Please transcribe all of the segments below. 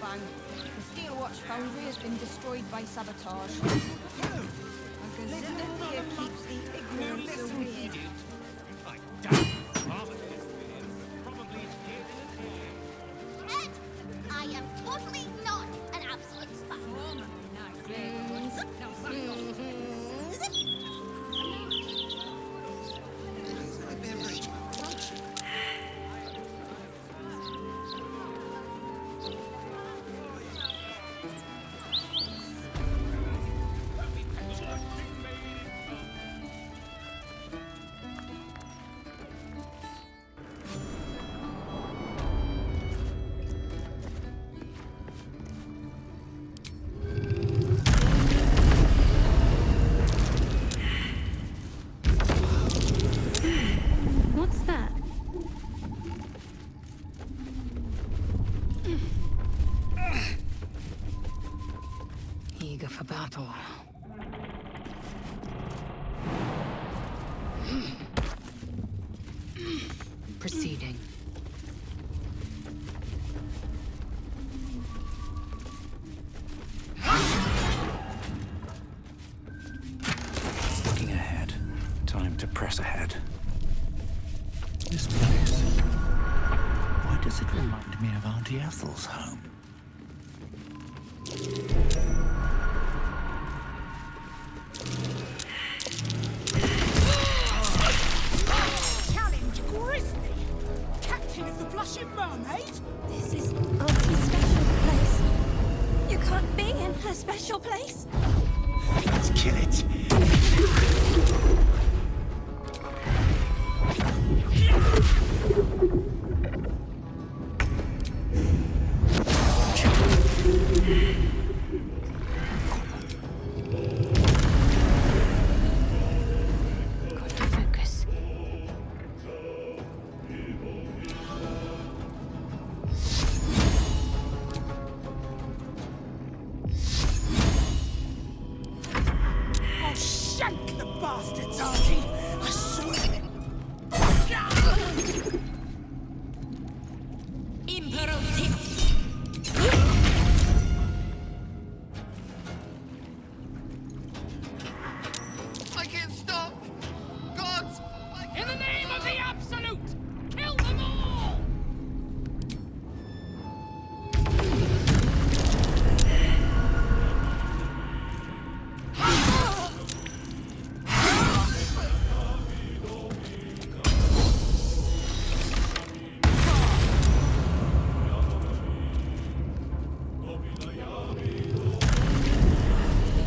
bang. The steel watch foundry has been destroyed by sabotage. A Githyanki here keeps the ignorance away. Ed, I am totally not an absolute spy. What's that? Eager for battle. Proceeding. Looking ahead. Time to press ahead. This place. Why does it remind me of Auntie Ethel's home? Challenge Grizzly, Captain of the Blushing Mermaid. This is Auntie's special place. You can't be in her special place. Let's kill it. Got to focus. I'll shank the bastards, Auntie. I swear. I can't stop! Gods! In the name of the Absolute! Kill them all!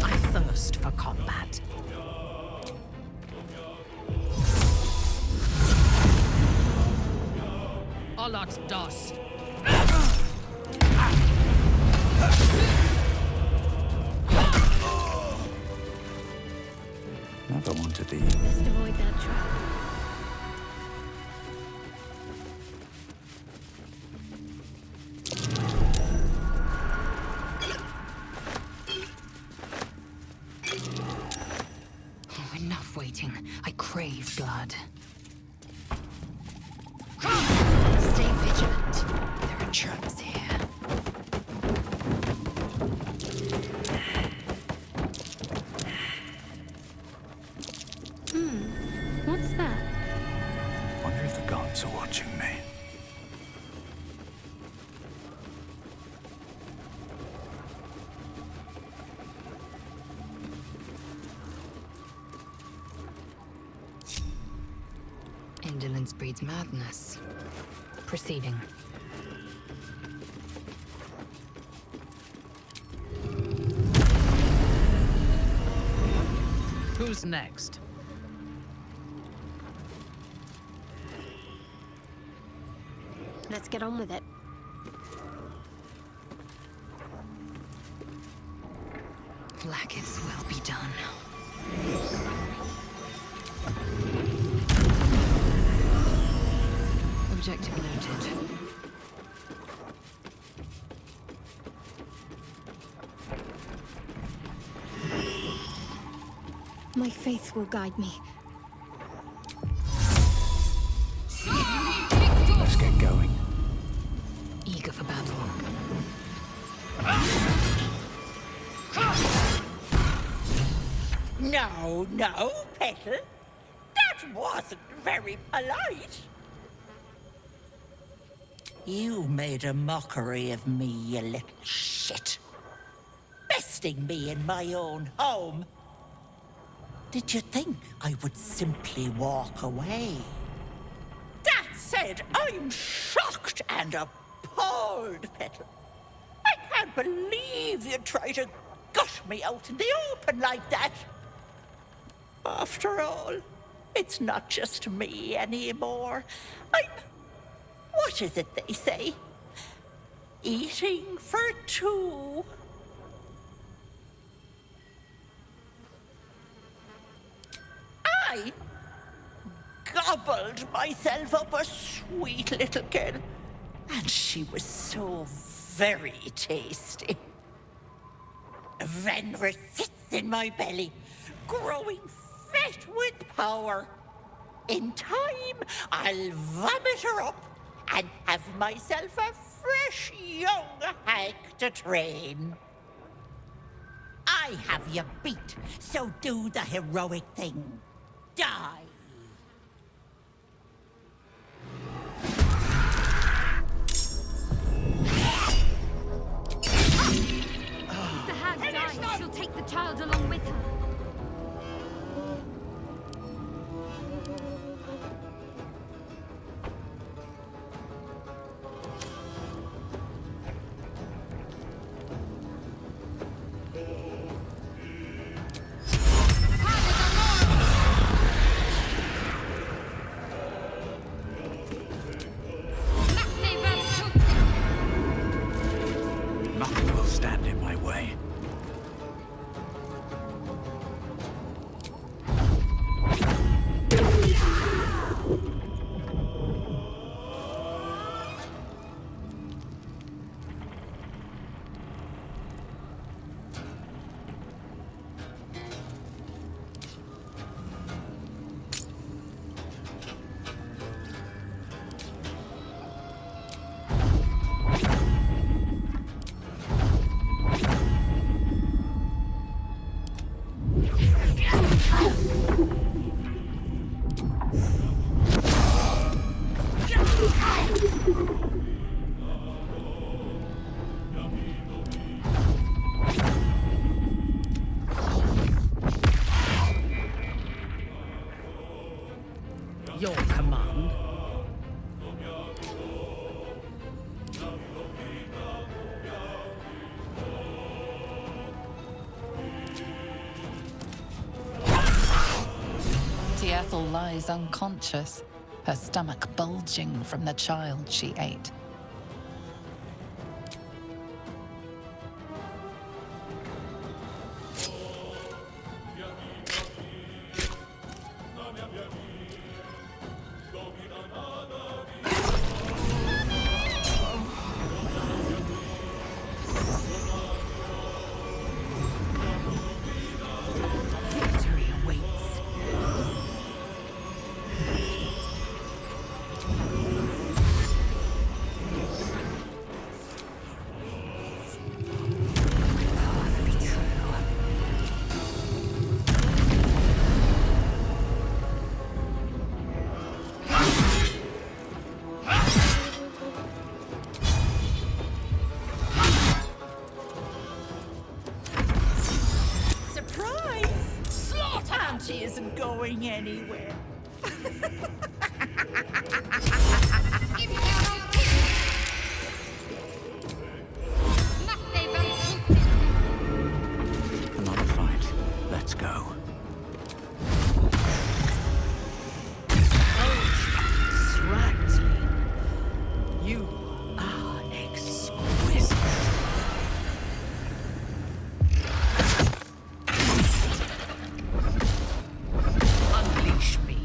I thirst for combat. Allat das! Never want to be. Just avoid that trap. Oh, enough waiting. I crave blood. Stay vigilant. There are traps here. What's that? Wonder if the gods are watching me. Indolence breeds madness. Proceeding. Who's next? Let's get on with it. Blackets will be done. Objective noted. My faith will guide me. Let's get going. Eager for battle. No, no, Petal. That wasn't very polite. You made a mockery of me, you little shit. Besting me in my own home. Did you think I would simply walk away? That said, I'm shocked and appalled, Petal. I can't believe you try to gut me out in the open like that. After all, it's not just me anymore. What is it they say? Eating for two. I gobbled myself up a sweet little girl, and she was so very tasty. Vanra sits in my belly, growing fat with power. In time, I'll vomit her up and have myself a fresh young hag to train. I have you beat, so do the heroic thing. Die. If the hag dies, she'll take the child along with her. Nothing will stand in my way. Your command. Ethel lies unconscious, her stomach bulging from the child she ate. Auntie isn't going anywhere. Another fight. Let's go. You are exquisite. Unleash me.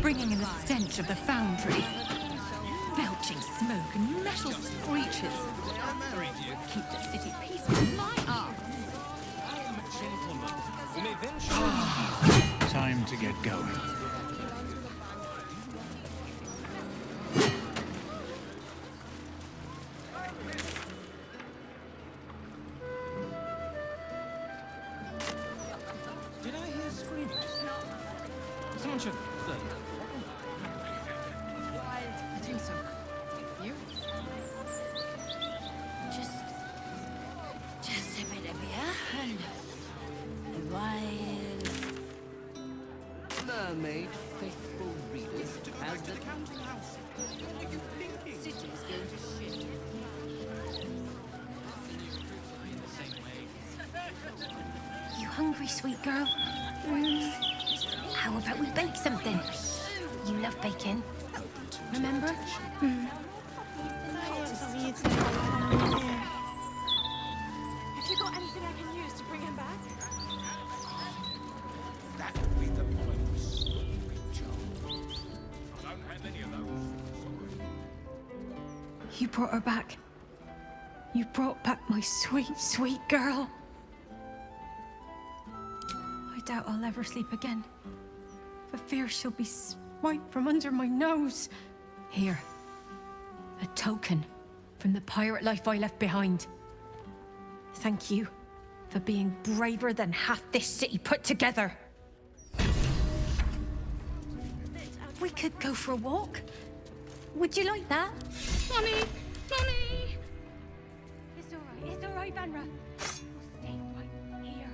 Bringing in the stench of the foundry. Belching smoke and metal screeches. Keep the city peaceful, my arse. Time to get going. Did I hear screaming? Someone should... I think so. You? Just a bit of beer and a while. Mermaid faithful readers as the counting house. What are you thinking? City's going to shit. You hungry, sweet girl? How about we bake something? You love baking. Remember? Have you got anything I can use to bring him back? That would be the point. I don't have any of those. You brought her back. You brought back my sweet, sweet girl. I doubt I'll ever sleep again. For fear she'll be swiped from under my nose. Here. A token from the pirate life I left behind. Thank you for being braver than half this city put together. We could go for a walk. Would you like that? Mommy! Mommy! It's all right, Vanra. We'll stay right here.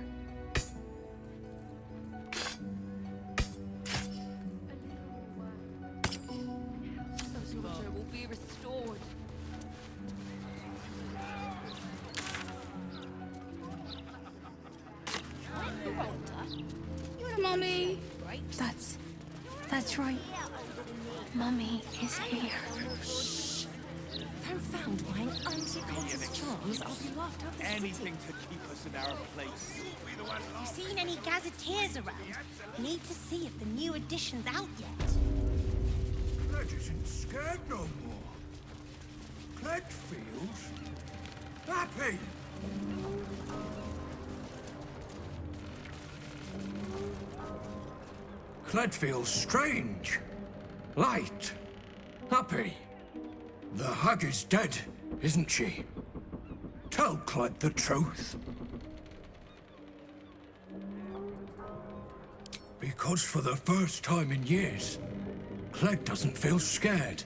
Order will be restored. Mommy! That's right. Mummy is here. If I'm found by an Auntie Cultist charms, I'll be laughed out the Anything to keep us in our place. You seen any gazetteers around? Need to see if the new edition's out yet. Cled isn't scared no more. Cled feels happy. Cled feels strange, light, happy. The hag is dead, isn't she? Tell Cled the truth. Because for the first time in years, Cled doesn't feel scared.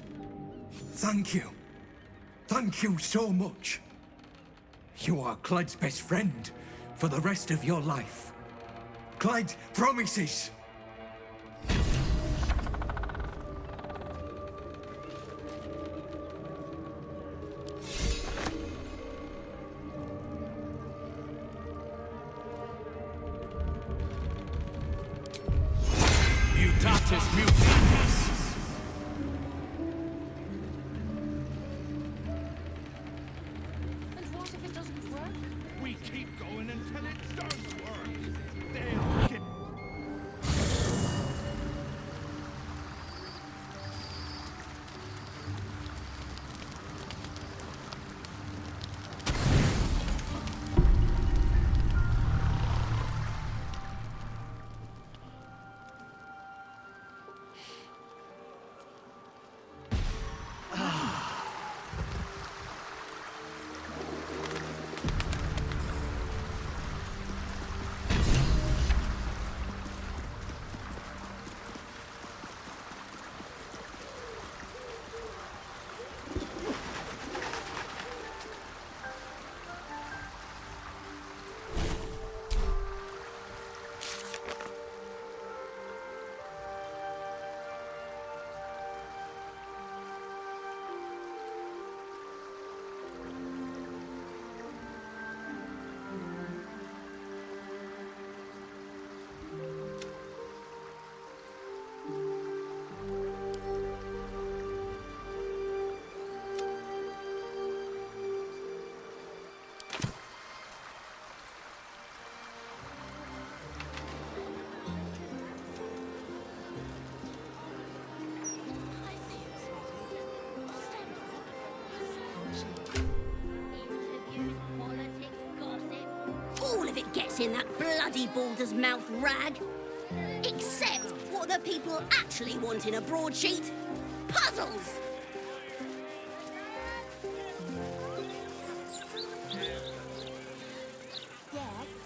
Thank you. Thank you so much. You are Cled's best friend for the rest of your life. Cled promises. Mutatis mutandis. And what if it doesn't work? We keep going until it does work. They'll get... what's in that bloody Baldur's mouth rag. Except what the people actually want in a broadsheet. Puzzles! Yeah,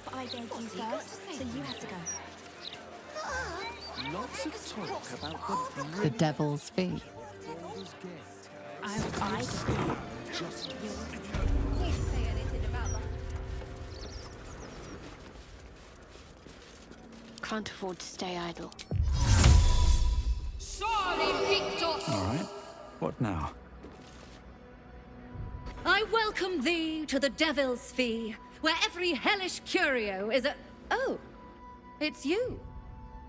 but I gave you first, so you have to go. Lots of talk about the The devil's fee. I just Can't say anything about that. can't afford to stay idle. Sorry, Victor! All right. What now? I welcome thee to the Devil's Fee, where every hellish curio is a... Oh, it's you.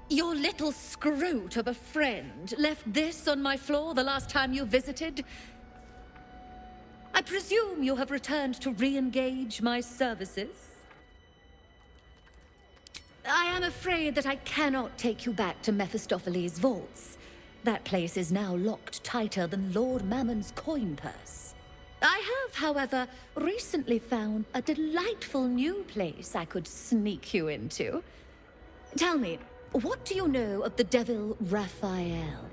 Your little scroot of a friend left this on my floor the last time you visited. I presume you have returned to re-engage my services? I am afraid that I cannot take you back to Mephistopheles' vaults. That place is now locked tighter than Lord Mammon's coin purse. I have, however, recently found a delightful new place I could sneak you into. Tell me, what do you know of the devil Raphael?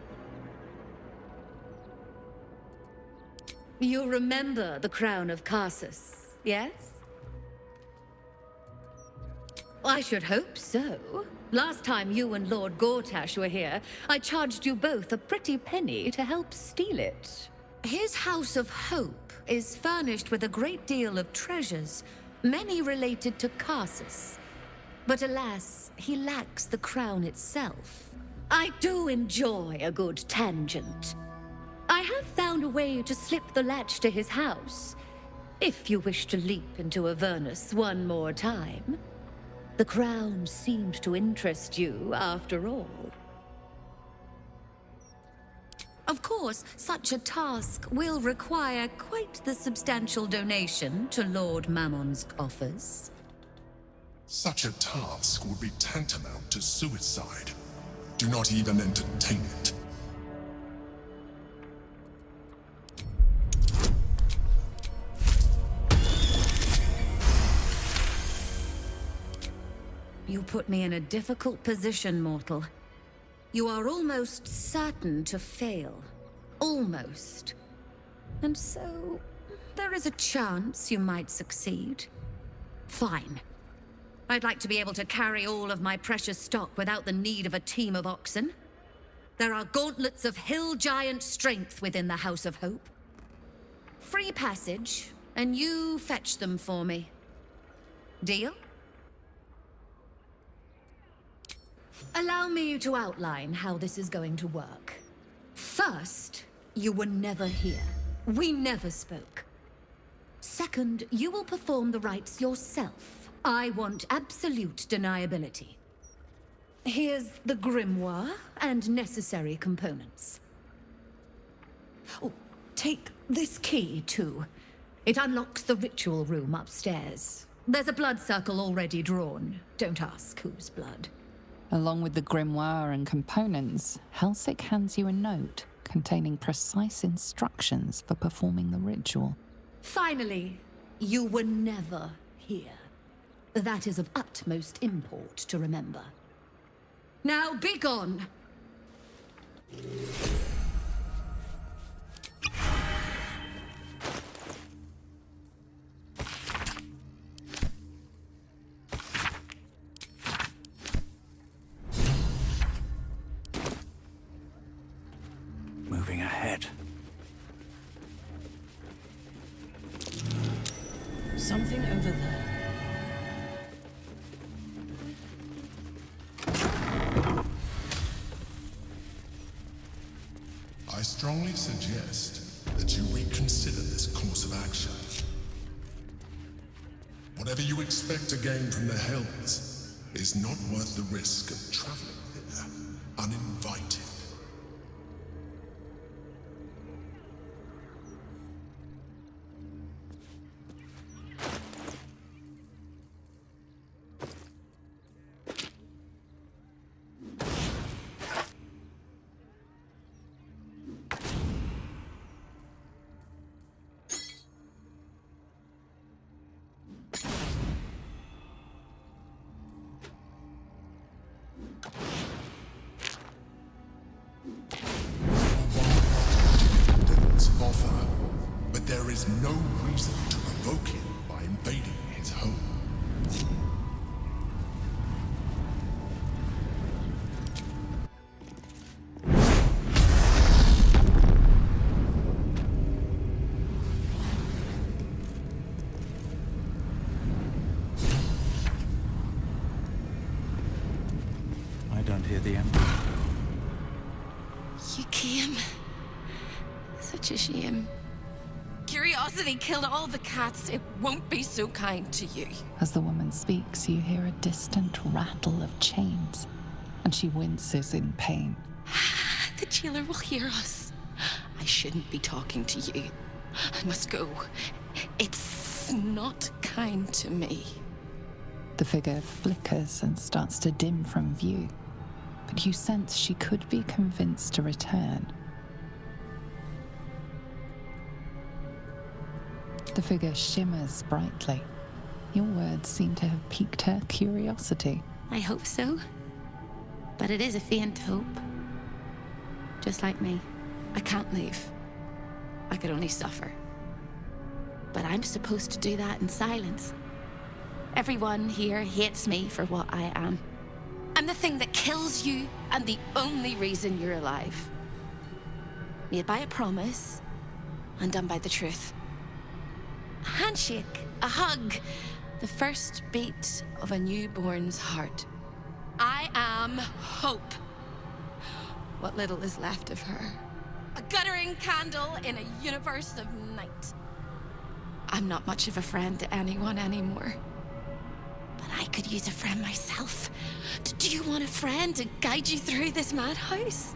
You remember the crown of Casus, yes? I should hope so. Last time you and Lord Gortash were here, I charged you both a pretty penny to help steal it. His House of Hope is furnished with a great deal of treasures, many related to Casus. But alas, he lacks the crown itself. I do enjoy a good tangent. I have found a way to slip the latch to his house, if you wish to leap into Avernus one more time. The crown seemed to interest you, after all. Of course, such a task will require quite the substantial donation to Lord Mammon's coffers. Such a task would be tantamount to suicide. Do not even entertain it. You put me in a difficult position, mortal. You are almost certain to fail. Almost. And so, there is a chance you might succeed. Fine. I'd like to be able to carry all of my precious stock without the need of a team of oxen. There are gauntlets of hill giant strength within the House of Hope. Free passage, and you fetch them for me. Deal? Allow me to outline how this is going to work. First, you were never here. We never spoke. Second, you will perform the rites yourself. I want absolute deniability. Here's the grimoire and necessary components. Oh, take this key, too. It unlocks the ritual room upstairs. There's a blood circle already drawn. Don't ask whose blood. Along with the grimoire and components, Helsik hands you a note containing precise instructions for performing the ritual. Finally, you were never here. That is of utmost import to remember. Now be gone! Moving ahead. Something over there. I strongly suggest that you reconsider this course of action. Whatever you expect to gain from the Hells is not worth the risk of traveling here uninvited. don't hear the Emperor. You came. Such a shame. Curiosity killed all the cats. It won't be so kind to you. As the woman speaks, you hear a distant rattle of chains, and she winces in pain. The jailer will hear us. I shouldn't be talking to you. I must go. It's not kind to me. The figure flickers and starts to dim from view, but you sense she could be convinced to return. The figure shimmers brightly. Your words seem to have piqued her curiosity. I hope so. But it is a faint hope. Just like me. I can't leave. I could only suffer. But I'm supposed to do that in silence. Everyone here hates me for what I am. I'm the thing that kills you and the only reason you're alive. Made by a promise, undone by the truth. A handshake, a hug, the first beat of a newborn's heart. I am hope. What little is left of her. A guttering candle in a universe of night. I'm not much of a friend to anyone anymore. But I could use a friend myself. Do you want a friend to guide you through this madhouse?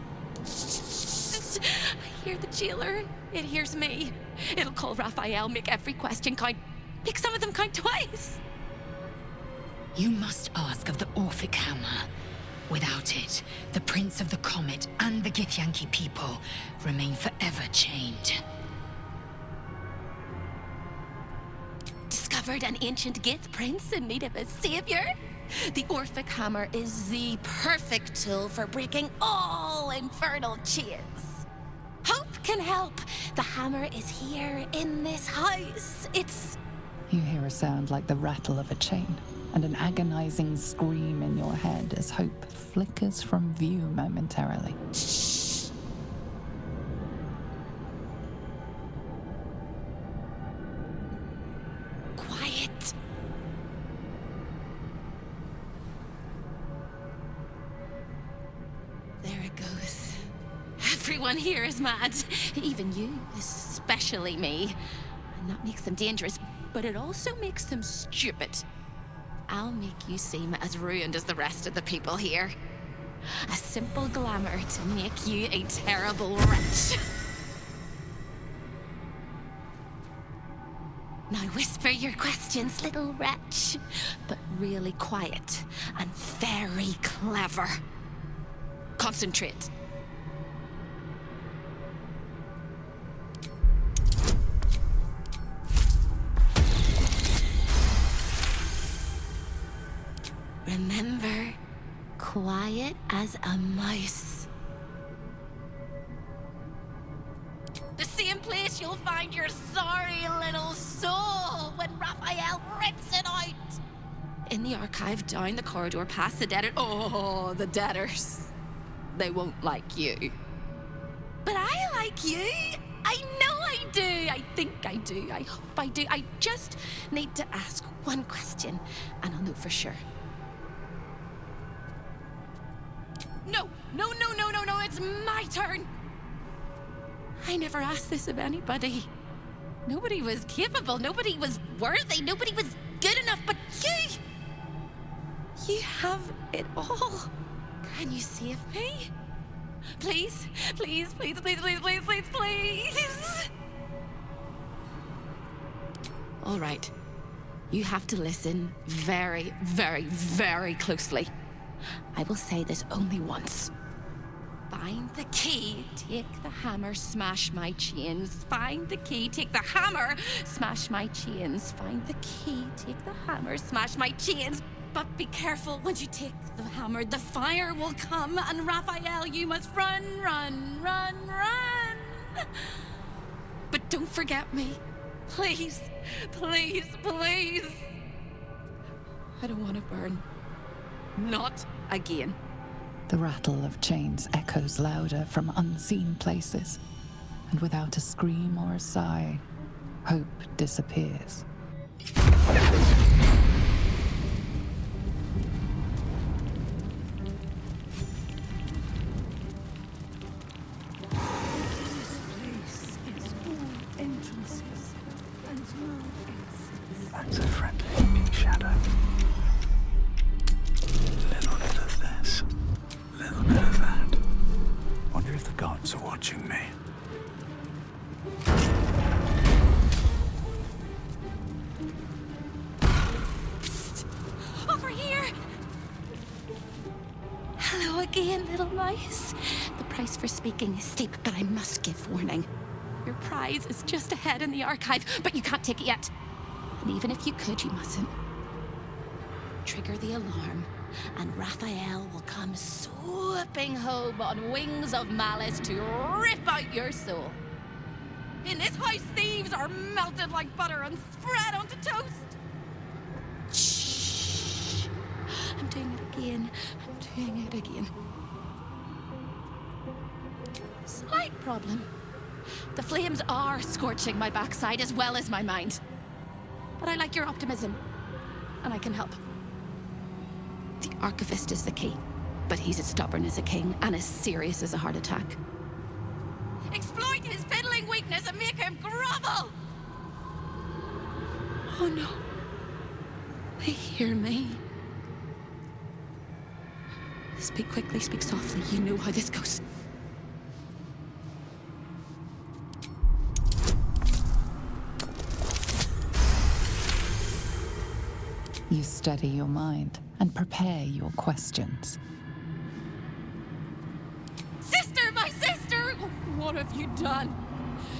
I hear the jailer. It hears me. It'll call Raphael, make every question count. Make some of them count twice. You must ask of the Orphic hammer. Without it, the Prince of the Comet and the Githyanki people remain forever chained. Discovered an ancient Gith prince in need of a savior? The Orphic hammer is the perfect tool for breaking all infernal chains. Hope can help. The hammer is here in this house. It's... You hear a sound like the rattle of a chain, and an agonizing scream in your head as hope flickers from view momentarily. Shh. Quiet. There it goes. Everyone here is mad. Even you, especially me. And that makes them dangerous, but it also makes them stupid. I'll make you seem as ruined as the rest of the people here. A simple glamour to make you a terrible wretch. Now whisper your questions, little wretch, but really quiet and very clever. Concentrate. Remember, quiet as a mouse. The same place you'll find your sorry little soul when Raphael rips it out. In the archive, down the corridor, past the debtor. Oh, the debtors. They won't like you. But I like you. I know I do. I think I do. I hope I do. I just need to ask one question, and I'll know for sure. No, it's my turn. I never asked this of anybody. Nobody was capable, nobody was worthy, nobody was good enough, but you have it all. Can you save me? Please, please, please, please, please, please, please, please. All right. You have to listen very, very, very closely. I will say this only once. Find the key, take the hammer, smash my chains. Find the key, take the hammer, smash my chains. Find the key, take the hammer, smash my chains. But be careful, once you take the hammer, the fire will come, and Raphael, you must run, run, run, run. But don't forget me. Please, please, please. I don't want to burn. Not again. The rattle of chains echoes louder from unseen places, and without a scream or a sigh, hope disappears. Hello again, little mice. The price for speaking is steep, but I must give warning. Your prize is just ahead in the archive, but you can't take it yet. And even if you could, you mustn't. Trigger the alarm, and Raphael will come swooping home on wings of malice to rip out your soul. In this house, thieves are melted like butter and spread onto toast. Shh. I'm doing it again. I'm doing it again. Slight problem. The flames are scorching my backside as well as my mind. But I like your optimism, and I can help. The archivist is the key, but he's as stubborn as a king and as serious as a heart attack. Exploit his fiddling weakness and make him grovel! Oh no. They hear me. Speak quickly, speak softly. You know how this goes. You steady your mind and prepare your questions. Sister, my sister! What have you done?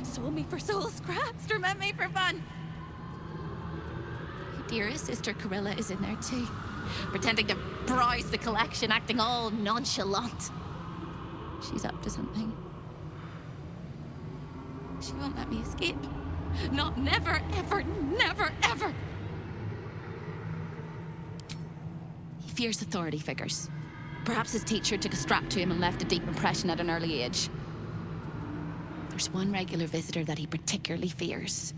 Sold me for soul scraps, torment me for fun. Your dearest sister Corilla is in there too, pretending to browse the collection, acting all nonchalant. She's up to something. She won't let me escape. Not never, ever, never, ever. He fears authority figures. Perhaps his teacher took a strap to him and left a deep impression at an early age. There's one regular visitor that he particularly fears.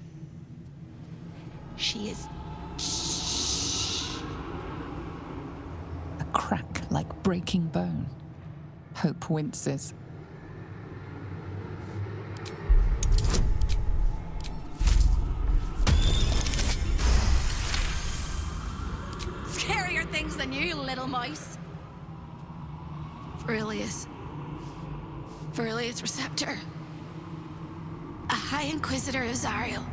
She is... Shh. A crack like breaking bone. Hope winces. Scarier things than you, little mouse. Verilius Receptor. A High Inquisitor of Zariel.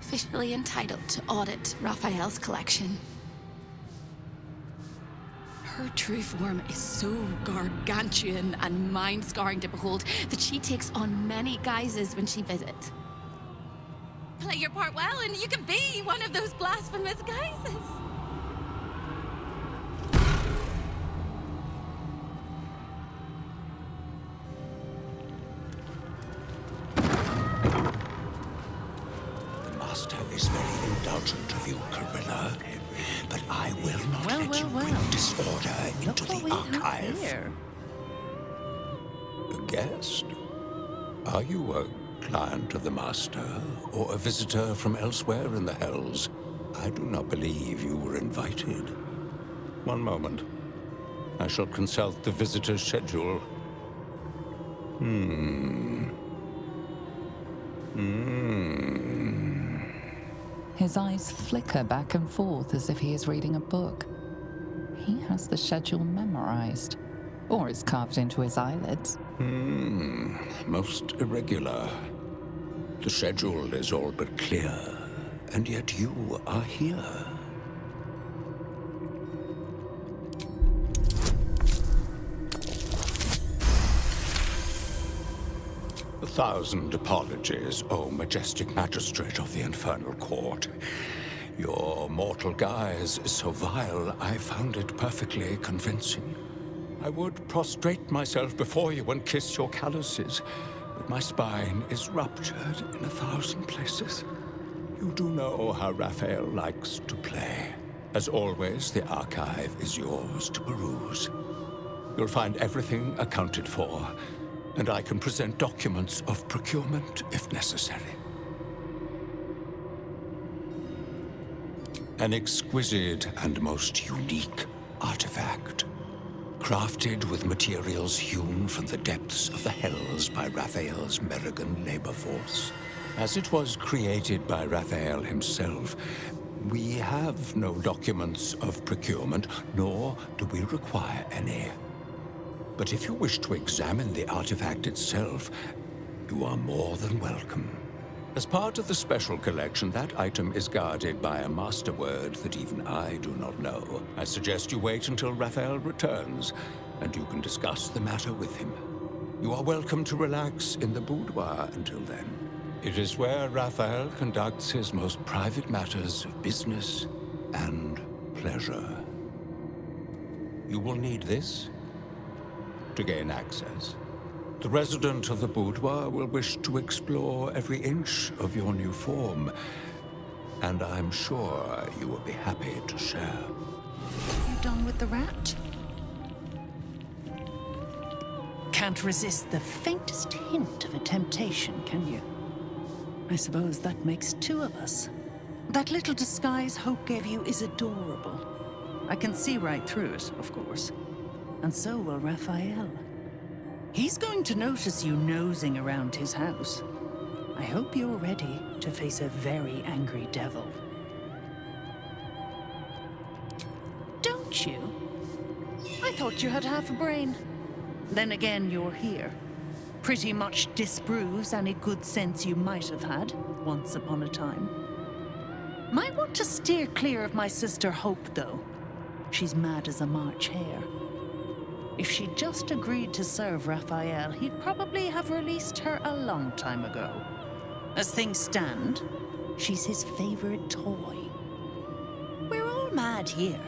Officially entitled to audit Raphael's collection. Her true form is so gargantuan and mind-scarring to behold that she takes on many guises when she visits. Play your part well and you can be one of those blasphemous guises. Is very indulgent of you, Corilla, but I will not let you bring disorder into the archive. A guest? Are you a client of the Master, or a visitor from elsewhere in the Hells? I do not believe you were invited. One moment. I shall consult the visitor's schedule. His eyes flicker back and forth as if he is reading a book. He has the schedule memorized, or it's carved into his eyelids. Most irregular. The schedule is all but clear, and yet you are here. A thousand apologies, O majestic magistrate of the Infernal Court. Your mortal guise is so vile, I found it perfectly convincing. I would prostrate myself before you and kiss your calluses, but my spine is ruptured in 1,000 places. You do know how Raphael likes to play. As always, the archive is yours to peruse. You'll find everything accounted for, and I can present documents of procurement if necessary. An exquisite and most unique artifact, crafted with materials hewn from the depths of the Hells by Raphael's Merrigan labor force. As it was created by Raphael himself, we have no documents of procurement, nor do we require any. But if you wish to examine the artifact itself, you are more than welcome. As part of the special collection, that item is guarded by a master word that even I do not know. I suggest you wait until Raphael returns, and you can discuss the matter with him. You are welcome to relax in the boudoir until then. It is where Raphael conducts his most private matters of business and pleasure. You will need this to gain access. The resident of the boudoir will wish to explore every inch of your new form, and I'm sure you will be happy to share. You done with the rat? Can't resist the faintest hint of a temptation, can you? I suppose that makes two of us. That little disguise Hope gave you is adorable. I can see right through it, of course. And so will Raphael. He's going to notice you nosing around his house. I hope you're ready to face a very angry devil. Don't you? I thought you had half a brain. Then again, you're here. Pretty much disproves any good sense you might have had once upon a time. Might want to steer clear of my sister Hope, though. She's mad as a March hare. If she'd just agreed to serve Raphael, he'd probably have released her a long time ago. As things stand, she's his favorite toy. We're all mad here.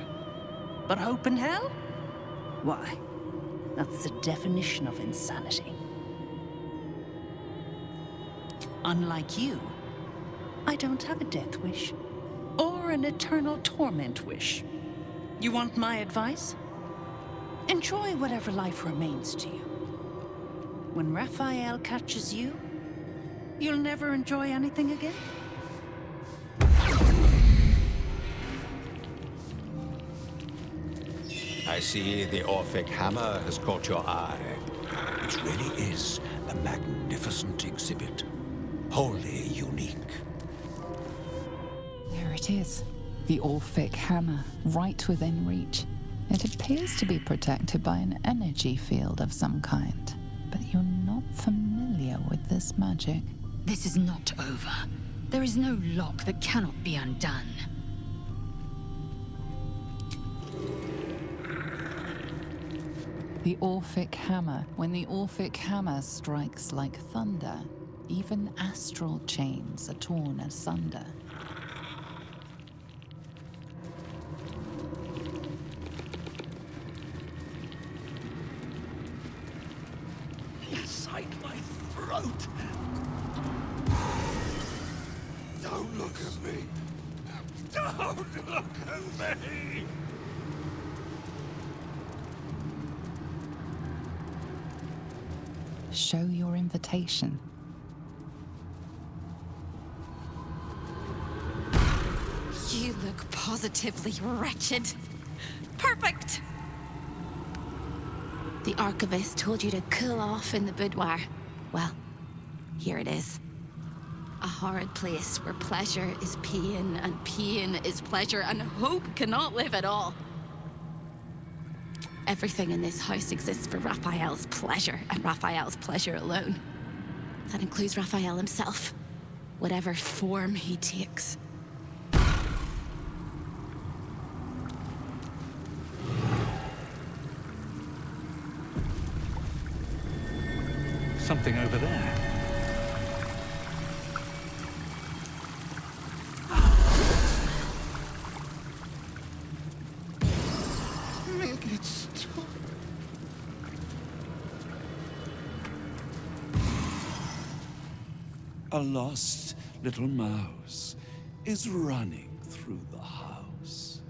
But Hope and hell? Why, that's the definition of insanity. Unlike you, I don't have a death wish, or an eternal torment wish. You want my advice? Enjoy whatever life remains to you. When Raphael catches you, you'll never enjoy anything again? I see the Orphic hammer has caught your eye. It really is a magnificent exhibit. Wholly unique. There it is. The Orphic hammer, right within reach. It appears to be protected by an energy field of some kind. But you're not familiar with this magic. This is not over. There is no lock that cannot be undone. The Orphic hammer. When the Orphic hammer strikes like thunder, even astral chains are torn asunder. Inside my throat! Don't look at me! Don't look at me! Show your invitation. You look positively wretched. Perfect! The archivist told you to cool off in the boudoir. Well, here it is. A horrid place where pleasure is pain, and pain is pleasure, and hope cannot live at all. Everything in this house exists for Raphael's pleasure, and Raphael's pleasure alone. That includes Raphael himself, whatever form he takes. Something over there. Make it stop. A lost little mouse is running through the house.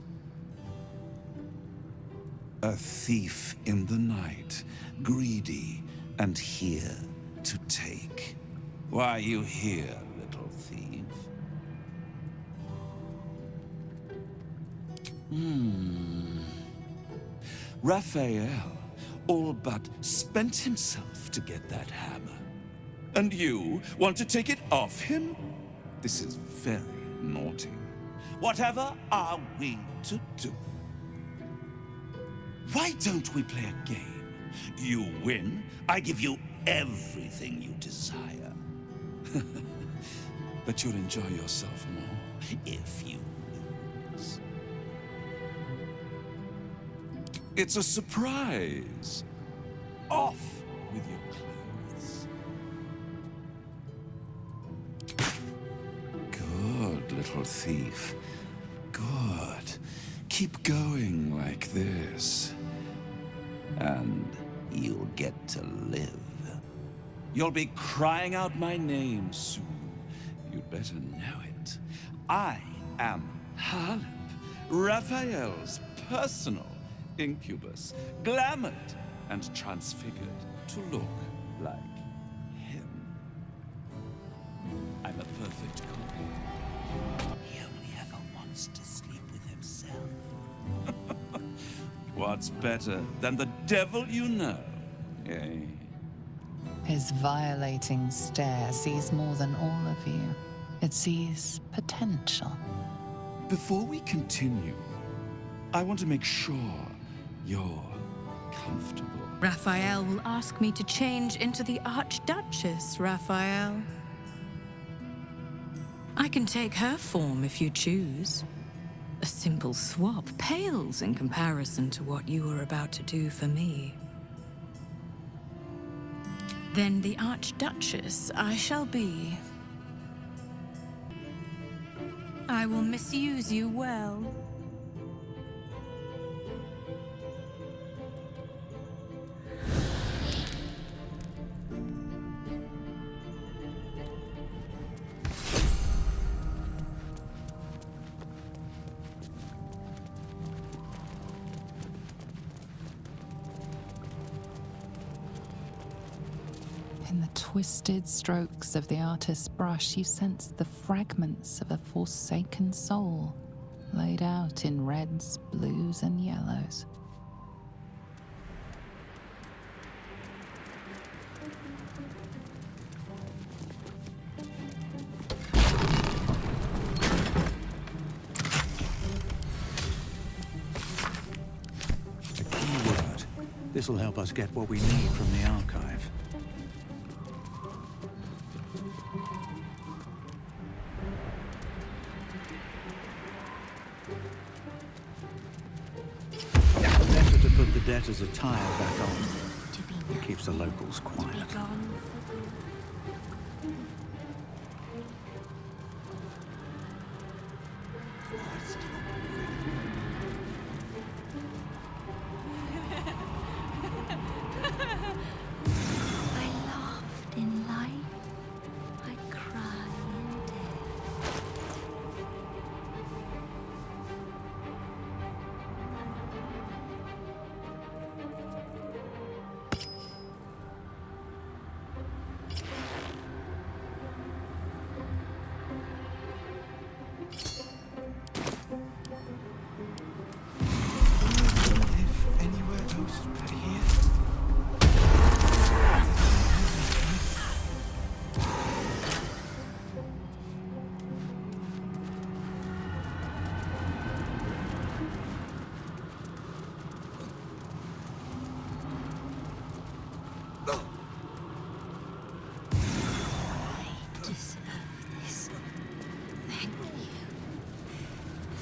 A thief in the night, greedy and here to take. Why are you here, little thief? Raphael all but spent himself to get that hammer. And you want to take it off him? This is very naughty. Whatever are we to do? Why don't we play a game? You win, I give you everything you desire. but you'll enjoy yourself more if you lose. It's a surprise. Off with your clothes. Good, little thief. Good. Keep going like this. And you'll get to live. You'll be crying out my name soon. You'd better know it. I am Harlip, Raphael's personal incubus, glamored and transfigured to look like him. I'm a perfect copy. He only ever wants to sleep with himself. What's better than the devil you know, eh? His violating stare sees more than all of you. It sees potential. Before we continue, I want to make sure you're comfortable. Raphael will ask me to change into the Archduchess, Raphael. I can take her form if you choose. A simple swap pales in comparison to what you are about to do for me. Then the Archduchess I shall be. I will misuse you well. In the twisted strokes of the artist's brush, you sense the fragments of a forsaken soul, laid out in reds, blues, and yellows. A keyword. This'll help us get what we need from the archive. Put the debtor's attire back on. It keeps the locals quiet. I laughed in life. I cried in death. Anywhere else but here? I deserve this. Thank you.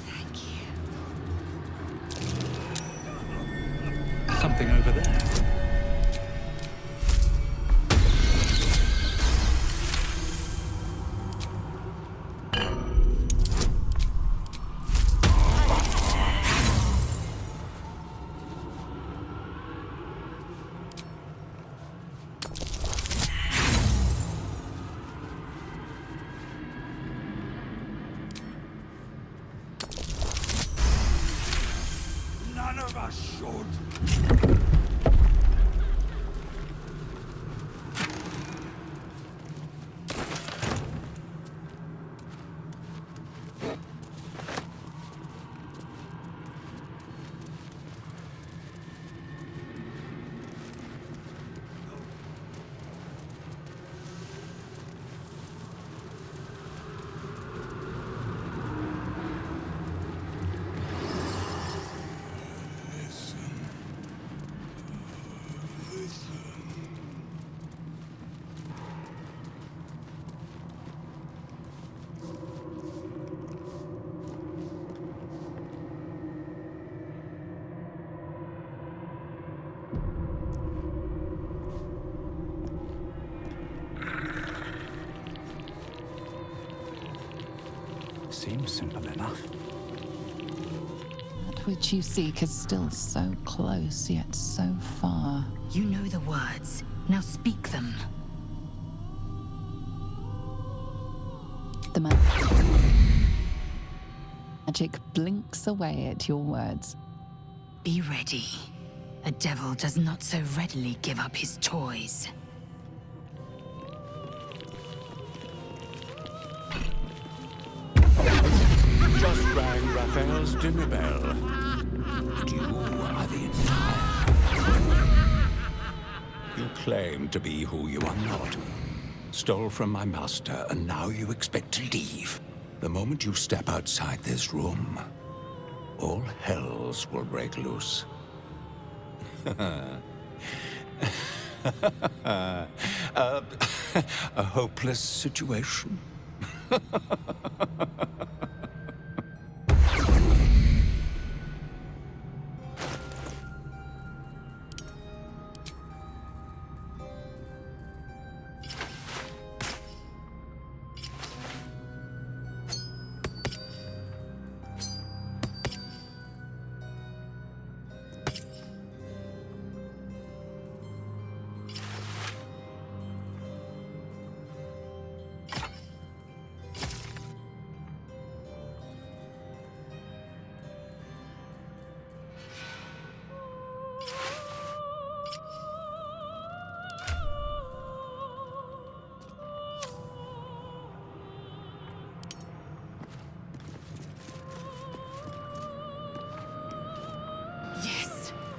Thank you. Something over there. None of us should. Seems simple enough. That which you seek is still so close, yet so far. You know the words. Now speak them. The magic blinks away at your words. Be ready. A devil does not so readily give up his toys. Just rang Raphael's dinner bell. And you are the entire... You claim to be who you are not. Stole from my master, and now you expect to leave. The moment you step outside this room, all hells will break loose. A hopeless situation?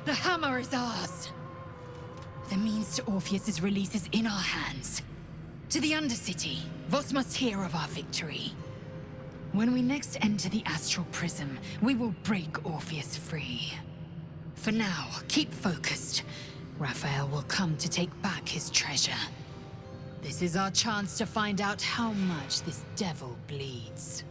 The hammer is ours! The means to Orpheus's release is in our hands. To the Undercity, Voss must hear of our victory. When we next enter the Astral Prism, we will break Orpheus free. For now, keep focused. Raphael will come to take back his treasure. This is our chance to find out how much this devil bleeds.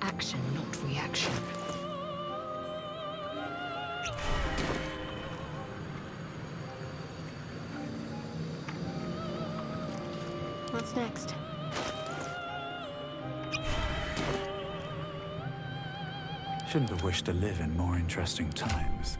Action, not reaction. What's next? Shouldn't have wished to live in more interesting times.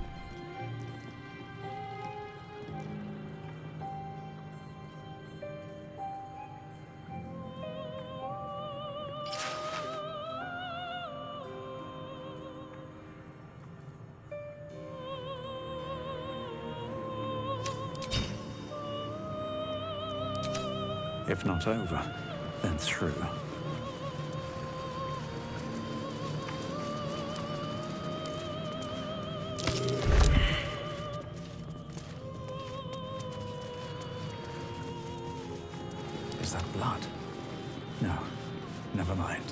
If not over, then through. Is that blood? No, never mind.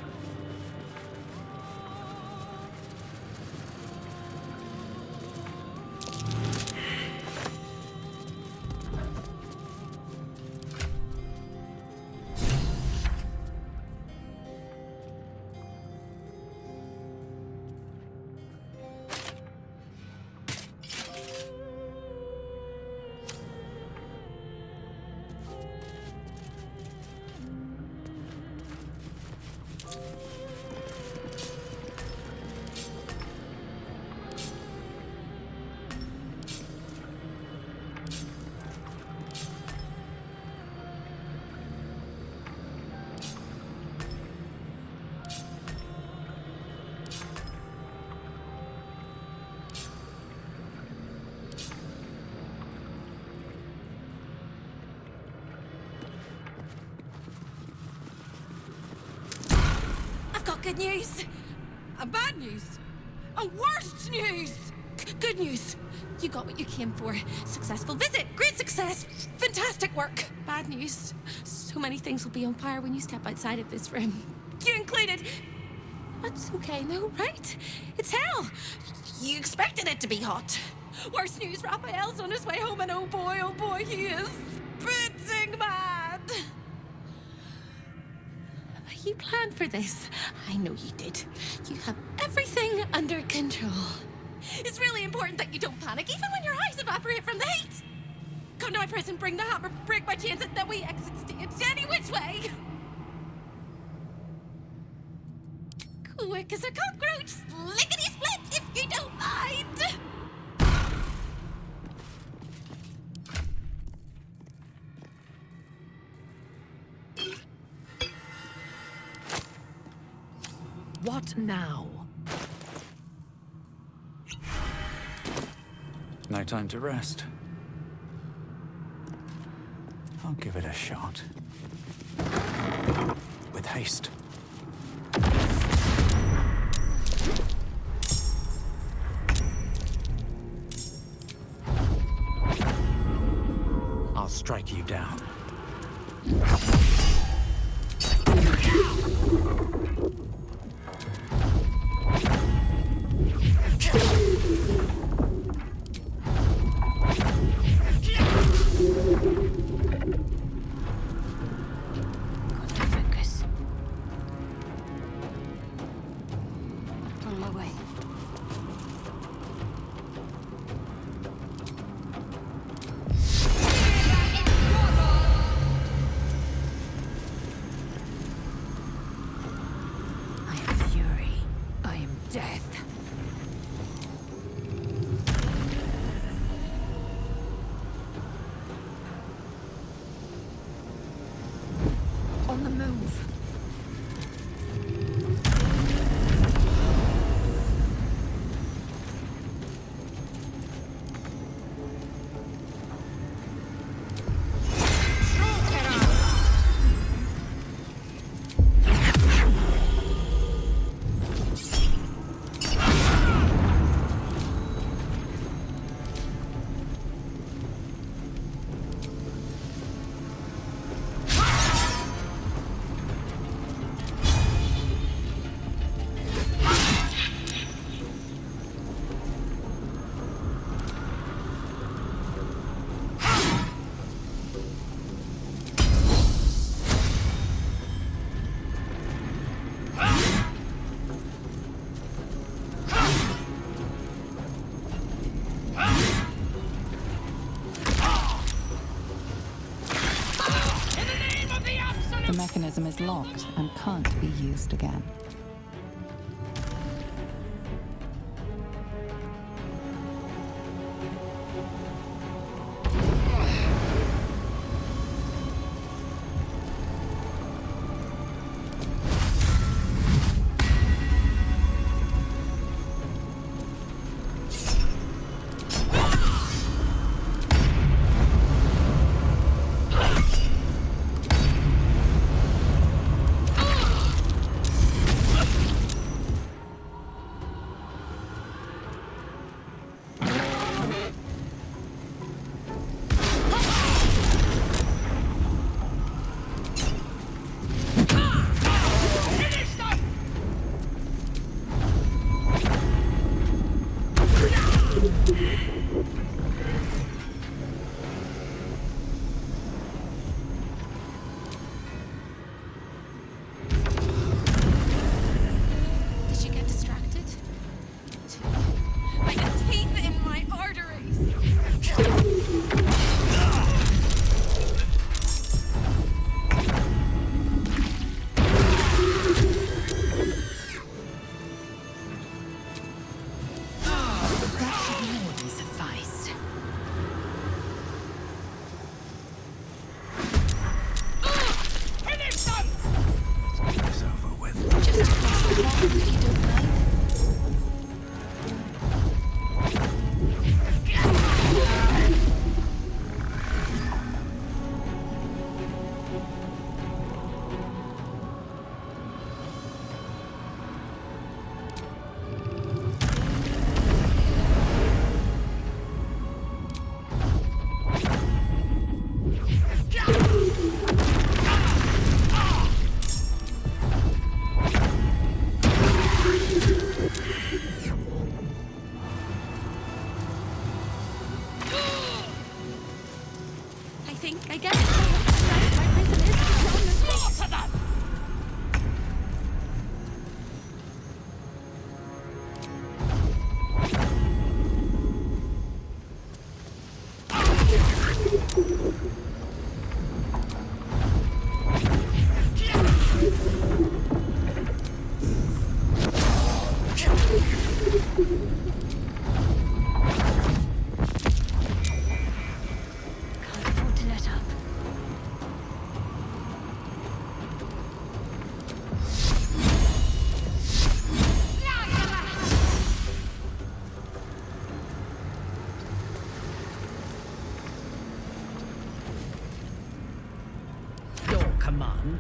got good news. And bad news. And worst news. Good news. You got what you came for. Successful visit. Great success. Fantastic work. Bad news. So many things will be on fire when you step outside of this room. You included. That's okay, no, right? It's hell. You expected it to be hot. Worst news, Raphael's on his way home, and oh boy, he is spitting mad. You planned for this. I know you did. You have everything under control. It's really important that you don't panic, even when your eyes evaporate from the heat. Come to my prison, bring the hammer, break my chains, and then we exit stage any which way. Quick as a cockroach, lickety-split, if you don't mind. What now? No time to rest. I'll give it a shot. With haste. I'll strike you down. The mechanism is locked and can't be used again. command.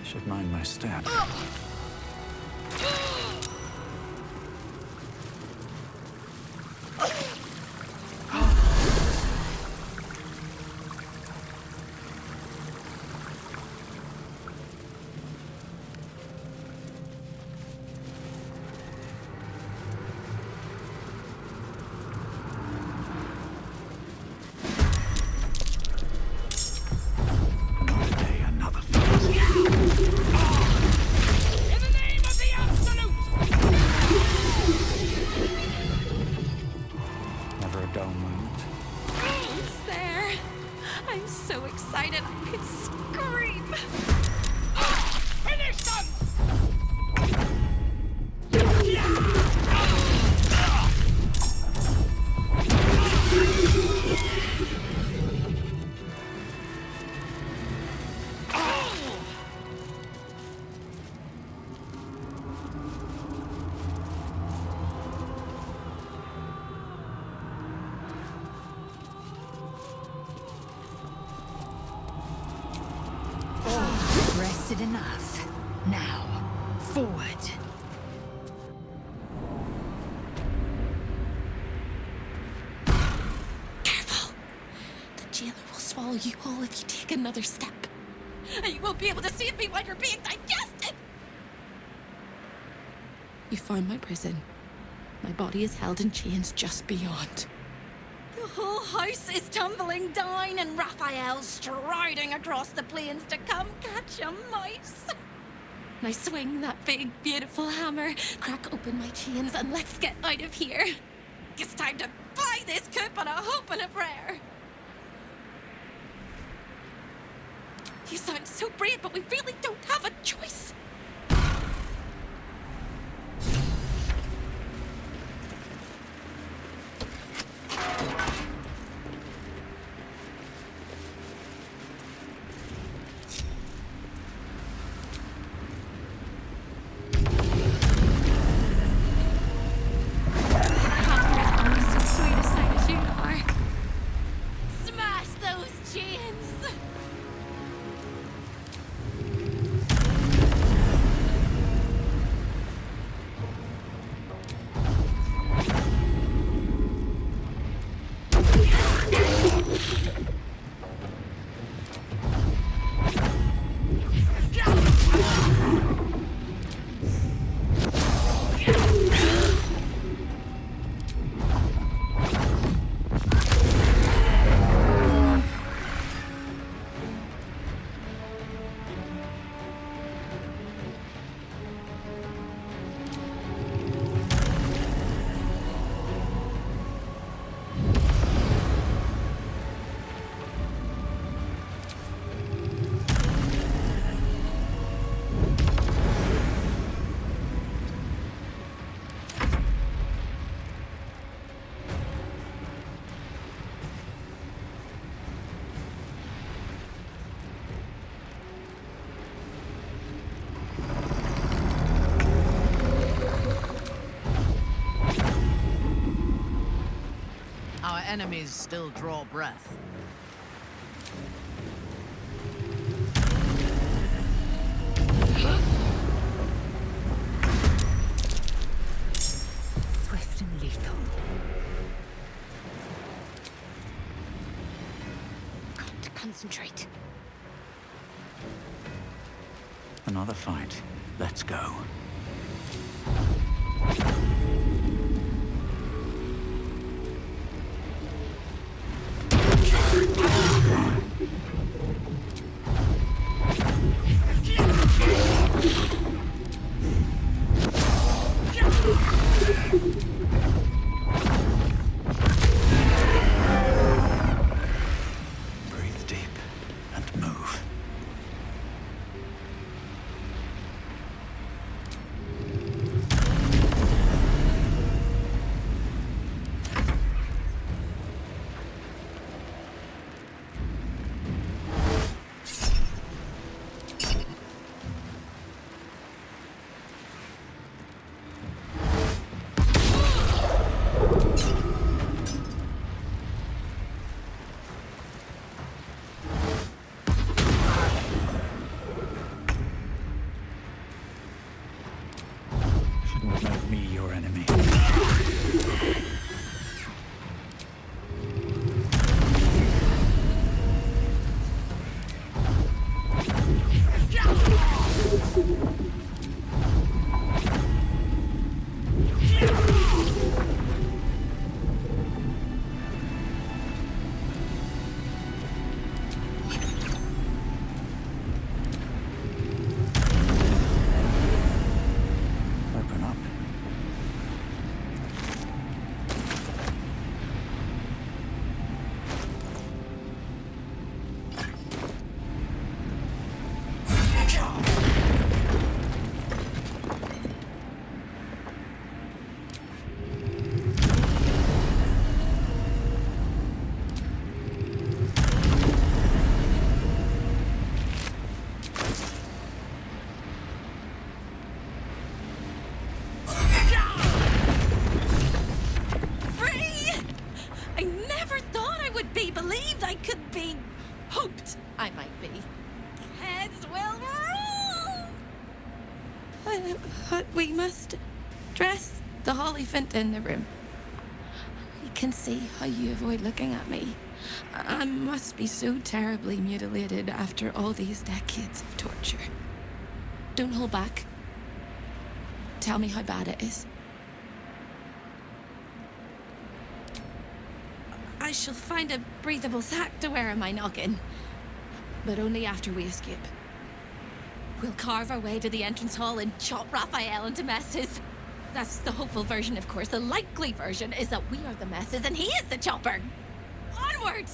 Should mind my step. Rested enough. Now, forward. Careful! The jailer will swallow you whole if you take another step. And you won't be able to see me while you're being digested! You found my prison. My body is held in chains just beyond. The whole house is tumbling down and Raphael's striding across the plains to come catch a mouse. Now swing that big, beautiful hammer, crack open my chains, and let's get out of here. It's time to buy this coop on a hope and a prayer. You sound so brave, but we really don't have a choice. Enemies still draw breath. Swift and lethal. Got to concentrate. Another fight. Let's go. just dress the Hierophant in the room. I can see how you avoid looking at me. I must be so terribly mutilated after all these decades of torture. Don't hold back. Tell me how bad it is. I shall find a breathable sack to wear on my noggin. But only after we escape. We'll carve our way to the entrance hall and chop Raphael into messes. That's the hopeful version, of course. The likely version is that we are the messes and he is the chopper. Onward!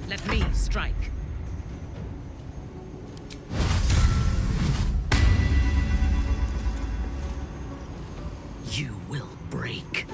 Let me strike. You will break.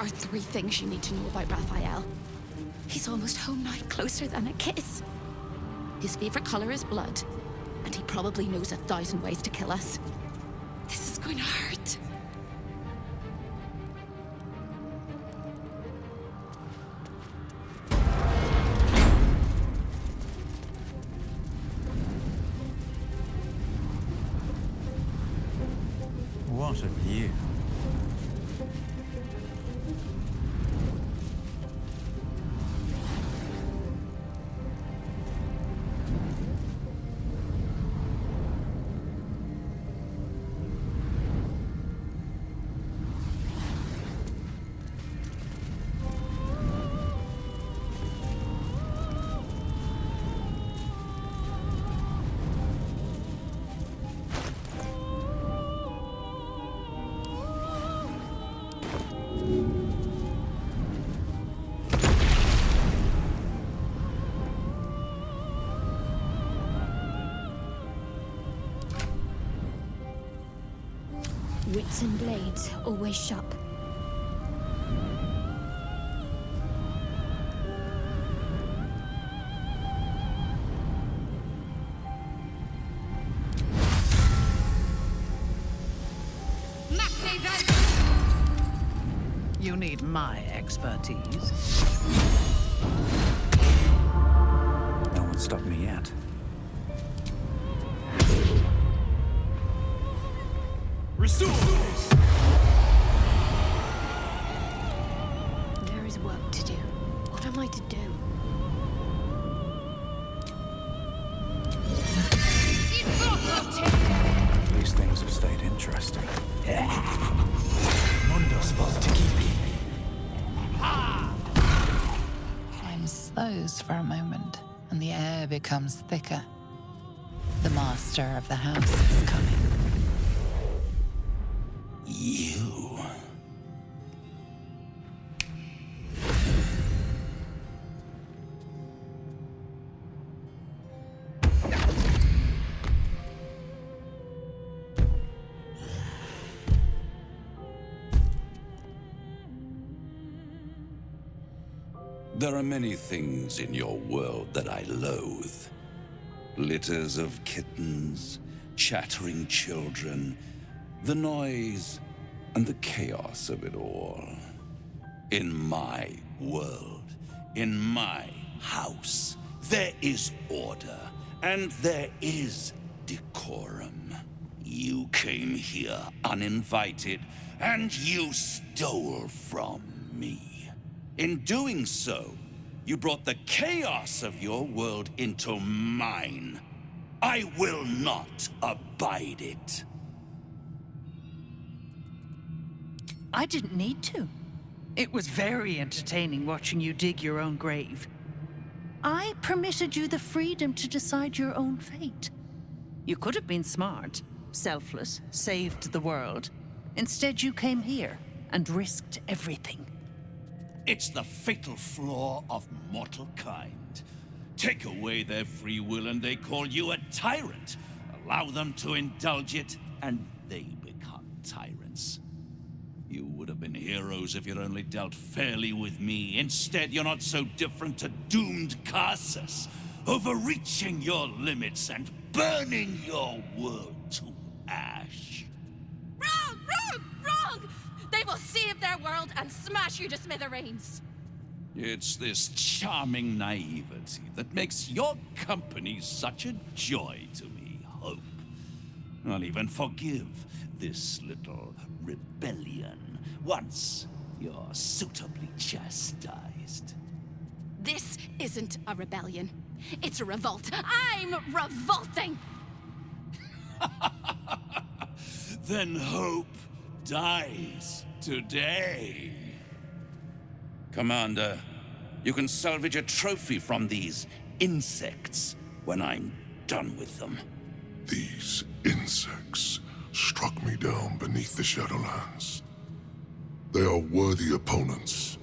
are 3 things you need to know about Raphael. He's almost home now, closer than a kiss. His favorite color is blood, and he probably knows 1,000 ways to kill us. This is going to hurt. What a view. Wits and blades, always sharp. You need my expertise. No one stopped me yet. There is work to do. What am I to do? These things have stayed interesting. Time slows for a moment, and the air becomes thicker. The master of the house is coming. You. There are many things in your world that I loathe. Litters of kittens, chattering children, the noise and the chaos of it all. In my world, in my house, there is order and there is decorum. You came here uninvited and you stole from me. In doing so, you brought the chaos of your world into mine. I will not abide it. I didn't need to. It was very entertaining watching you dig your own grave. I permitted you the freedom to decide your own fate. You could have been smart, selfless, saved the world. Instead, you came here and risked everything. It's the fatal flaw of mortal kind. Take away their free will and they call you a tyrant. Allow them to indulge it and they become tyrants. You would have been heroes if you'd only dealt fairly with me. Instead, you're not so different to doomed Carsus, overreaching your limits and burning your world to ash. Wrong! Wrong! Wrong! They will save their world and smash you to smithereens. It's this charming naivety that makes your company such a joy to me, Hope. I'll even forgive this little rebellion once you're suitably chastised. This isn't a rebellion. It's a revolt. I'm revolting! Then Hope dies today. Commander, you can salvage a trophy from these insects when I'm done with them. These insects struck me down beneath the Shadowlands. They are worthy opponents.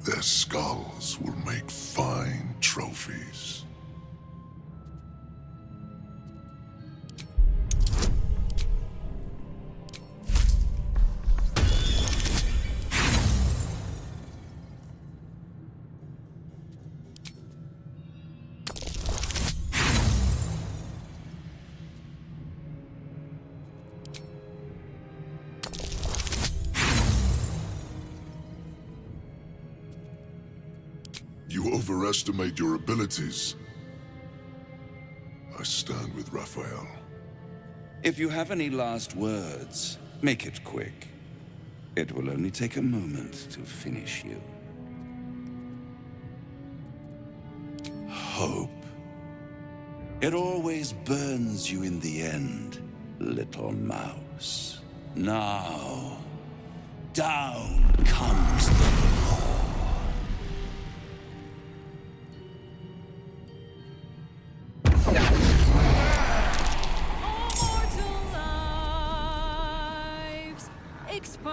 Their skulls will make fine trophies. overestimate your abilities. I stand with Raphael. If you have any last words, make it quick. It will only take a moment to finish you. Hope. It always burns you in the end, little mouse. Now, down comes the law. Mortal lives expire.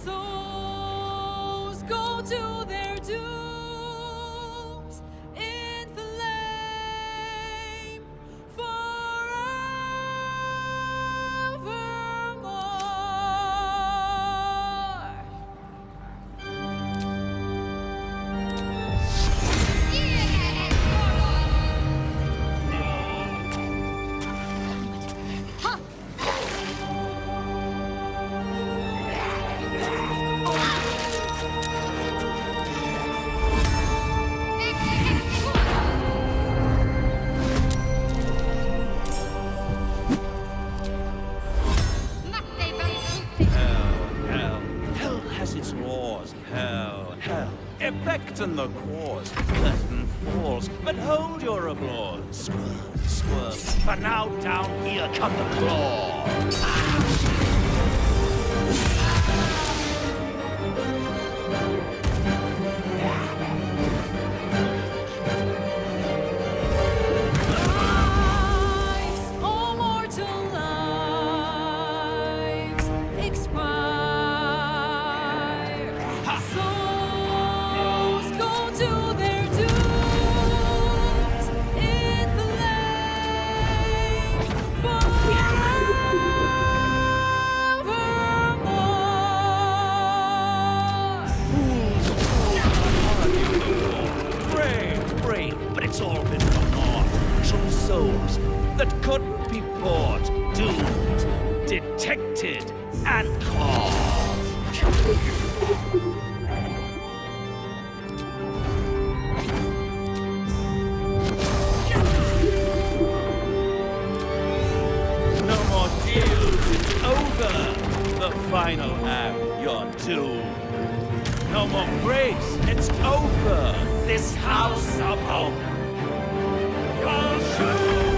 Souls go to their dooms in flame forevermore. Hell has its laws. Hell. Effect in the cause. Curtain falls, but hold your applause. Swerve. For now down here come the claws. All mortal lives expire. Souls go to their dooms in flame forevermore. Brave, but it's all been for naught. True souls that couldn't be bought, doomed, detected, and caught. No more deals, it's over. The final act, you're doomed. No more grace, it's over. This house of hope. You're doomed.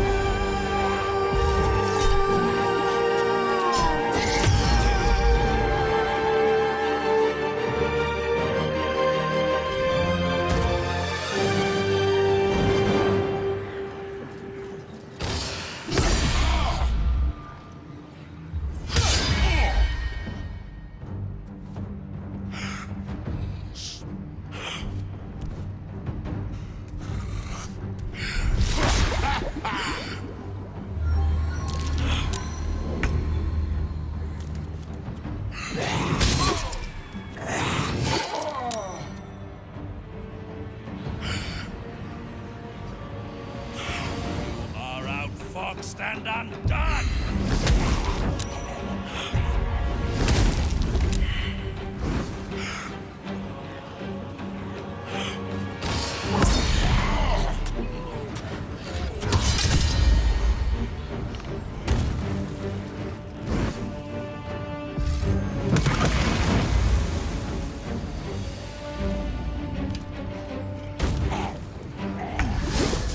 Far out, Fox, stand undone!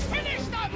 Finish them!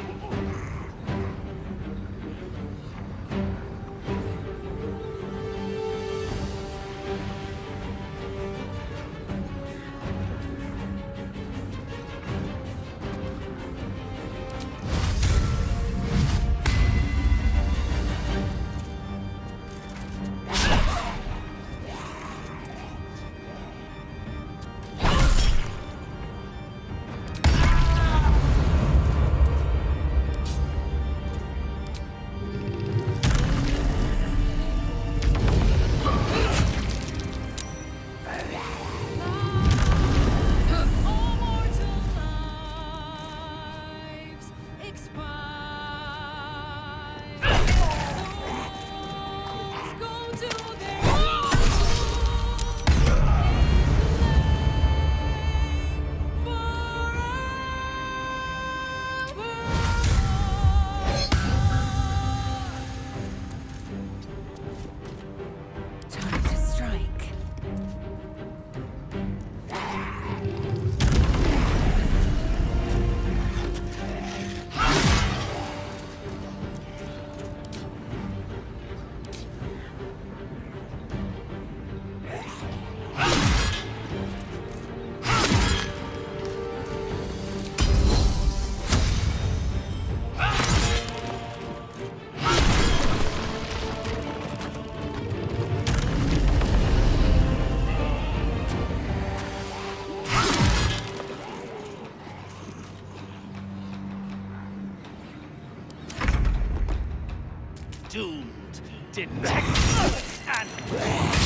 doomed. Detect and wait.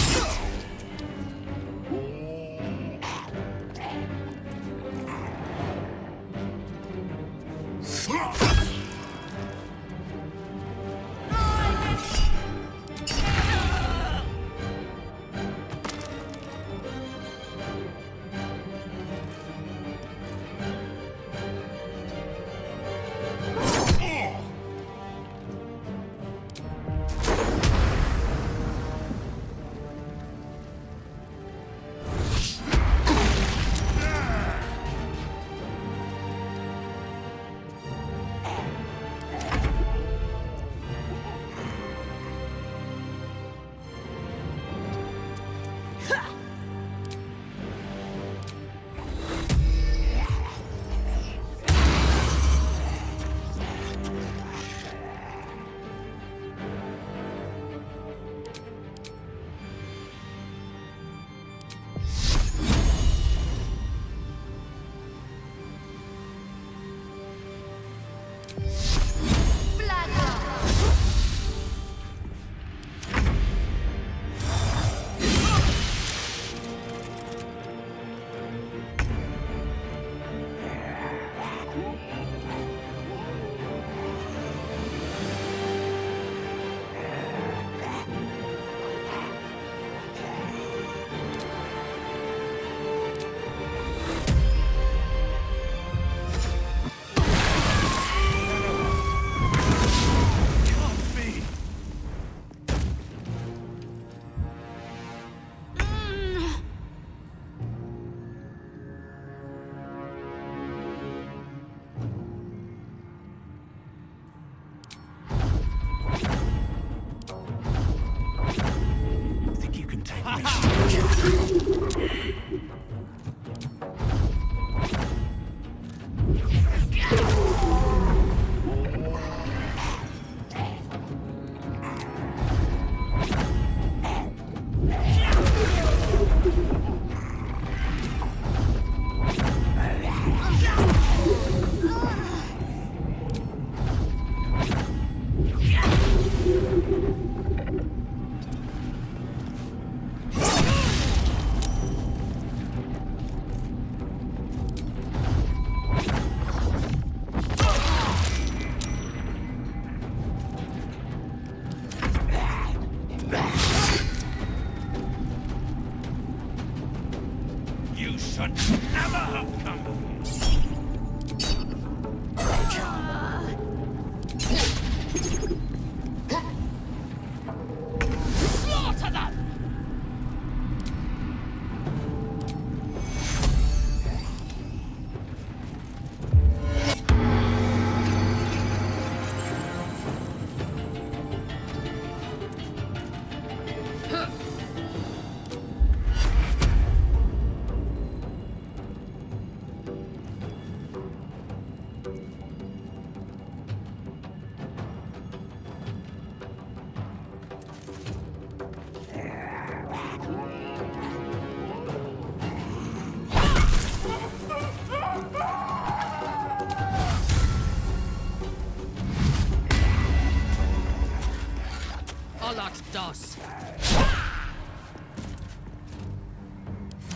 Dos.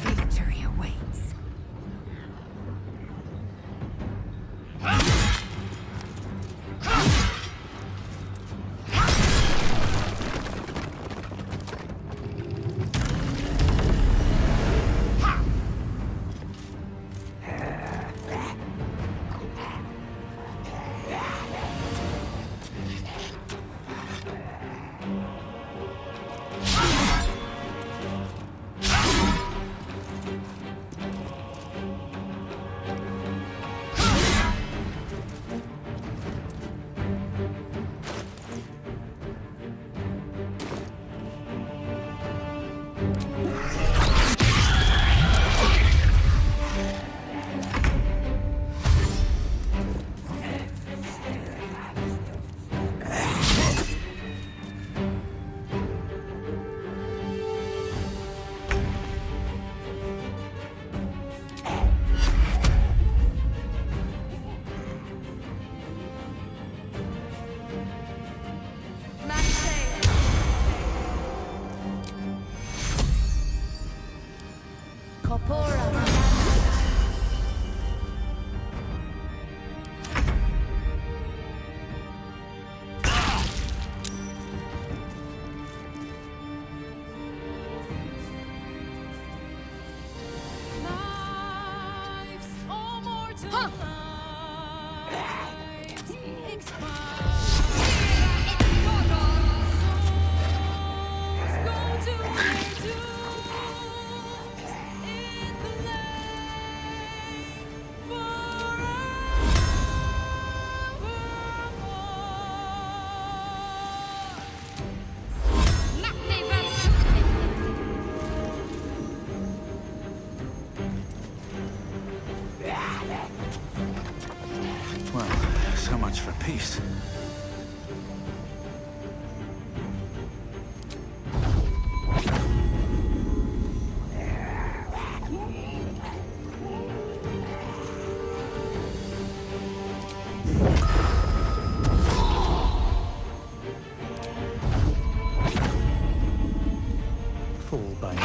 Victory awaits. Well, so much for peace. Fall by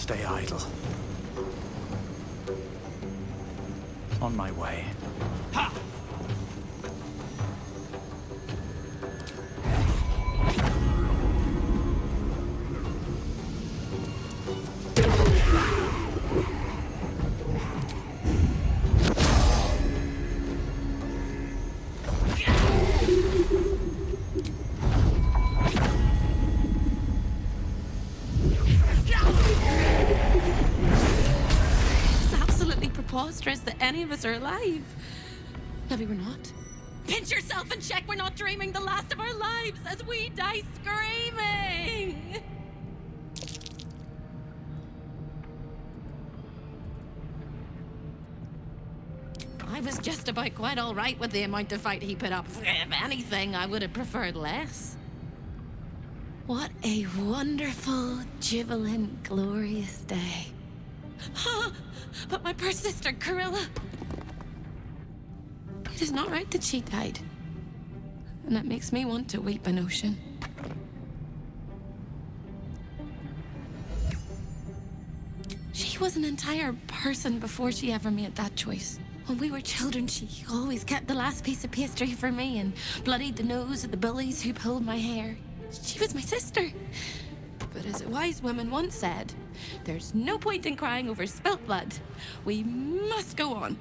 stay idle. On my way. Ha! That any of us are alive. Maybe we're not. Pinch yourself and check we're not dreaming the last of our lives as we die screaming. I was just about quite all right with the amount of fight he put up. If anything, I would have preferred less. What a wonderful, jubilant, glorious day. But my poor sister, Corilla. It is not right that she died. And that makes me want to weep an ocean. She was an entire person before she ever made that choice. When we were children, she always kept the last piece of pastry for me and bloodied the nose of the bullies who pulled my hair. She was my sister. But as a wise woman once said, there's no point in crying over spilt blood. We must go on.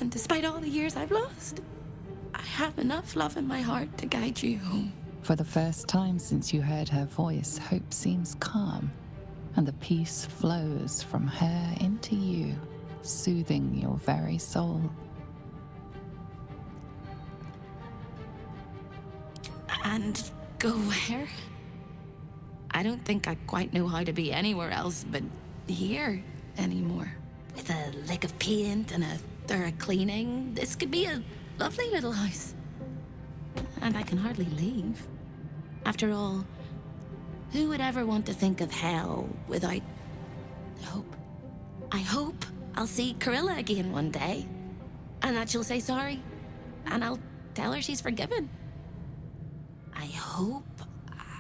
And despite all the years I've lost, I have enough love in my heart to guide you home. For the first time since you heard her voice, Hope seems calm, and the peace flows from her into you, soothing your very soul. And go where? I don't think I quite know how to be anywhere else but here anymore. With a lick of paint and a thorough cleaning, this could be a lovely little house. And I can hardly leave. After all, who would ever want to think of hell without hope? I hope I'll see Corilla again one day, and that she'll say sorry, and I'll tell her she's forgiven. I hope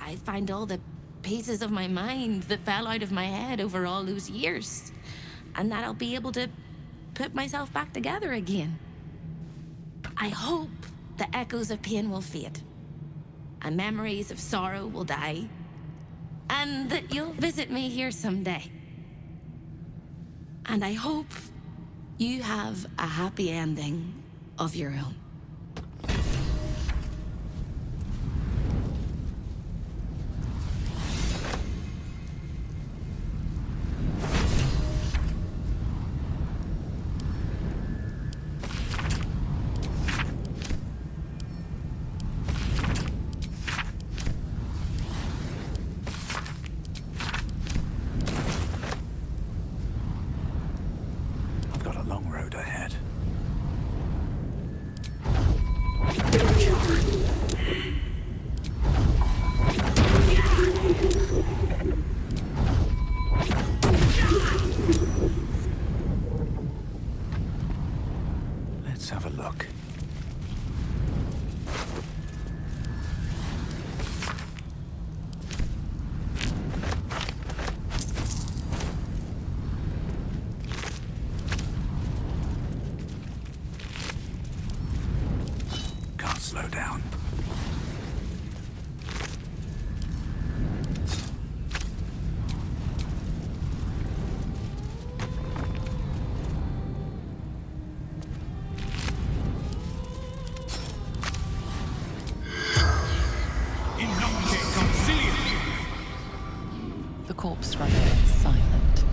I find all the pieces of my mind that fell out of my head over all those years, and that I'll be able to put myself back together again. I hope the echoes of pain will fade, and memories of sorrow will die, and that you'll visit me here someday. And I hope you have a happy ending of your own. Slow down. The corpse remains silent.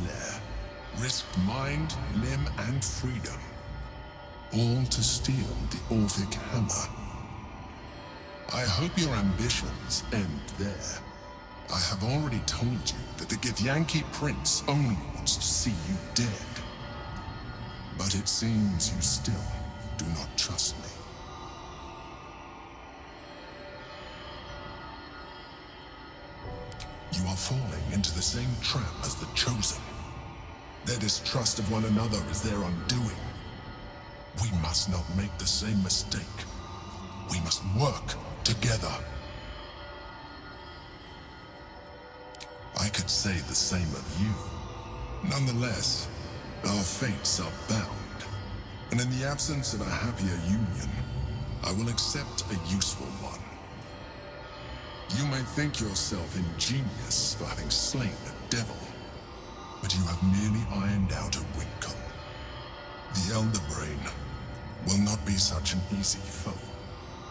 Lair, risked mind, limb, and freedom, all to steal the Orphic hammer. I hope your ambitions end there. I have already told you that the Githyanki prince only wants to see you dead. But it seems you still do not trust me. You are falling into the same trap as the Chosen. Their distrust of one another is their undoing. We must not make the same mistake. We must work together. I could say the same of you. Nonetheless, our fates are bound, and in the absence of a happier union, I will accept a useful one. You may think yourself ingenious for having slain a devil, but you have merely ironed out a wrinkle. The Elder Brain will not be such an easy foe.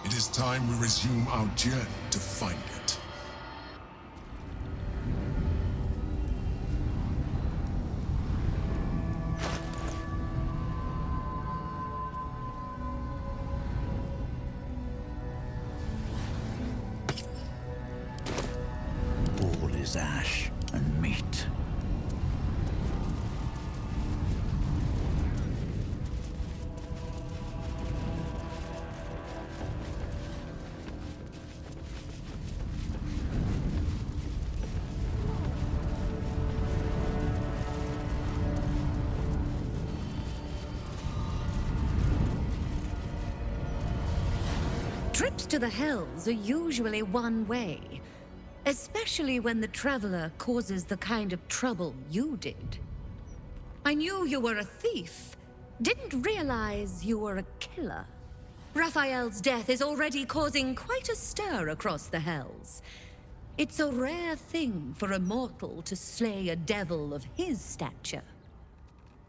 It is time we resume our journey to find it. All is ash and meat. Trips to the Hells are usually one way, especially when the traveler causes the kind of trouble you did. I knew you were a thief, didn't realize you were a killer. Raphael's death is already causing quite a stir across the Hells. It's a rare thing for a mortal to slay a devil of his stature.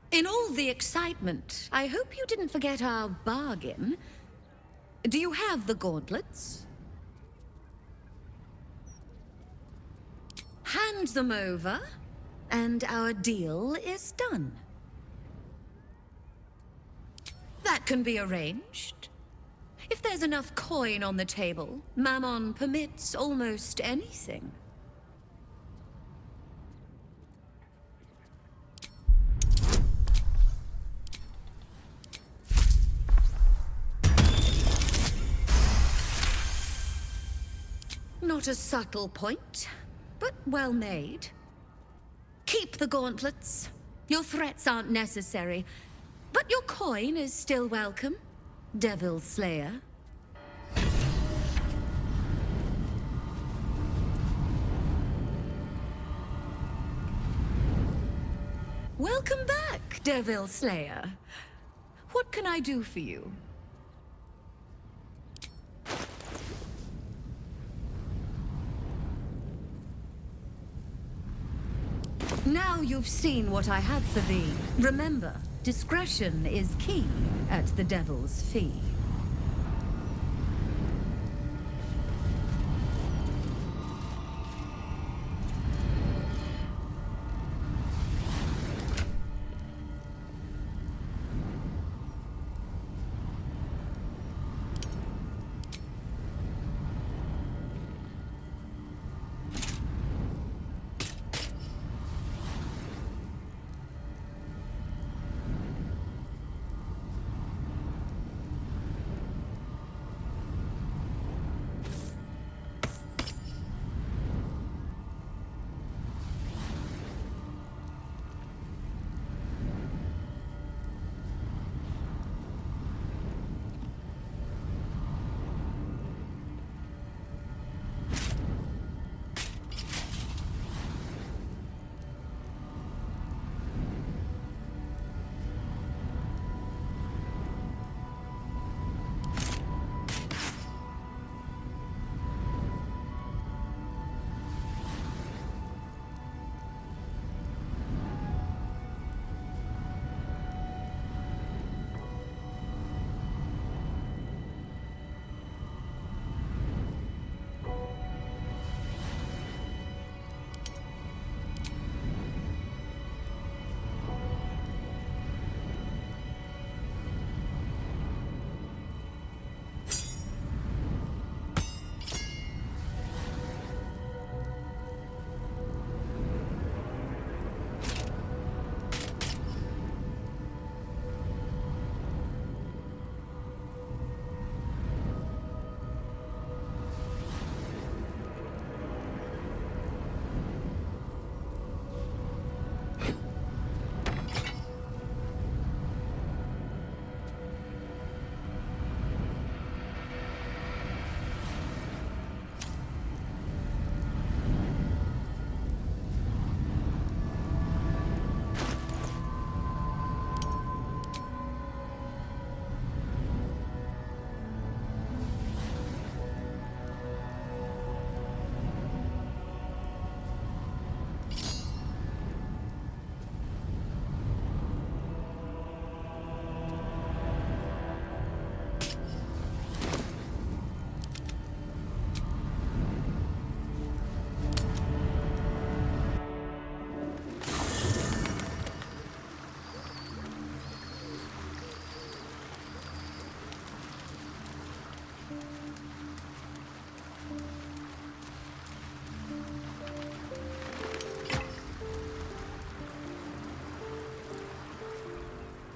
In all the excitement, I hope you didn't forget our bargain. Do you have the gauntlets? Hand them over, and our deal is done. That can be arranged. If there's enough coin on the table, Mammon permits almost anything. Not a subtle point, but well made. Keep the gauntlets. Your threats aren't necessary, but your coin is still welcome, Devil Slayer. Welcome back, Devil Slayer. What can I do for you? Now you've seen what I have for thee. Remember, discretion is key at the Devil's Fee.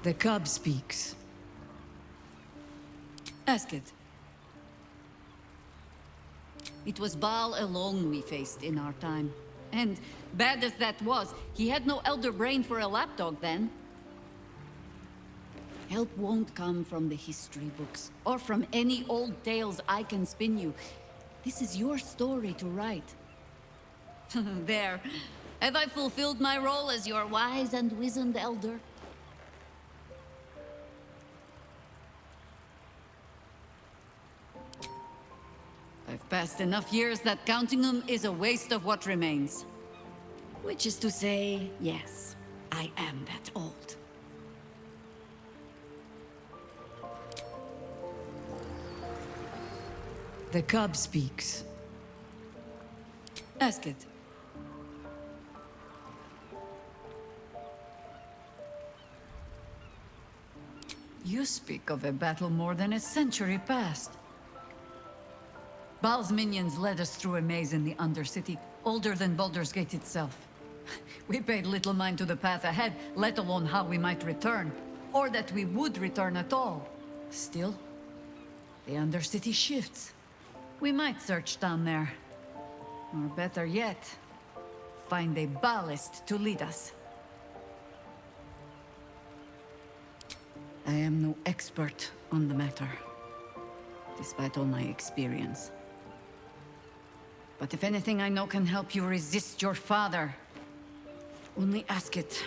The cub speaks. Ask it. It was Bhaal alone we faced in our time. And, bad as that was, he had no elder brain for a lapdog then. Help won't come from the history books, or from any old tales I can spin you. This is your story to write. There. Have I fulfilled my role as your wise and wizened elder? I've passed enough years that counting them is a waste of what remains. Which is to say, yes, I am that old. The cub speaks. Ask it. You speak of a battle more than a century past. Bhaal's minions led us through a maze in the Undercity, older than Baldur's Gate itself. We paid little mind to the path ahead, let alone how we might return, or that we would return at all. Still, the Undercity shifts. We might search down there. Or better yet, find a Bhaalist to lead us. I am no expert on the matter, despite all my experience. But if anything I know can help you resist your father, only ask it.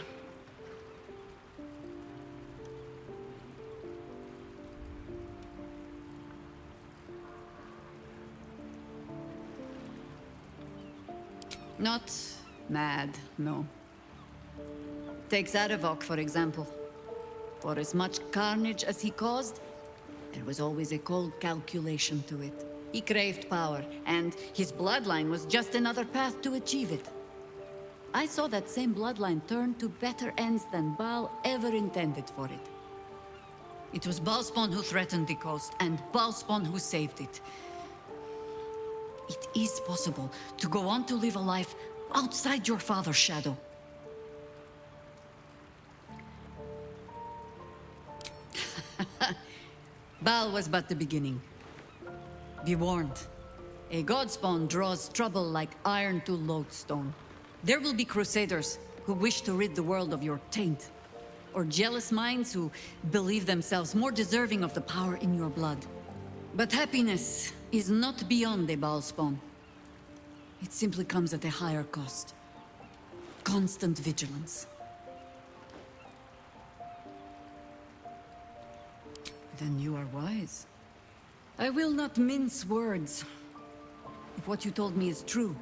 Not mad, no. Take Zadavok, for example. For as much carnage as he caused, there was always a cold calculation to it. He craved power, and his bloodline was just another path to achieve it. I saw that same bloodline turn to better ends than Bhaal ever intended for it. It was Bhaalspawn who threatened the coast, and Bhaalspawn who saved it. It is possible to go on to live a life outside your father's shadow. Bhaal was but the beginning. Be warned. A godspawn draws trouble like iron to lodestone. There will be crusaders who wish to rid the world of your taint, or jealous minds who believe themselves more deserving of the power in your blood. But happiness is not beyond a Bhaalspawn. It simply comes at a higher cost. Constant vigilance. Then you are wise. I will not mince words. If what you told me is true,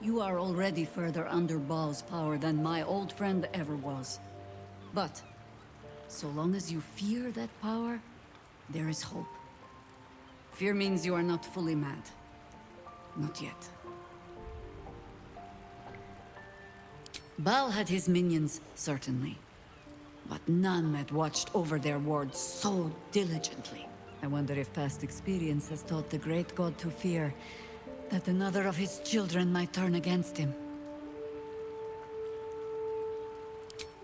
you are already further under Bhaal's power than my old friend ever was. But, so long as you fear that power, there is hope. Fear means you are not fully mad. Not yet. Bhaal had his minions, certainly. But none had watched over their wards so diligently. I wonder if past experience has taught the great god to fear that another of his children might turn against him.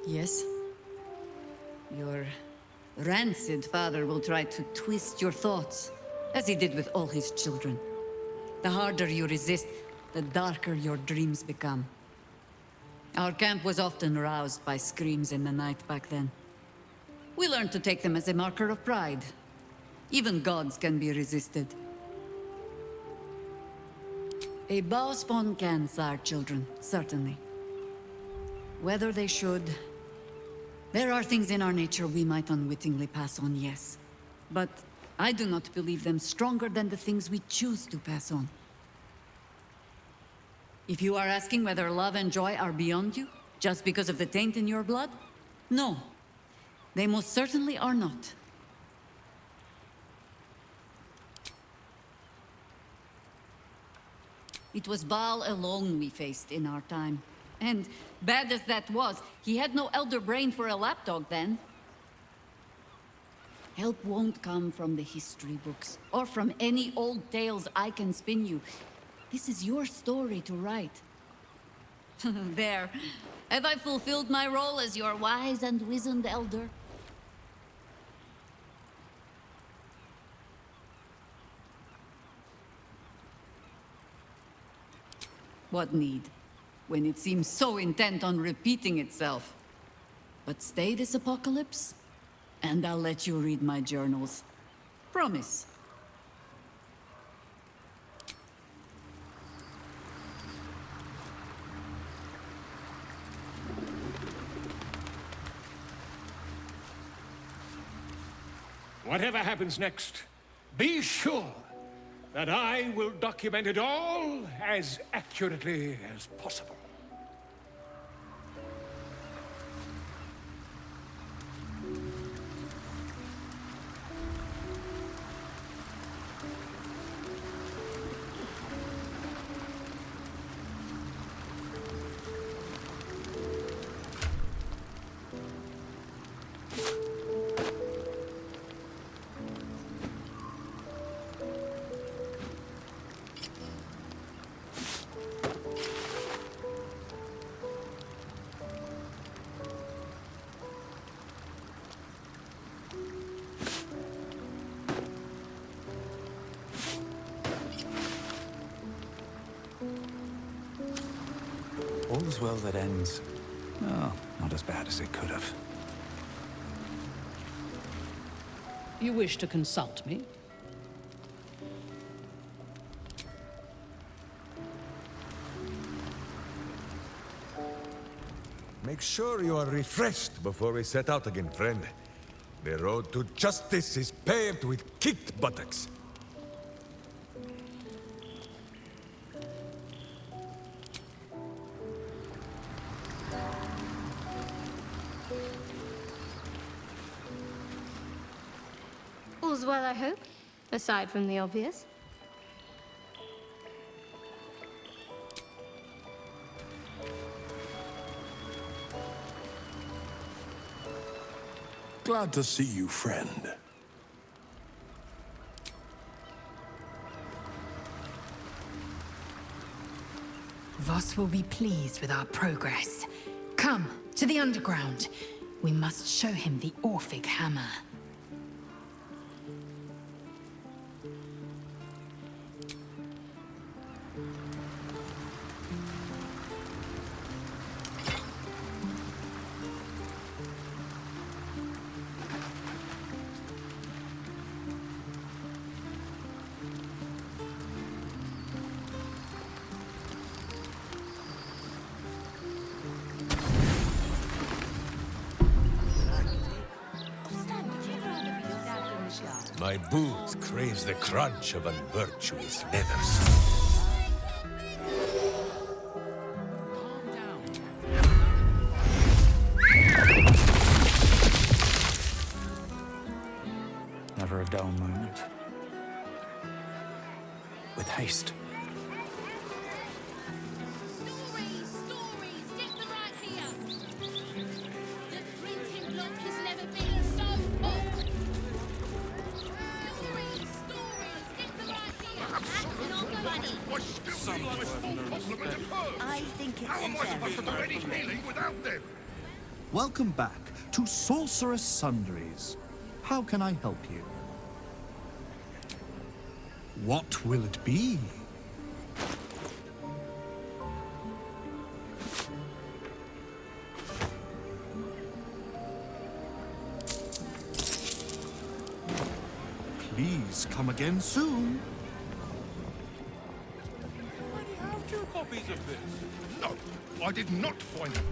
Yes? Your rancid father will try to twist your thoughts, as he did with all his children. The harder you resist, the darker your dreams become. Our camp was often roused by screams in the night back then. We learned to take them as a marker of pride. Even gods can be resisted. A Bhaalspawn can sire children, certainly. Whether they should... There are things in our nature we might unwittingly pass on, yes. But I do not believe them stronger than the things we choose to pass on. If you are asking whether love and joy are beyond you, just because of the taint in your blood, no. They most certainly are not. It was Bhaal alone we faced in our time. And, bad as that was, he had no elder brain for a lapdog then. Help won't come from the history books, or from any old tales I can spin you. This is your story to write. There. Have I fulfilled my role as your wise and wizened elder? What need, when it seems so intent on repeating itself? But stay this apocalypse? And I'll let you read my journals. Promise. Whatever happens next, be sure that I will document it all as accurately as possible. All's well that ends. Oh, not as bad as it could have. You wish to consult me? Make sure you are refreshed before we set out again, friend. The road to justice is paved with kicked buttocks. All's well, I hope, aside from the obvious. Glad to see you, friend. Voss will be pleased with our progress. Come, to the underground. We must show him the Orphic hammer. My boots craves the crunch of unvirtuous leathers. Never a dull moment. With haste. I think it's Welcome back to Sorceress Sundries. How can I help you? What will it be? Please come again soon. Have two copies of this? No, I did not find them.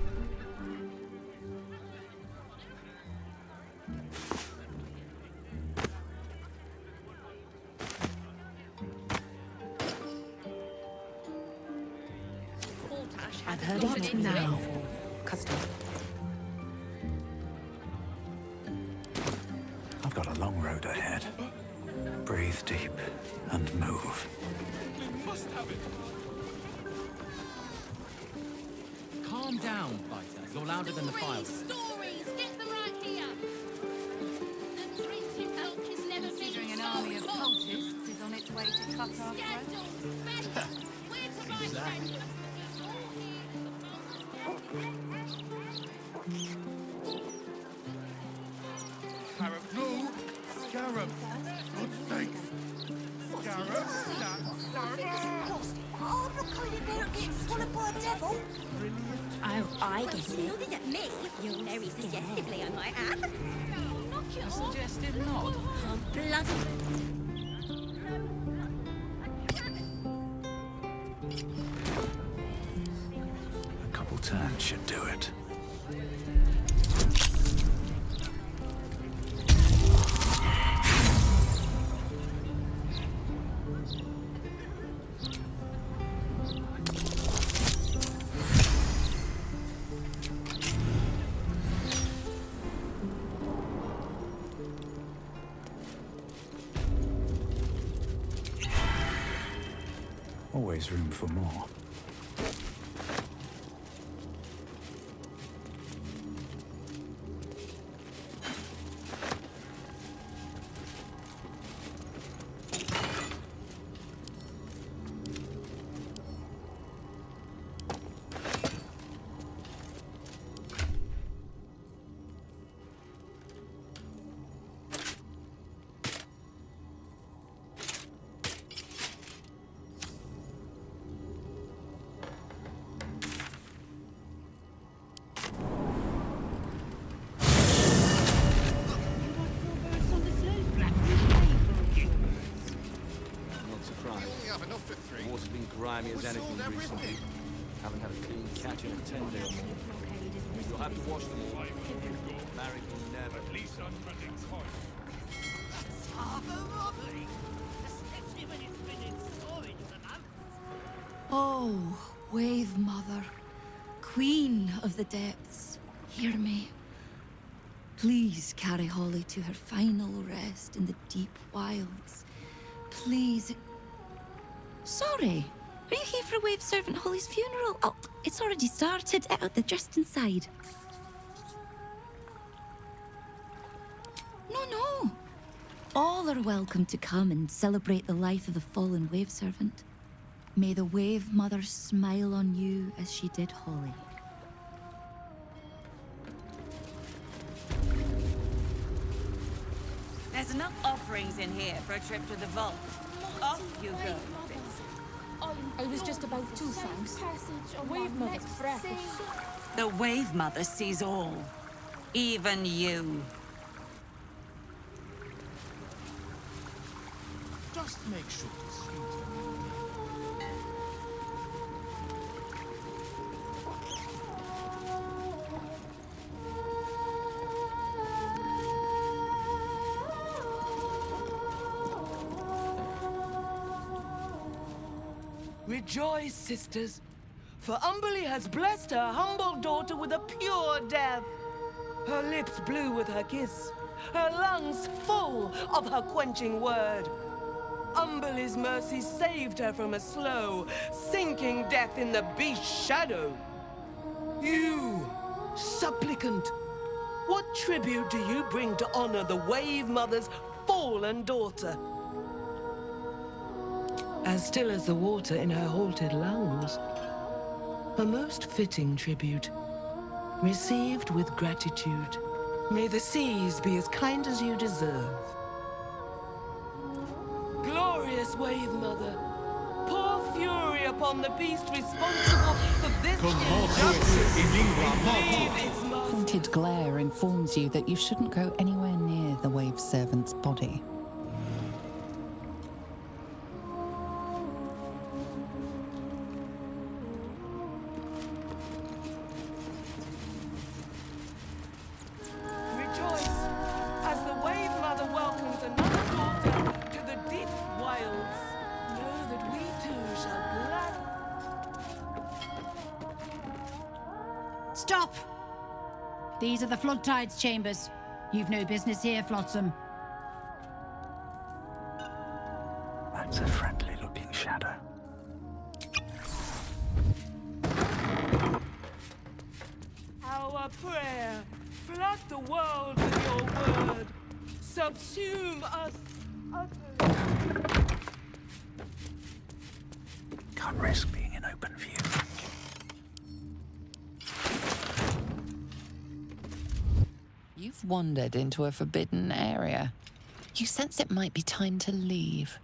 I've heard of it now. Custom. I've got a long road ahead. Breathe deep and move. We must have it. Calm down, fighter. You're louder than the fireworks. Stories! Get them right here! The printed milk has never been Considering an army of cultists is on its way to cut our throats. Where to find friends? Scarab, no! Scarab! Good sakes! Scarab! Oh, the kind of bear gets swallowed by a devil. Oh, I get it. Nodded at me. You're very suggestively, I might add. I suggested not. Oh, bloody... A couple turns should do it. Always room for more. Grimy as anything recently. Haven't had a clean catch in a 10 days. You'll have to wash them all. Married will never. At least unfriending coin. That's half a robbery, especially when it's been in storage for months. Oh, Wave Mother, Queen of the Depths, hear me. Please carry Holly to her final rest in the deep wilds. Please. Sorry. Are you here for Wave Servant Holly's funeral? Oh, it's already started. They're just inside. No. All are welcome to come and celebrate the life of the fallen Wave Servant. May the Wave Mother smile on you as she did Holly. There's enough offerings in here for a trip to the vault. Off you go. I was just about to, thanks. Wave Mother's precious. The Wave Mother sees all. Even you. Just make sure it's sweet. Rejoice, sisters, for Umberly has blessed her humble daughter with a pure death. Her lips blue with her kiss, her lungs full of her quenching word. Umberly's mercy saved her from a slow, sinking death in the beast's shadow. You, supplicant, what tribute do you bring to honor the Wave Mother's fallen daughter? As still as the water in her halted lungs. A most fitting tribute, received with gratitude. May the seas be as kind as you deserve. Glorious Wave Mother, pour fury upon the beast responsible for this injustice. Haunted glare informs you that you shouldn't go anywhere near the Wave Servant's body. Stop! These are the Flood Tides chambers. You've no business here, Flotsam. That's a friendly-looking shadow. Our prayer, flood the world with your word. Subsume us utterly. Can't risk being in open view. You've wandered into a forbidden area. You sense it might be time to leave.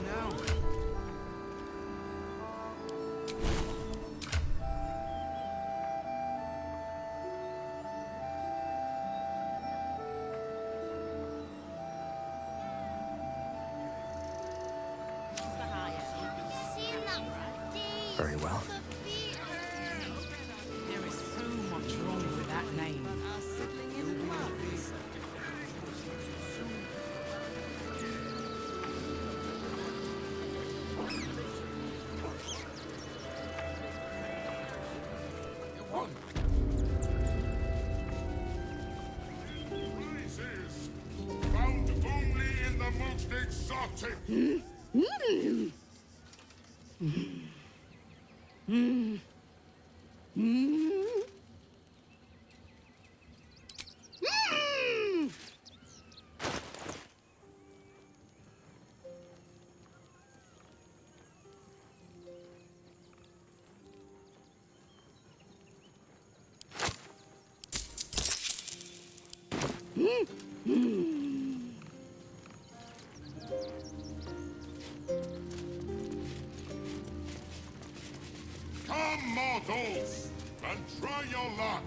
now. Very well. There is so much wrong with that name. Prizes found only in the most exotic. Come, mortals, and try your luck.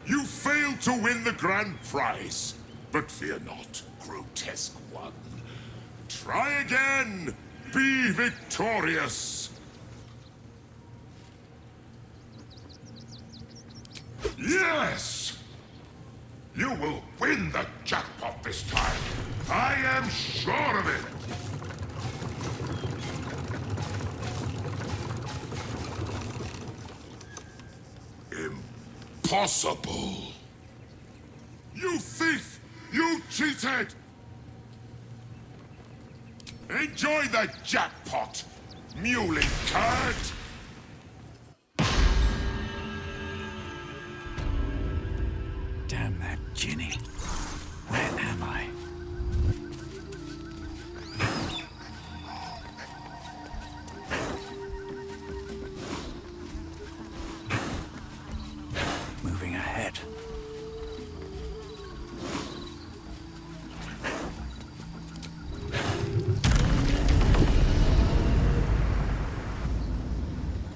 You failed to win the grand prize, but fear not, grotesque one. Try again. Be victorious. Yes! You will win the jackpot this time. I am sure of it. Impossible. You thief! You cheated! Enjoy the jackpot, muley card! Damn that Ginny. Where am I? Moving ahead.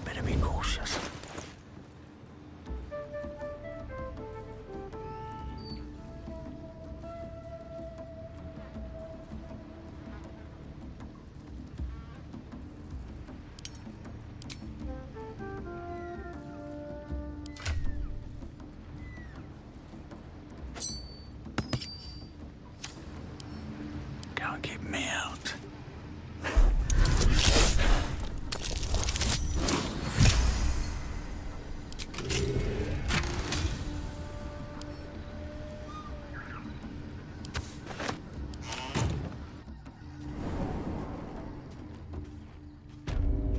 Better be cautious. Can't keep me out.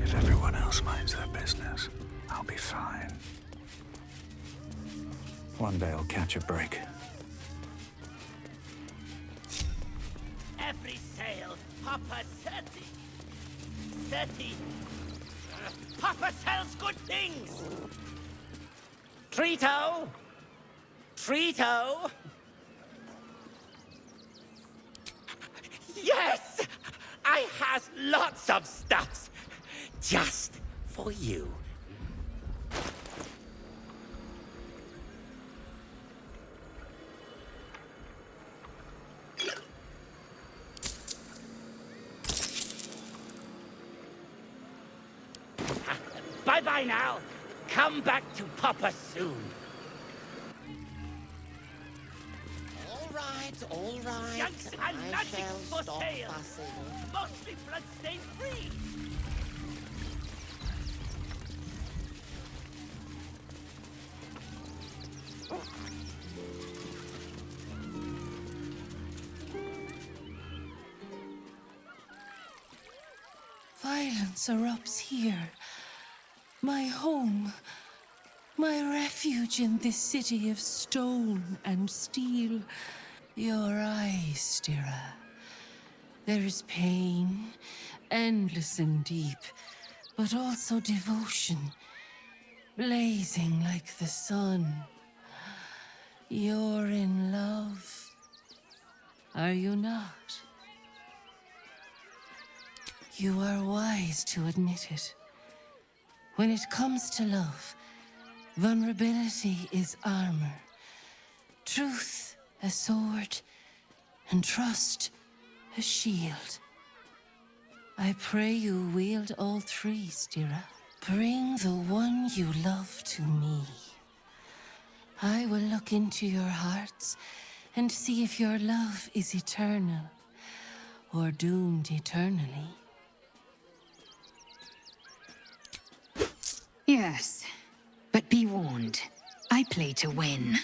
If everyone else minds their business, I'll be fine. One day I'll catch a break. Every sail, Papa Seti. Seti. Papa sells good things. Treato. Treato. Yes, I has lots of stuffs just for you. Bye-bye now. Come back to Papa soon. All right. Junks and I nuggets shall for stop sale. fussing. Mostly bloodstain free. Violence erupts here. My home. My refuge in this city of stone and steel. Your eyes, Stira. There is pain, endless and deep, but also devotion. blazing like the sun. You're in love, are you not? You are wise to admit it. When it comes to love, vulnerability is armor, truth a sword, and trust a shield. I pray you wield all three, Stira. Bring the one you love to me. I will look into your hearts and see if your love is eternal or doomed eternally. Yes, but be warned. I play to win.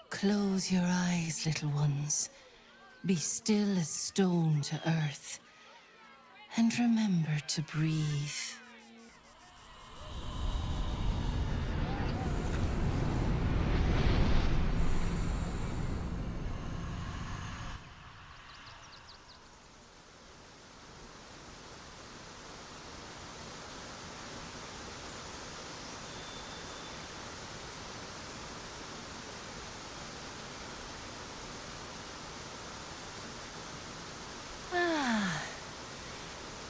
Close your eyes, little ones. Be still as stone to earth. And remember to breathe.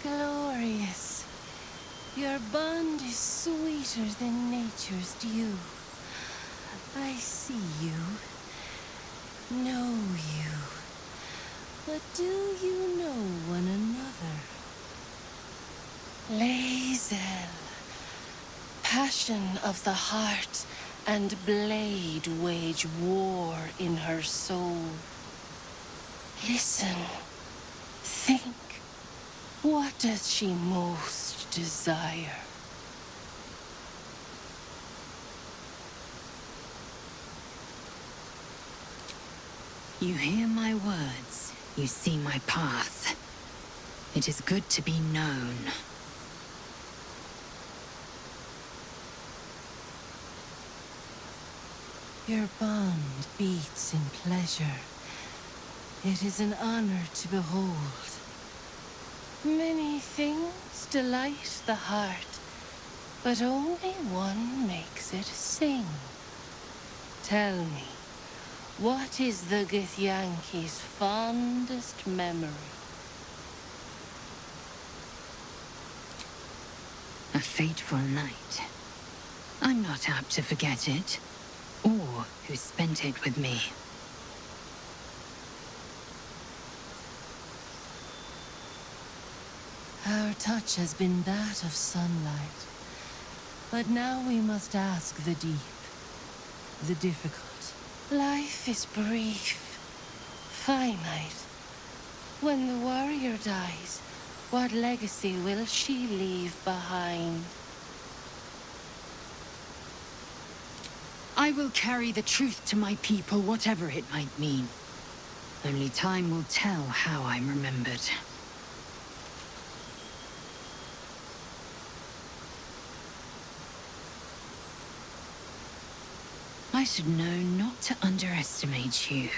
Glorious. Your bond is sweeter than nature's dew. I see you, know you, but do you know one another? Lae'zel, passion of the heart and blade wage war in her soul. Listen, think. What does she most desire? You hear my words, you see my path. It is good to be known. Your bond beats in pleasure. It is an honor to behold. Many things delight the heart, but only one makes it sing. Tell me, what is the Githyanki's fondest memory? A fateful night. I'm not apt to forget it, or who spent it with me. Our touch has been that of sunlight, but now we must ask the deep, the difficult. Life is brief, finite. When the warrior dies, what legacy will she leave behind? I will carry the truth to my people, whatever it might mean. Only time will tell how I'm remembered. I should know not to underestimate you.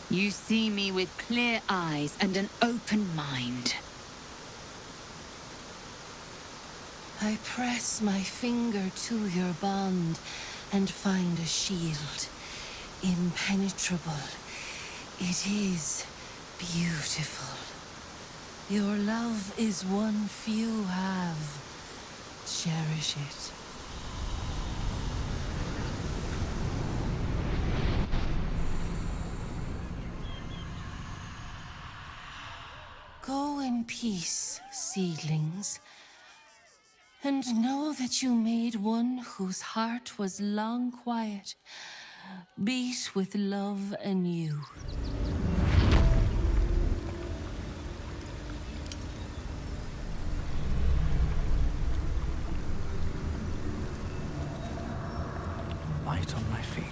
You see me with clear eyes and an open mind. I press my finger to your bond and find a shield. Impenetrable. It is beautiful. Your love is one few have. Cherish it. Go in peace, seedlings, and know that you made one whose heart was long quiet, beat with love anew. Light on my feet.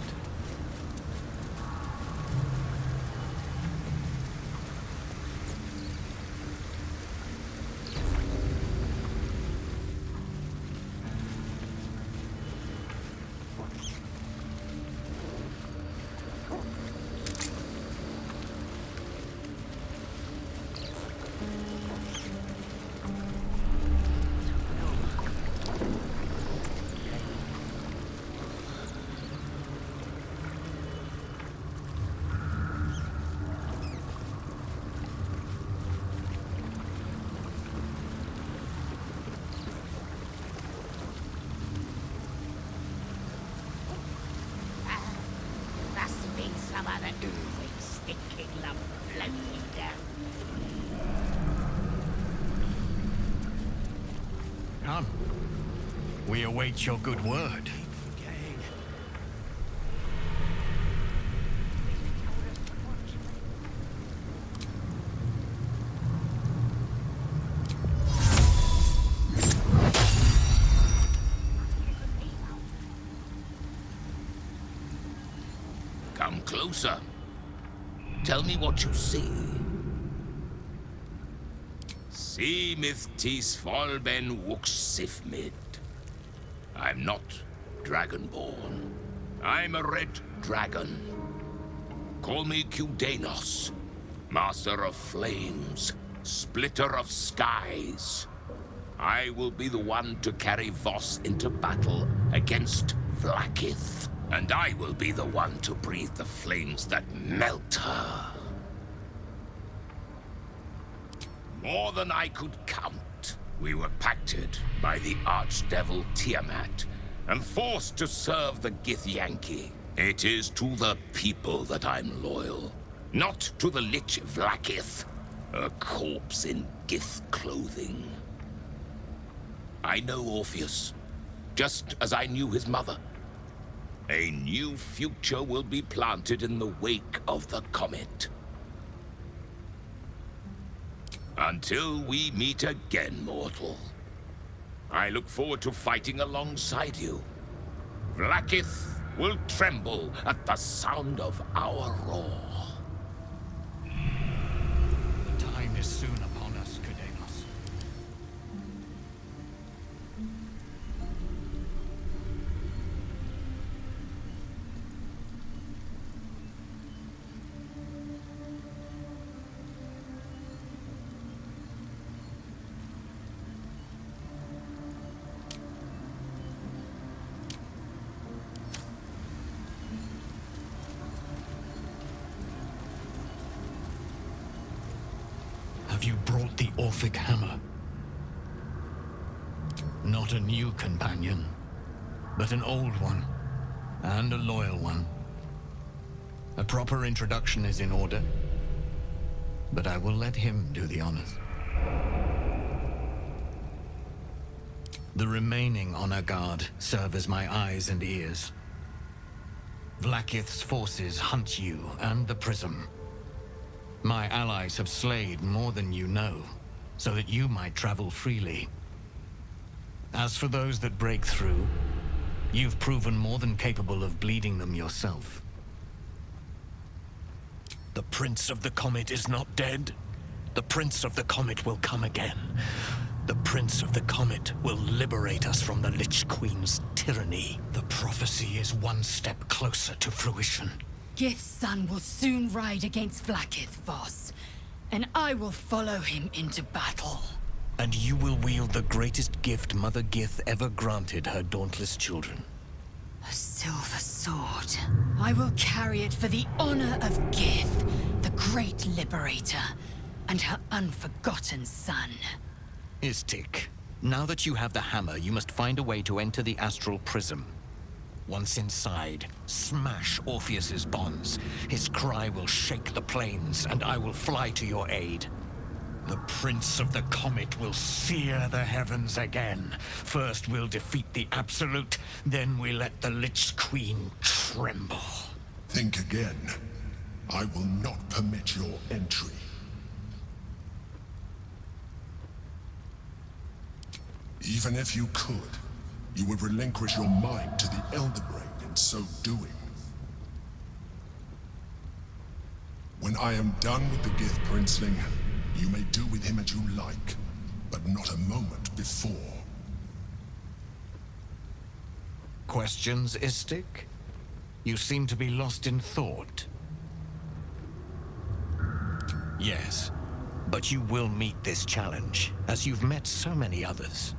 We await your good word. Come closer. Tell me what you see. See mith tis folben wuxifmid. I'm not dragonborn. I'm a red dragon. Call me Kudanos, master of flames, splitter of skies. I will be the one to carry Voss into battle against Vlaakith. And I will be the one to breathe the flames that melt her. More than I could count, we were pacted by the archdevil Tiamat and forced to serve the Githyanki. It is to the people that I'm loyal, not to the lich Vlaakith, a corpse in Gith clothing. I know Orpheus, just as I knew his mother. A new future will be planted in the wake of the comet. Until we meet again, mortal. I look forward to fighting alongside you. Vlaakith will tremble at the sound of our roar. The time is soon upon us, Kudanos. Have you brought the Orphic hammer? Not a new companion, but an old one, and a loyal one. A proper introduction is in order, but I will let him do the honors. The remaining honor guard serve as my eyes and ears. Vlaakith's forces hunt you and the prism. My allies have slayed more than you know, so that you might travel freely. As for those that break through, you've proven more than capable of bleeding them yourself. The Prince of the Comet is not dead. The Prince of the Comet will come again. The Prince of the Comet will liberate us from the Lich Queen's tyranny. The prophecy is one step closer to fruition. Gith's son will soon ride against Vlaakith, Voss, and I will follow him into battle. And you will wield the greatest gift Mother Gith ever granted her dauntless children. A silver sword. I will carry it for the honor of Gith, the great liberator, and her unforgotten son. Istik, now that you have the hammer, you must find a way to enter the astral prism. Once inside, smash Orpheus's bonds. His cry will shake the plains, and I will fly to your aid. The Prince of the Comet will sear the heavens again. First we'll defeat the Absolute, then we let the Lich Queen tremble. Think again. I will not permit your entry. Even if you could, you would relinquish your mind to the Elder Brain in so doing. When I am done with the Gith Princeling, you may do with him as you like, but not a moment before. Questions, Istik? You seem to be lost in thought. Yes, but you will meet this challenge, as you've met so many others.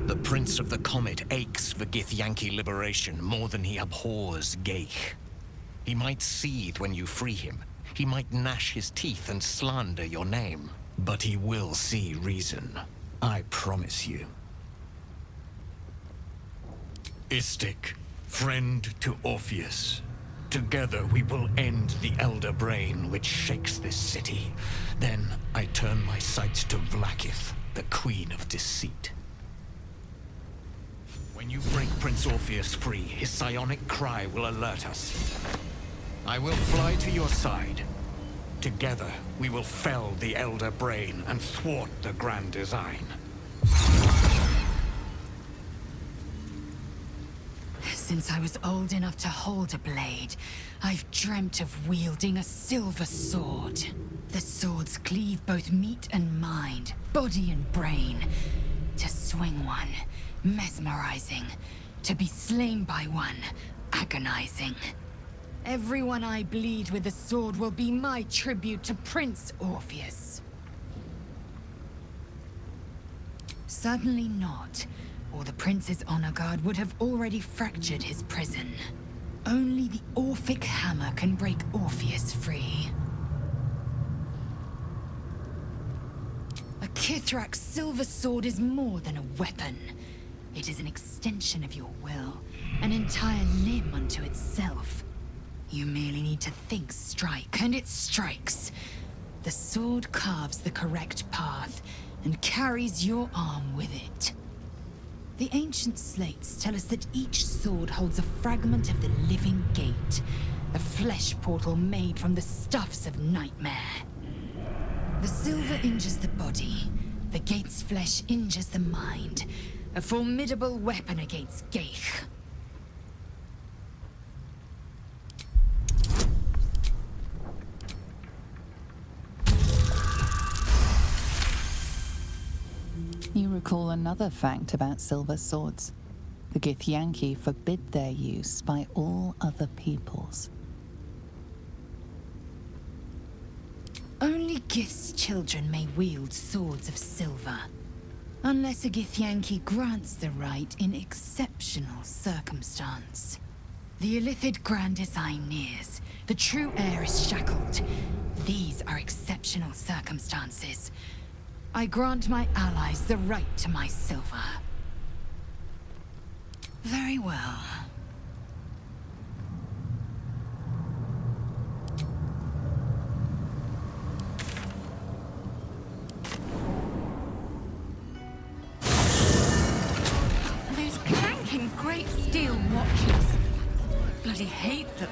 The Prince of the Comet aches for Githyanki liberation more than he abhors Geich. He might seethe when you free him. He might gnash his teeth and slander your name. But he will see reason. I promise you. Istik, friend to Orpheus. Together we will end the Elder Brain which shakes this city. Then I turn my sights to Vlaakith. the Queen of Deceit. When you break Prince Orpheus free, his psionic cry will alert us. I will fly to your side. Together, we will fell the Elder Brain and thwart the Grand Design. Since I was old enough to hold a blade, I've dreamt of wielding a silver sword. The swords cleave both meat and mind, body and brain. To swing one, mesmerizing. To be slain by one, agonizing. Everyone I bleed with the sword will be my tribute to Prince Orpheus. Certainly not, or the Prince's honor guard would have already fractured his prison. Only the Orphic hammer can break Orpheus free. A Kithrak's silver sword is more than a weapon. It is an extension of your will, an entire limb unto itself. You merely need to think strike, and it strikes. The sword carves the correct path, and carries your arm with it. The ancient slates tell us that each sword holds a fragment of the living gate, a flesh portal made from the stuffs of nightmare. The silver injures the body, the gate's flesh injures the mind, a formidable weapon against Geich. You recall another fact about silver swords. The Githyanki forbid their use by all other peoples. Only Gith's children may wield swords of silver, unless a Githyanki grants the right in exceptional circumstance. The Illithid Grand Design nears. The true heir is shackled. These are exceptional circumstances. I grant my allies the right to my silver. Very well. Those clanking great steel watches. Bloody hate them.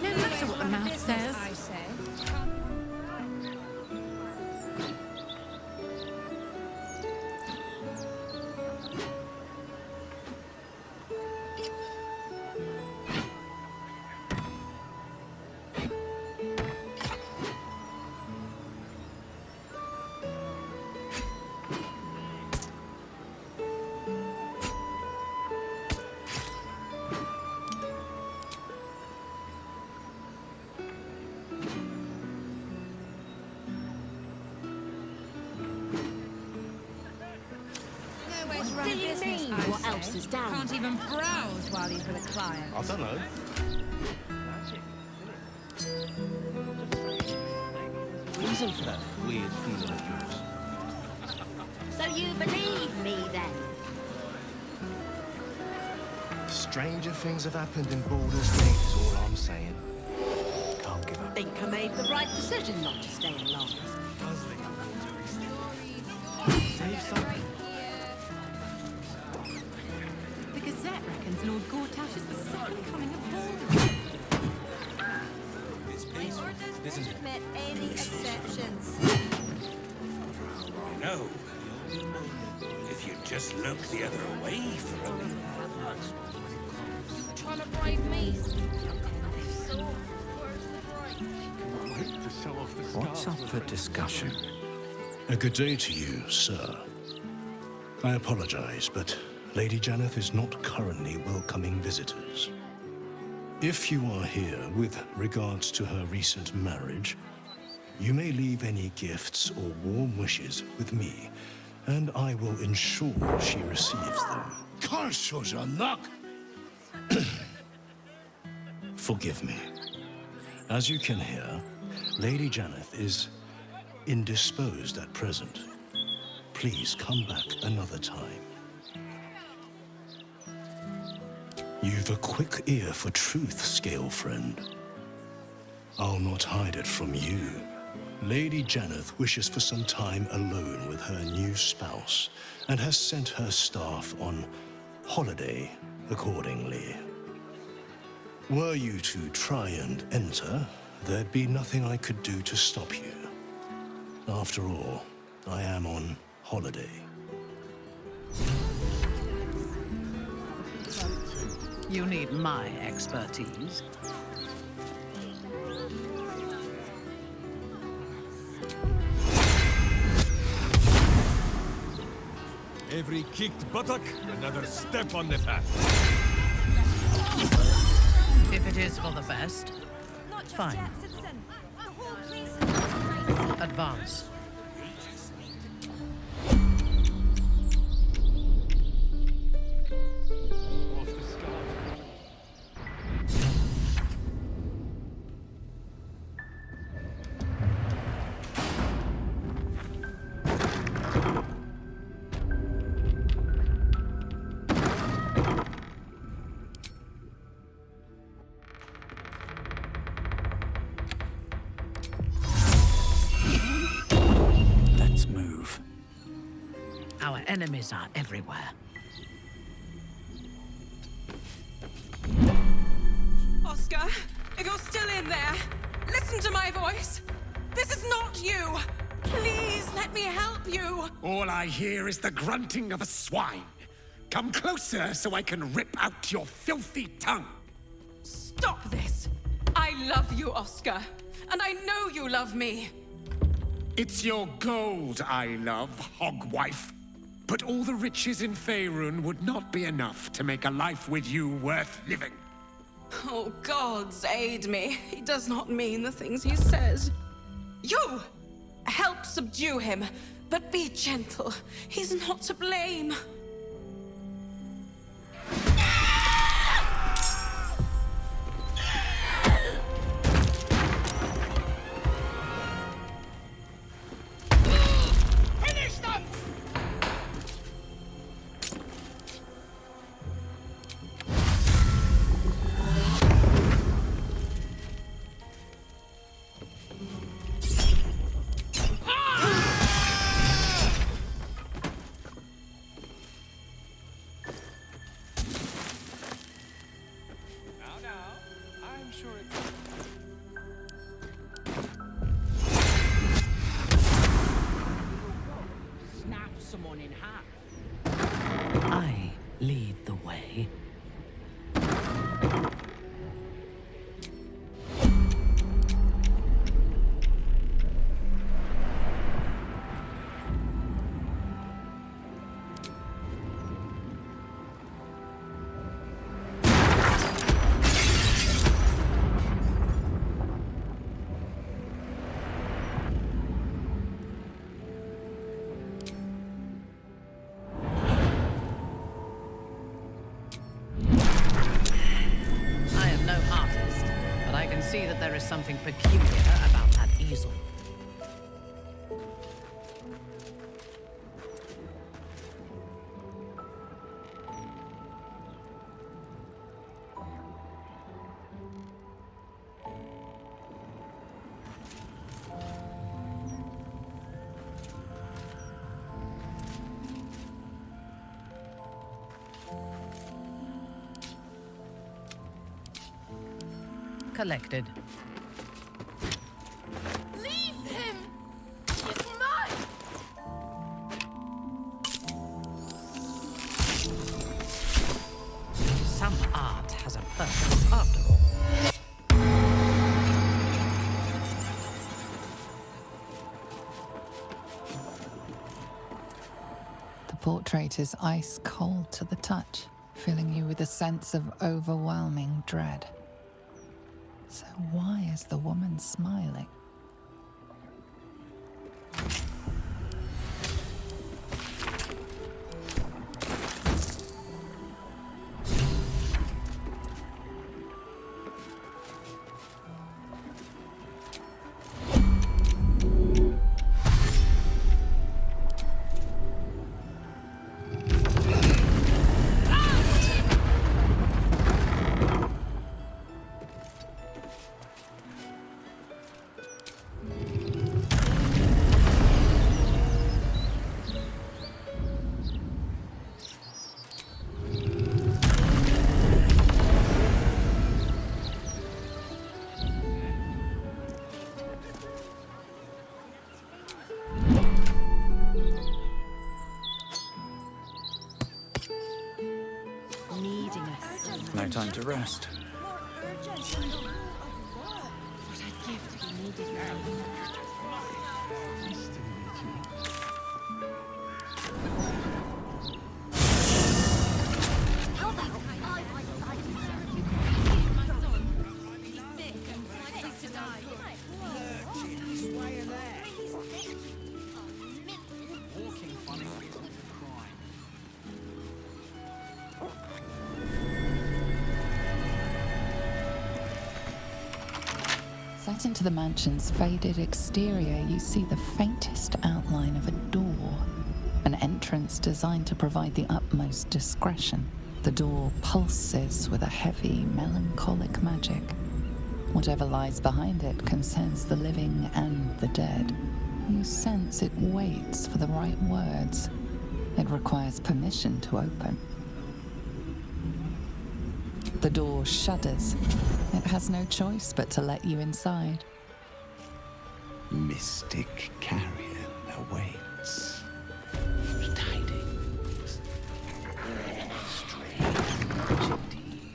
No matter what the mouth says. What else is down? Can't even browse while he's with a client. I don't know. Reason for that weird feeling of yours. So you believe me then? Stranger things have happened in Baldur's Gate is all I'm saying. Can't give up. Think I made the right decision not to stay in long. Save something. The Gazette reckons Lord Gortash is the second coming of Baldur. Orders won't admit any exceptions. No. If you just look the other way for a minute. Trying to brave me? What's up for discussion? A good day to you, sir. I apologize, but Lady Janeth is not currently welcoming visitors. If you are here with regards to her recent marriage, you may leave any gifts or warm wishes with me, and I will ensure she receives them. Forgive me. As you can hear, Lady Janeth is indisposed at present. Please come back another time. You've a quick ear for truth, Scale Friend. I'll not hide it from you. Lady Janeth wishes for some time alone with her new spouse and has sent her staff on holiday accordingly. Were you to try and enter, there'd be nothing I could do to stop you. After all, I am on holiday. You need my expertise. Every kicked buttock, another step on the path. If it is for the best, fine. Advance. Our enemies are everywhere. Oscar, if you're still in there, listen to my voice. This is not you. Please let me help you. All I hear is the grunting of a swine. Come closer so I can rip out your filthy tongue. Stop this. I love you, Oscar. And I know you love me. It's your gold I love, hogwife. But all the riches in Faerun would not be enough to make a life with you worth living. Oh, gods aid me. He does not mean the things he says. You! Help subdue him, but be gentle. He's not to blame. Someone in half. I lead the way. See that there is something peculiar about that easel. Collected. Leave him! He's mine! Some art has a purpose after all. The portrait is ice cold to the touch, filling you with a sense of overwhelming dread. So why is the woman smiling? no time to rest. Set into the mansion's faded exterior, you see the faintest outline of a door, an entrance designed to provide the utmost discretion. The door pulses with a heavy, melancholic magic. Whatever lies behind it concerns the living and the dead. You sense it waits for the right words. It requires permission to open. The door shudders. It has no choice but to let you inside. Mystic carrion awaits. Tidings. Strange indeed.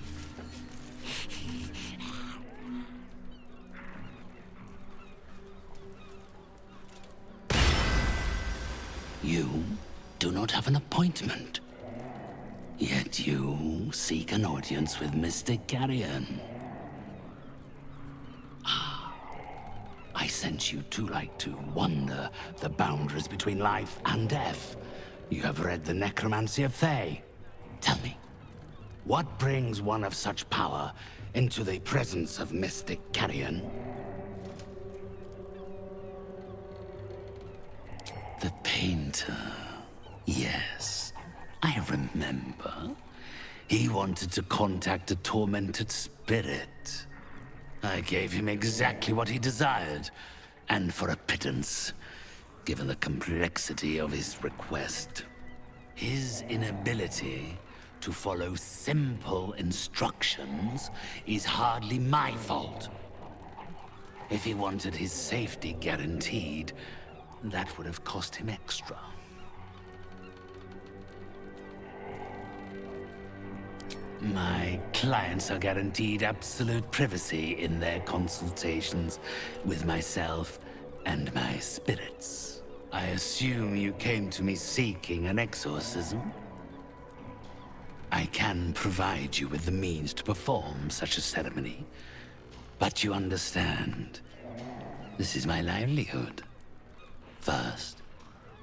You do not have an appointment. Yet you seek an audience with Mystic Carrion. I sent you to wander the boundaries between life and death. You have read the necromancy of Thay. Tell me, what brings one of such power into the presence of Mystic Carrion? The painter. Yes, I remember. He wanted to contact a tormented spirit. I gave him exactly what he desired, and for a pittance, given the complexity of his request. His inability to follow simple instructions is hardly my fault. If he wanted his safety guaranteed, that would have cost him extra. My clients are guaranteed absolute privacy in their consultations with myself and my spirits. I assume you came to me seeking an exorcism? I can provide you with the means to perform such a ceremony, but you understand, this is my livelihood. First,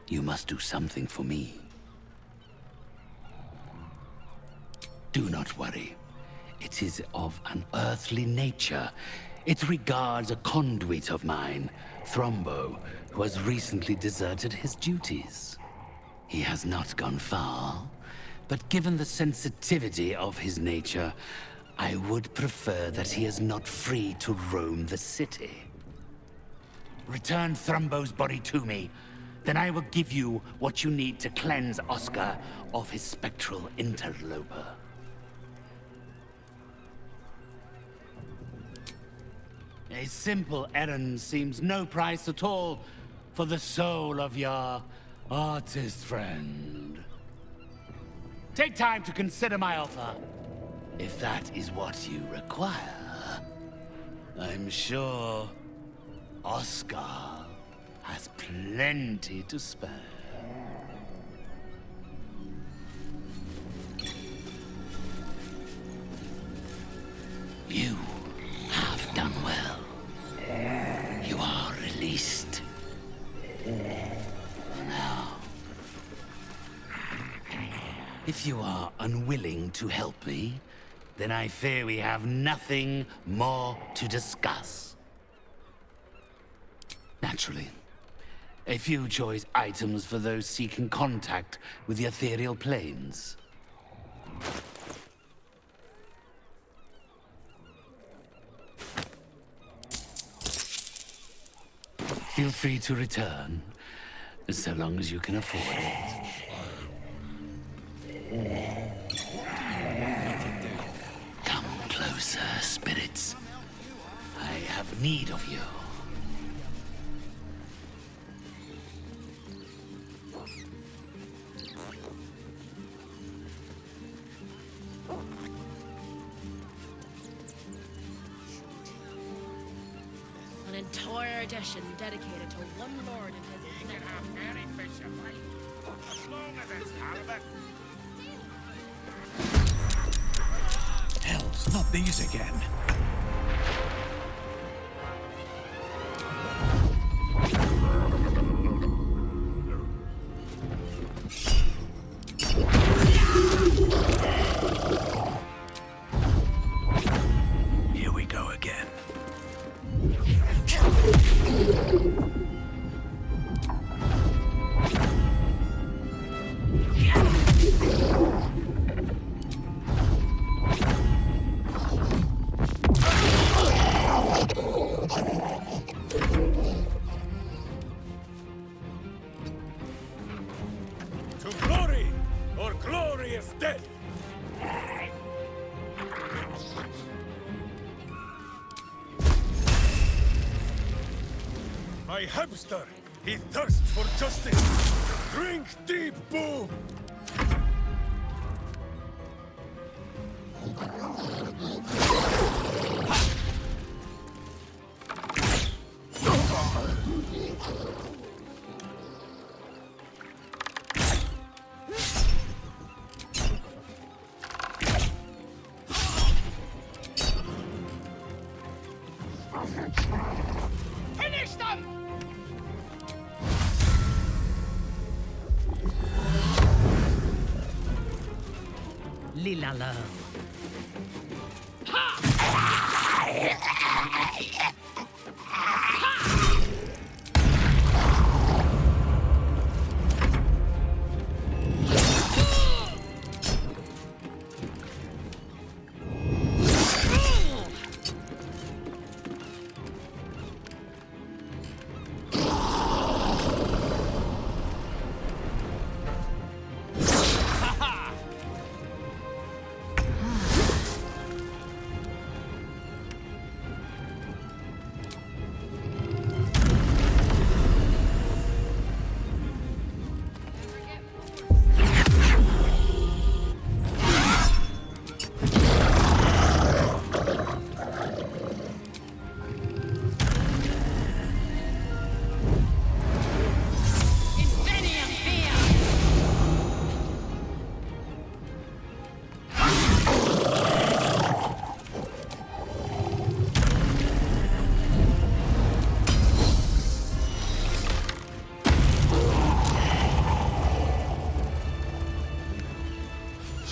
you must do something for me. Do not worry. It is of an earthly nature. It regards a conduit of mine, Thrumbo, who has recently deserted his duties. He has not gone far, but given the sensitivity of his nature, I would prefer that he is not free to roam the city. Return Thrumbo's body to me, then I will give you what you need to cleanse Oscar of his spectral interloper. A simple errand seems no price at all for the soul of your artist friend. Take time to consider my offer. If that is what you require, I'm sure Oscar has plenty to spare. You have done well. You are released. Now, if you are unwilling to help me, then I fear we have nothing more to discuss. Naturally, a few choice items for those seeking contact with the ethereal planes. Feel free to return, so long as you can afford it. Come closer, spirits. I have need of you. entire edition dedicated to one lord and his You can have any fish you like, as long as it's halibut. Hells, not these again. Here we go again. To glory, or glorious death! My hamster, he thirsts for justice. Drink deep, Boo! Finish them! Lilala.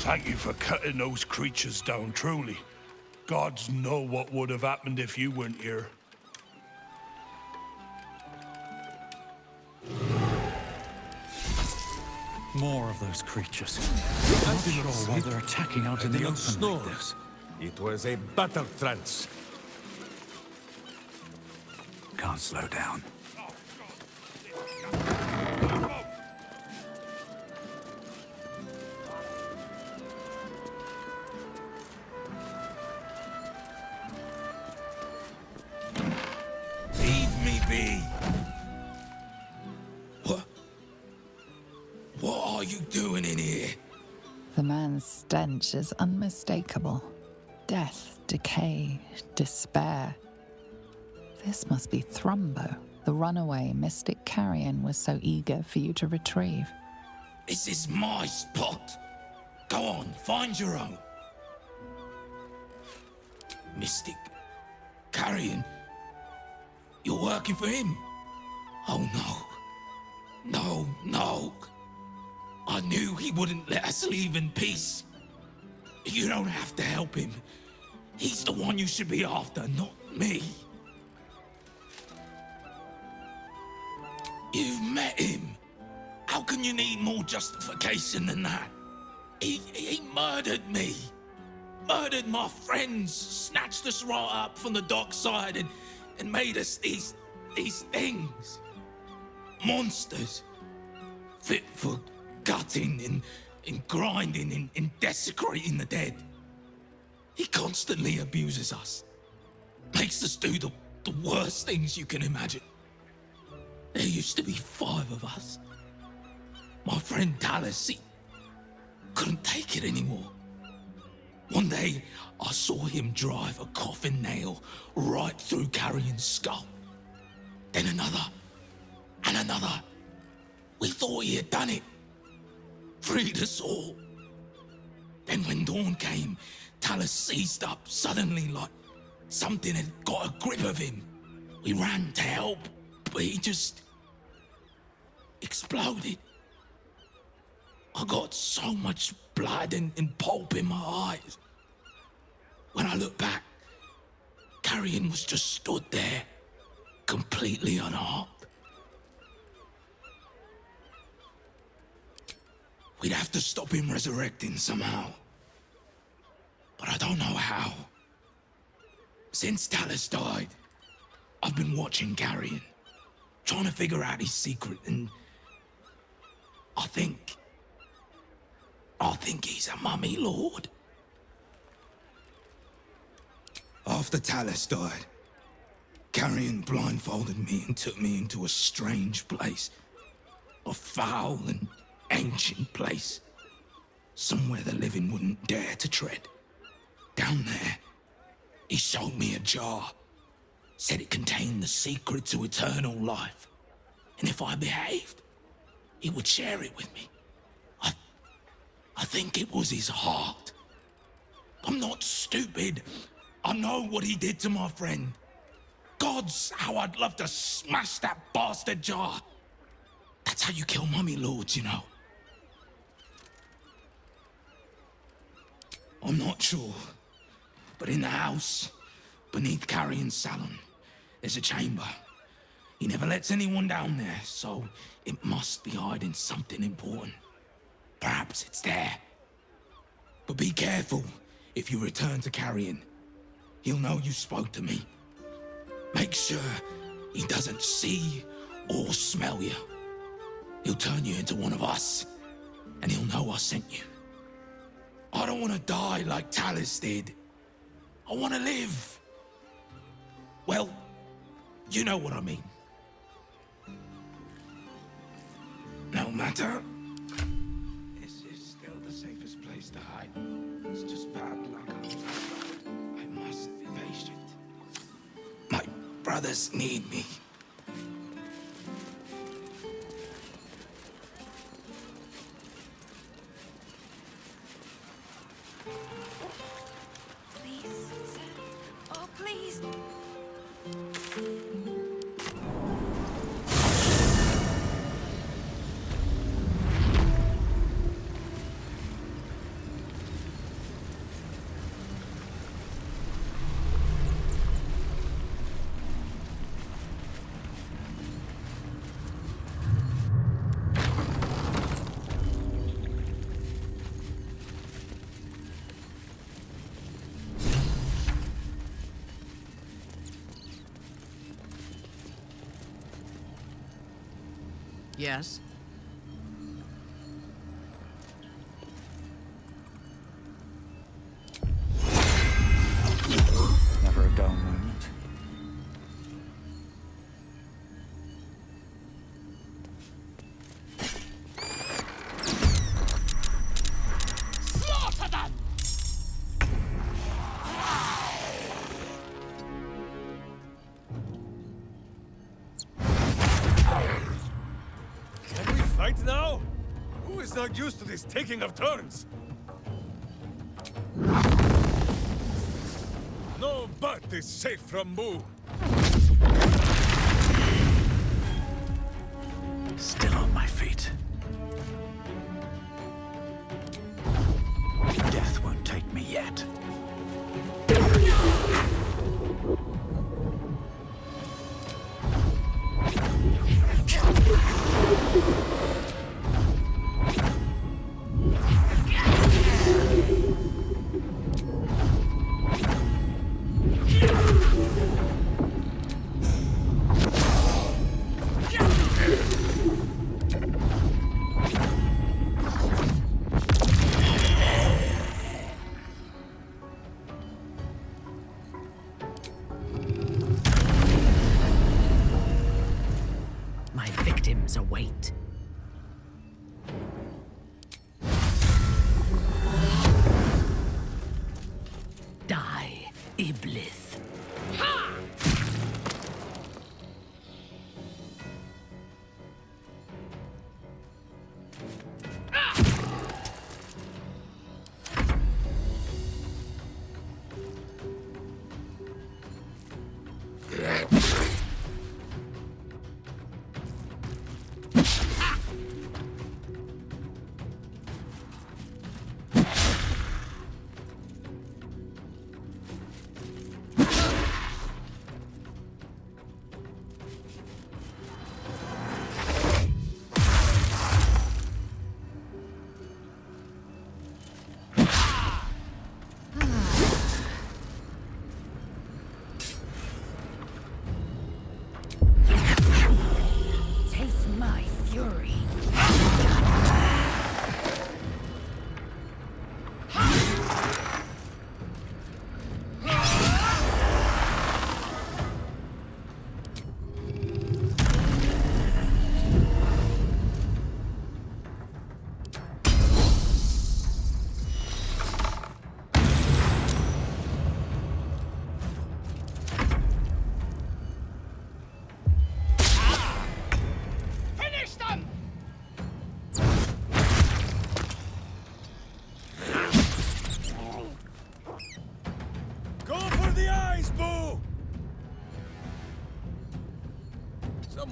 Thank you for cutting those creatures down, truly. Gods know what would have happened if you weren't here. More of those creatures. Nothing at all why they're attacking out in the open like this. It was a battle trance. Can't slow down. Leave me be! What are you doing in here? The man's stench is unmistakable. Death, decay, despair. This must be Thrumbo, the runaway mystic carrion was so eager for you to retrieve. This is my spot. Go on, find your own. Mystic Carrion? You're working for him? Oh no. No. I knew he wouldn't let us leave in peace. You don't have to help him. He's the one you should be after, not me. You've met him. How can you need more justification than that? He murdered me. Murdered my friends. Snatched us right up from the dockside and made us these things. Monsters. Fit for gutting and grinding and desecrating the dead. He constantly abuses us. Makes us do the worst things you can imagine. There used to be 5 of us. My friend Talus, he couldn't take it anymore. One day, I saw him drive a coffin nail right through Carrion's skull. Then another, and another. We thought he had done it. Freed us all. Then when dawn came, Talus seized up suddenly like something had got a grip of him. We ran to help, but he just exploded. I got so much blood and pulp in my eyes. When I looked back, Carrion was just stood there, completely unharmed. We'd have to stop him resurrecting somehow. But I don't know how. Since Talus died, I've been watching Carrion, trying to figure out his secret, and I think he's a mummy lord. After Talus died, Carrion blindfolded me and took me into a strange place. A foul and ancient place. Somewhere the living wouldn't dare to tread. Down there, he showed me a jar. Said it contained the secret to eternal life. And if I behaved, he would share it with me. I think it was his heart. I'm not stupid. I know what he did to my friend. Gods, how I'd love to smash that bastard jar. That's how you kill mummy lords, you know. I'm not sure, but in the house, beneath Carrion's salon, there's a chamber. He never lets anyone down there, so it must be hiding something important. Perhaps it's there. But be careful if you return to Carrion. He'll know you spoke to me. Make sure he doesn't see or smell you. He'll turn you into one of us, and he'll know I sent you. I don't want to die like Talus did. I want to live. Well, you know what I mean. No matter. This is still the safest place to hide. It's just bad luck. I must be patient. My brothers need me. Yes? Never a dull moment. Slaughter them! Right now? Who is not used to this taking of turns? No butt is safe from Boo. Still on my feet. Death won't take me yet.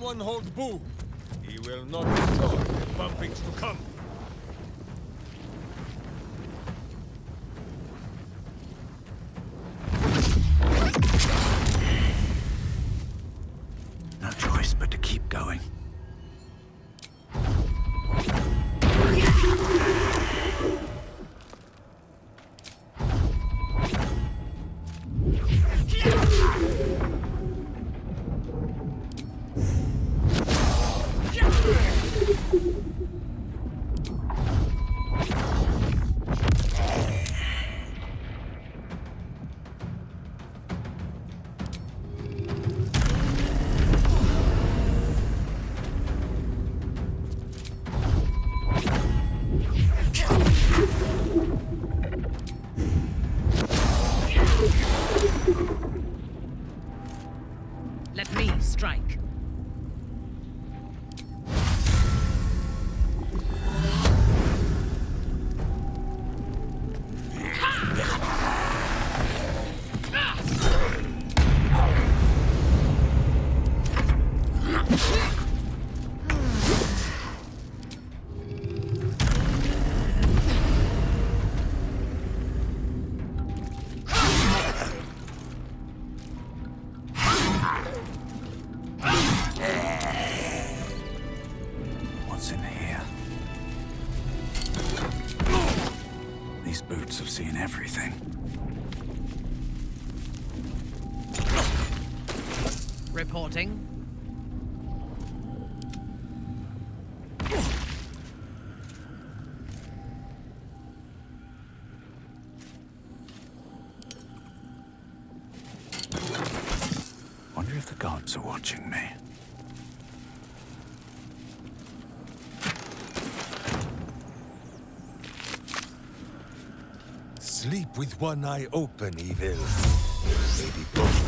one holds Boo, he will not destroy the bumpings to come. No choice but to keep going. Let me strike. What's in here? These boots have seen everything. Reporting. Wonder if the gods are watching me. Sleep with one eye open, Evil. Maybe both.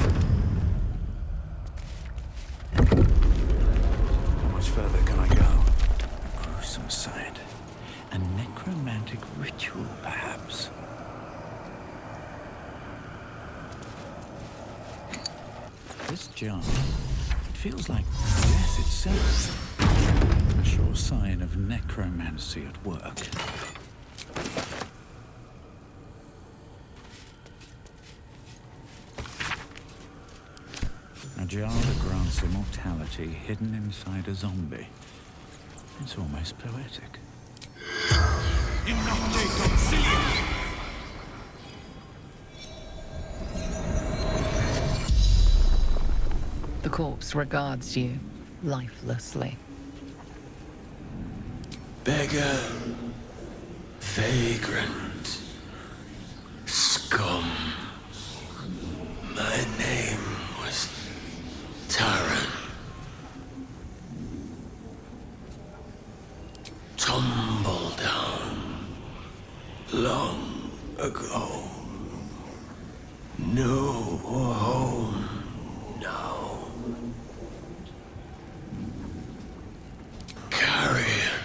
How much further can I go? A gruesome sight. A necromantic ritual, perhaps. This jar, it feels like death itself. A sure sign of necromancy at work. A jar that grants immortality hidden inside a zombie. It's almost poetic. The corpse regards you lifelessly. Beggar, vagrant, scum. My name was Taran. Tumble down long ago. No home now. Carrion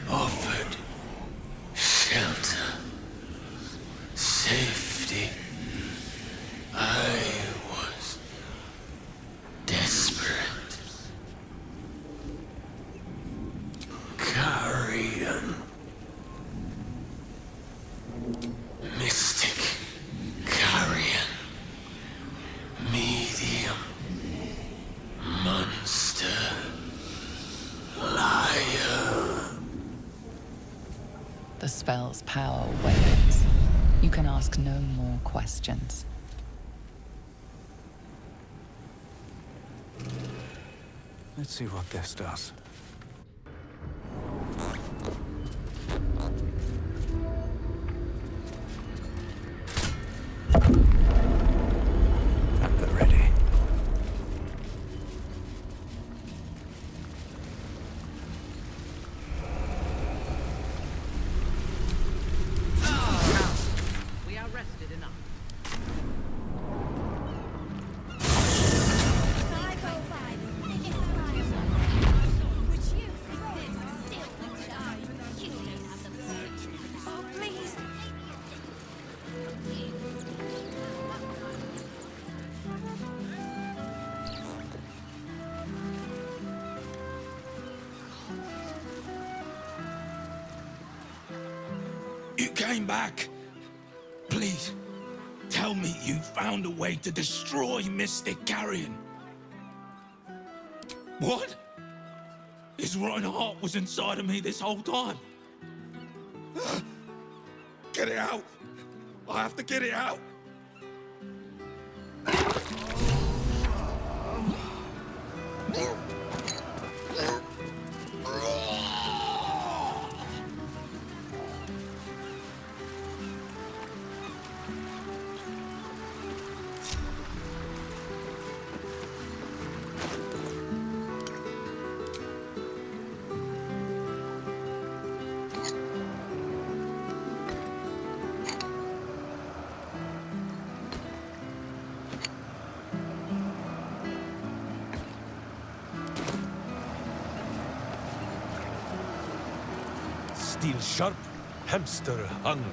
offered shelter, safety. I was desperate. Carrion. Mystic carrion. Medium. Monster. Liar. The spell's power wanes. You can ask no more questions. Let's see what this does. At the ready. We are rested enough. came back. Please, tell me you found a way to destroy Mystic Carrion. What? His rotten heart was inside of me this whole time. Get it out. I have to get it out. Steel sharp, hamster hungry.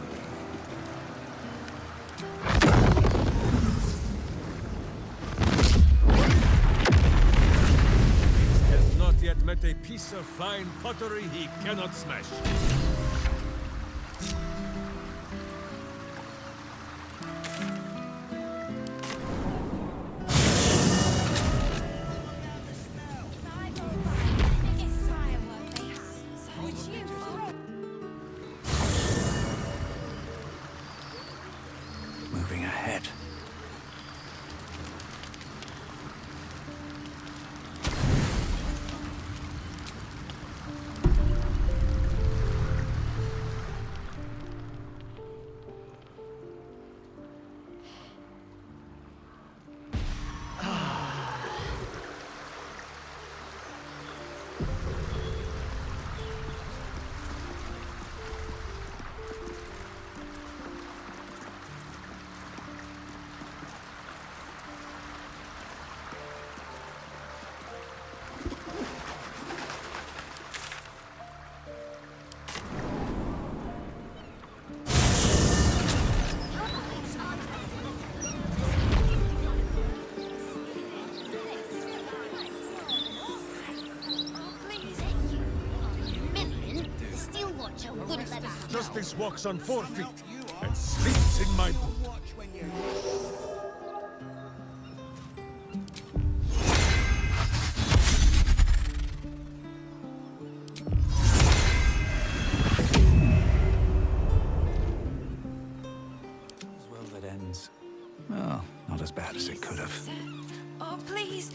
He has not yet met a piece of fine pottery he cannot smash. Moving ahead. Justice walks on 4 feet and sleeps in my boot. Well, that ends. Well, not as bad as it could have. Oh, please.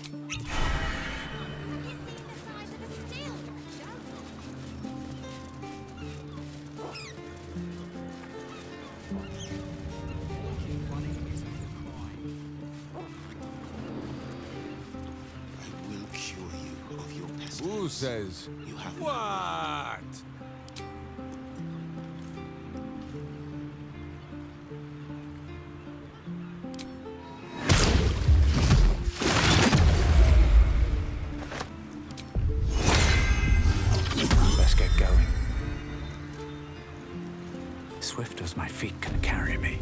Who says? You have what? Let's get going. Swift as my feet can carry me.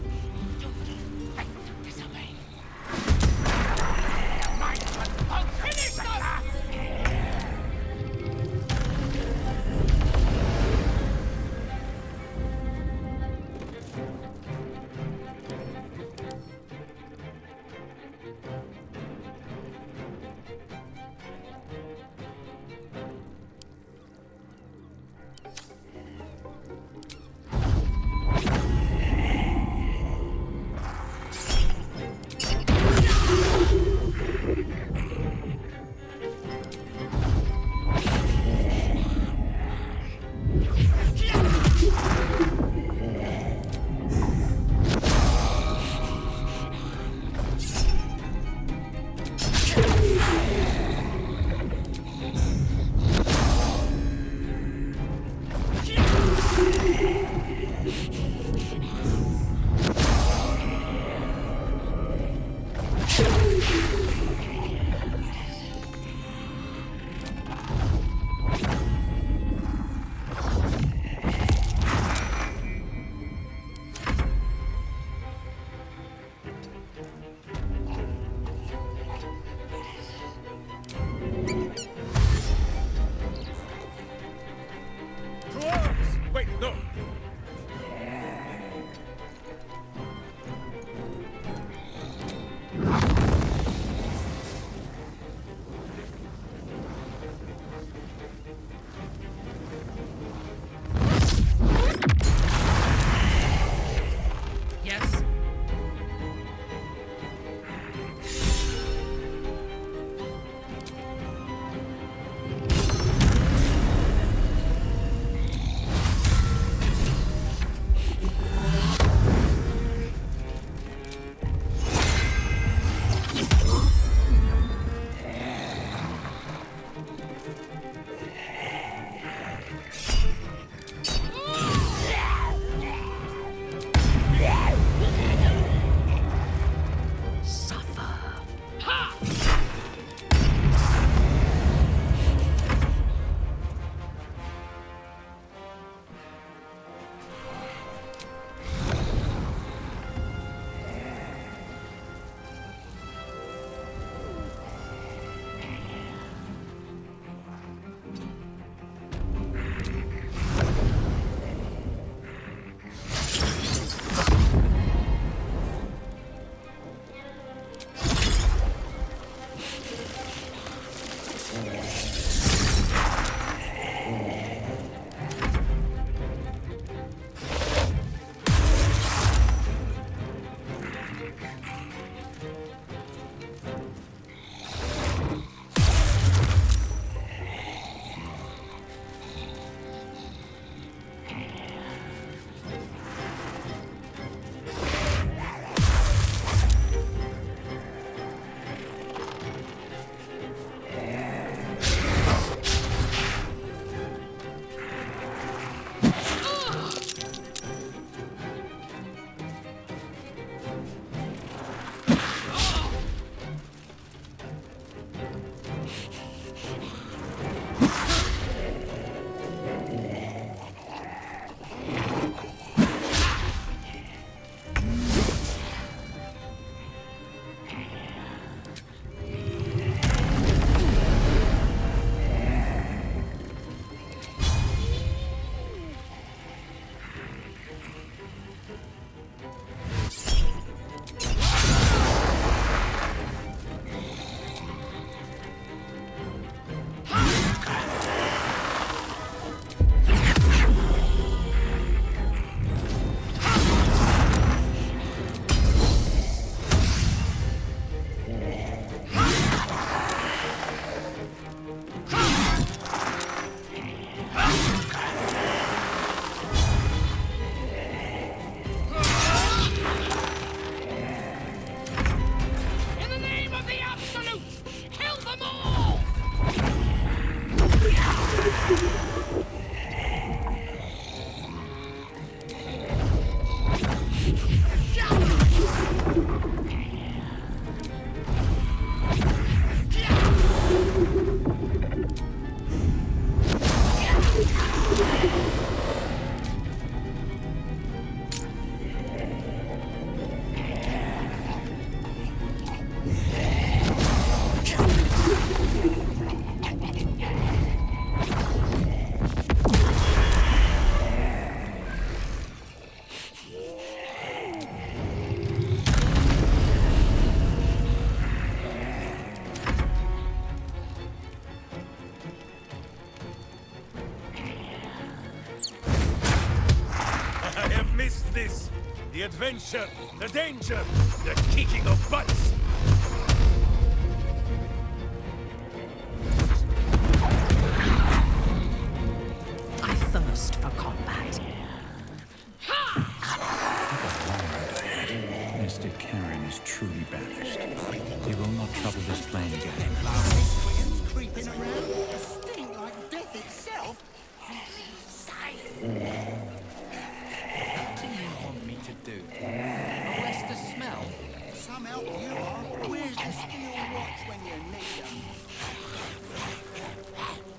of this? The adventure, the danger, the kicking of butts! I thirst for combat. Mr. Karen is truly banished. He will not trouble this plane again. Creeping around, a stink like death itself. What do you want me to do? Arrest the smell? Some help you are. Where's the steel watch when you need them?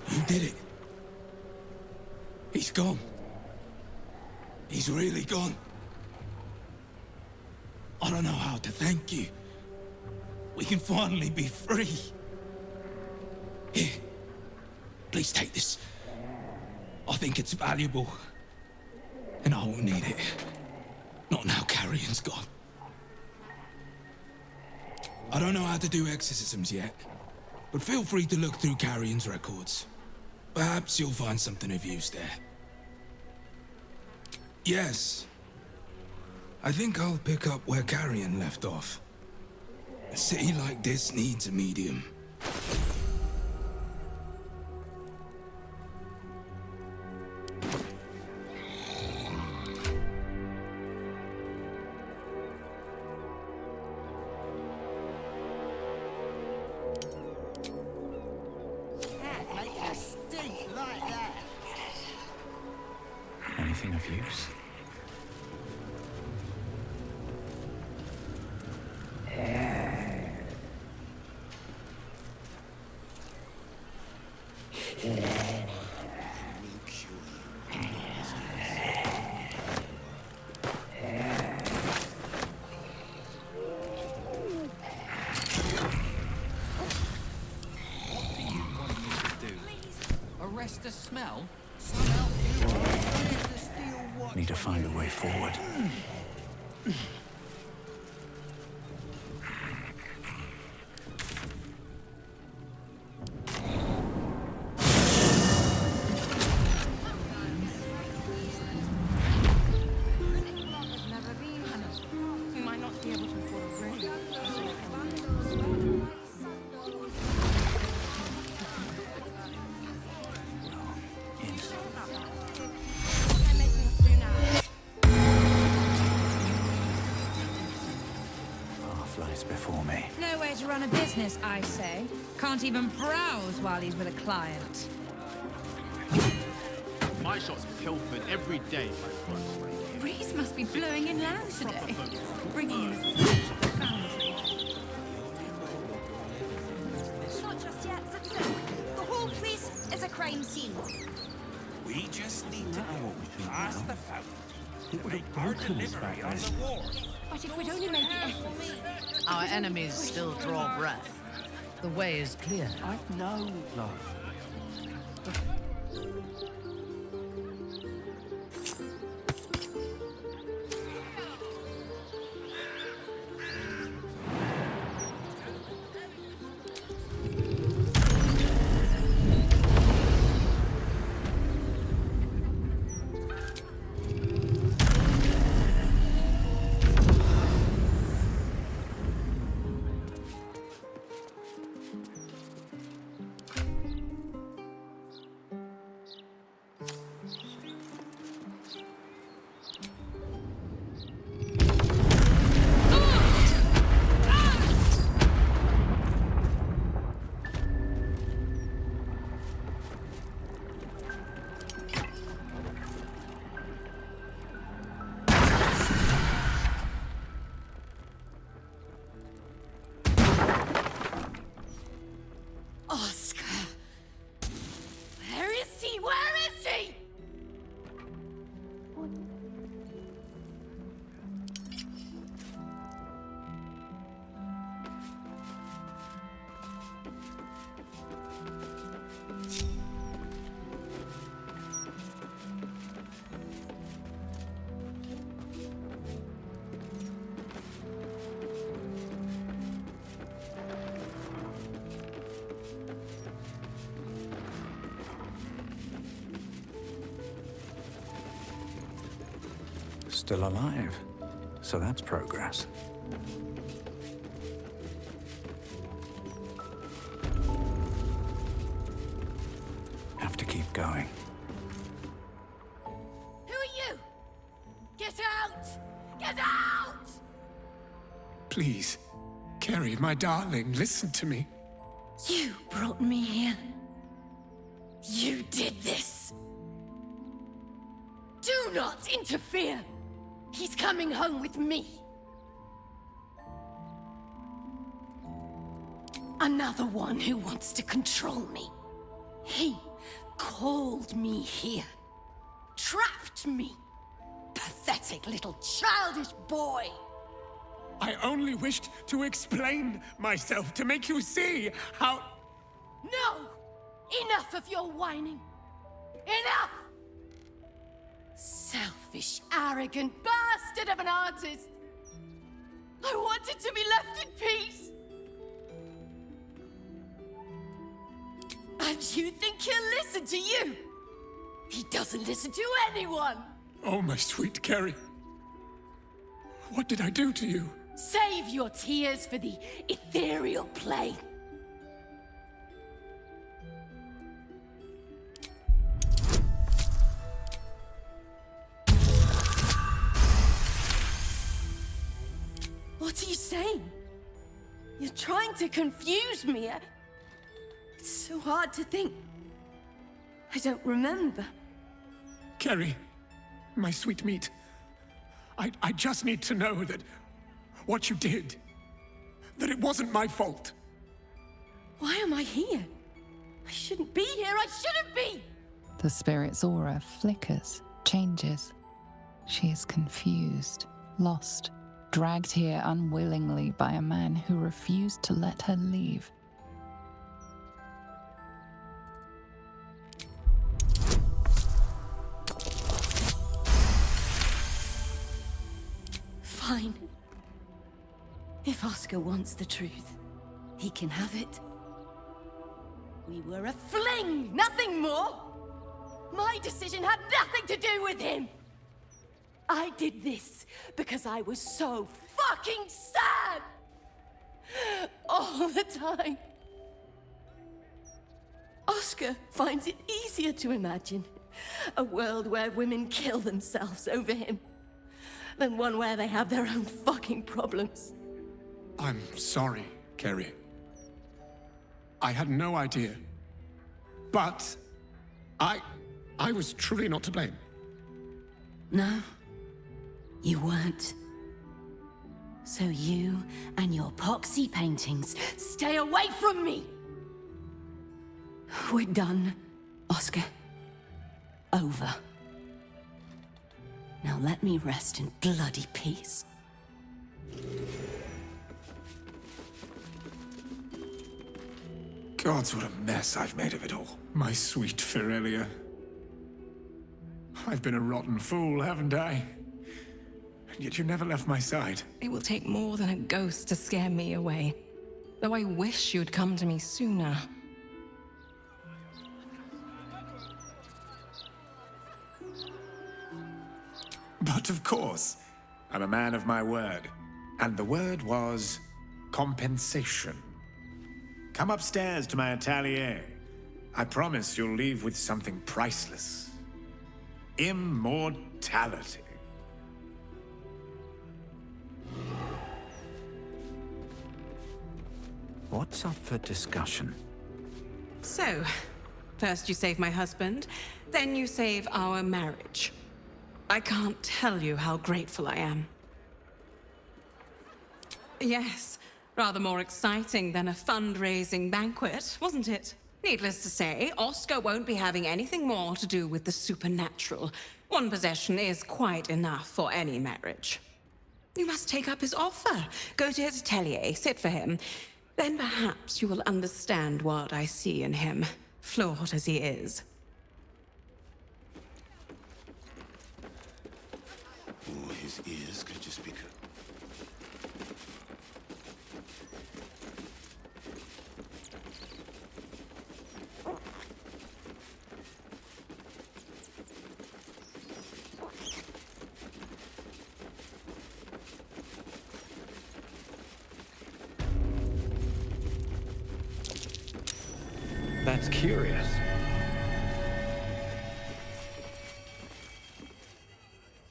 You did it. He's gone. He's really gone. I don't know how to thank you. We can finally be free. Here, please take this. I think it's valuable. And I will need it. Not now Carrion's gone. I don't know how to do exorcisms yet, but feel free to look through Carrion's records. Perhaps you'll find something of use there. Yes. I think I'll pick up where Carrion left off. A city like this needs a medium. Can't make a stink like that. Anything of use? Arrest the smell? Need to find a way forward. We might not be able to afford a ring. Path lies before me. No way to run a business, I say. Can't even browse while he's with a client. My shop's pilfered every day. Breeze must be blowing inland today. Bringing in the stench of the foundry. Not just yet, citizen. The whole place is a crime scene. We just need to go past the fountain. It would have broken us back then. But if we'd only made the effort. Our enemies still draw breath. The way is clear. I know, love. Still alive. So that's progress. Have to keep going. Who are you? Get out! Get out! Please, Kerry, my darling, listen to me. You brought me here. You did this. Do not interfere. He's coming home with me. Another one who wants to control me. He called me here. Trapped me. Pathetic little childish boy. I only wished to explain myself to make you see how... No! Enough of your whining. Enough! Selfish, arrogant bastard of an artist. I wanted to be left in peace. And you think he'll listen to you? He doesn't listen to anyone. Oh, my sweet Kerry. What did I do to you? Save your tears for the ethereal plane. What are you saying? You're trying to confuse me. It's so hard to think. I don't remember. Kerry, my sweet meat. I just need to know that what you did, that it wasn't my fault. Why am I here? I shouldn't be here. I shouldn't be! The spirit's aura flickers, changes. She is confused, lost, dragged here unwillingly by a man who refused to let her leave. Fine. If Oscar wants the truth, he can have it. We were a fling, nothing more! My decision had nothing to do with him! I did this because I was so fucking sad! All the time. Oscar finds it easier to imagine a world where women kill themselves over him than one where they have their own fucking problems. I'm sorry, Kerry. I had no idea. But I was truly not to blame. No, you weren't. So you and your poxy paintings stay away from me! We're done, Oscar. Over. Now let me rest in bloody peace. Gods, what a mess I've made of it all. My sweet Ferelia. I've been a rotten fool, haven't I? And yet you never left my side. It will take more than a ghost to scare me away. Though I wish you'd come to me sooner. But of course, I'm a man of my word. And the word was compensation. Come upstairs to my atelier. I promise you'll leave with something priceless. Immortality. What's up for discussion? So, first you save my husband, then you save our marriage. I can't tell you how grateful I am. Yes, rather more exciting than a fundraising banquet, wasn't it? Needless to say, Oscar won't be having anything more to do with the supernatural. One possession is quite enough for any marriage. You must take up his offer. Go to his atelier, sit for him. Then perhaps you will understand what I see in him, flawed as he is. Oh, his ears could just be... curious.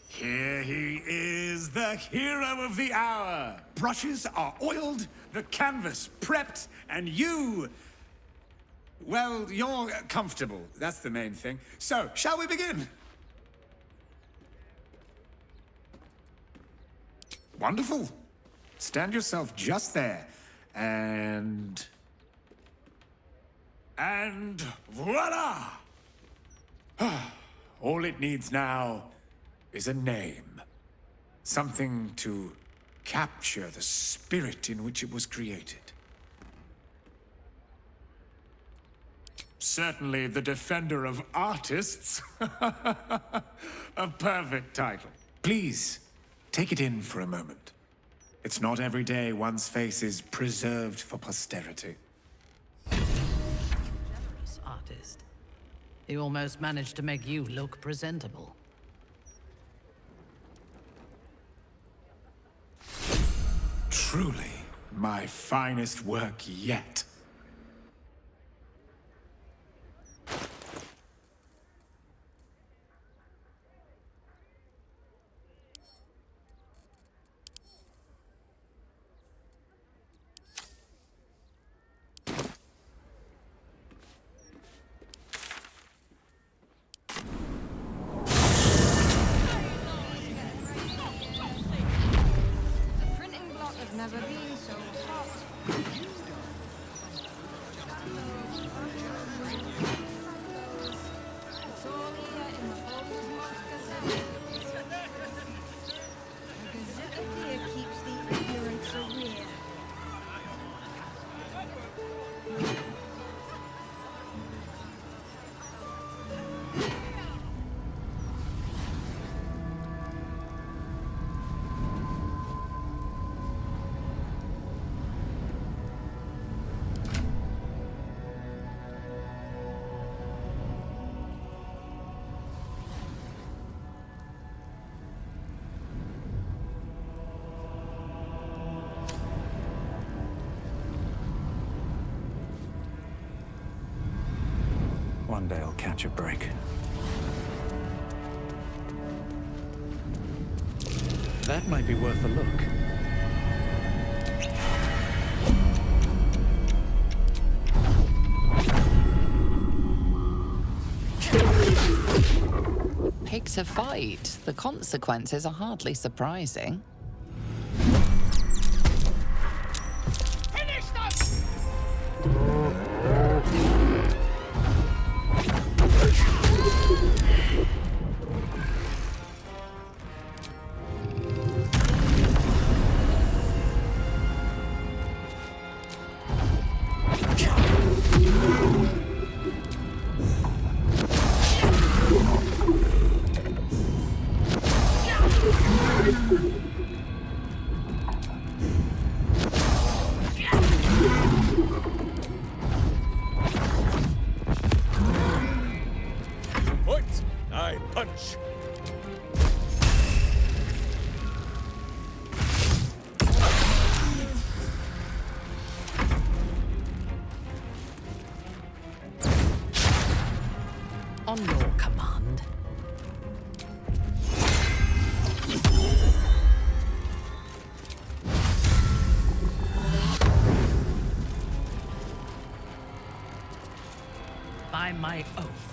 Here he is, the hero of the hour. Brushes are oiled, the canvas prepped, and you... well, you're comfortable. That's the main thing. So, shall we begin? Wonderful. Stand yourself just there. And voila! All it needs now is a name. Something to capture the spirit in which it was created. Certainly the defender of artists. A perfect title. Please, take it in for a moment. It's not every day one's face is preserved for posterity. Generous artist. He almost managed to make you look presentable. Truly, my finest work yet. Never been so hot. It's all here in the Baldurs Gazette. The Gazette here keeps the ignorance aware. One day I'll catch a break. That might be worth a look. Pick to fight. The consequences are hardly surprising. Finish them! Point, I punch. On your command. By my oath.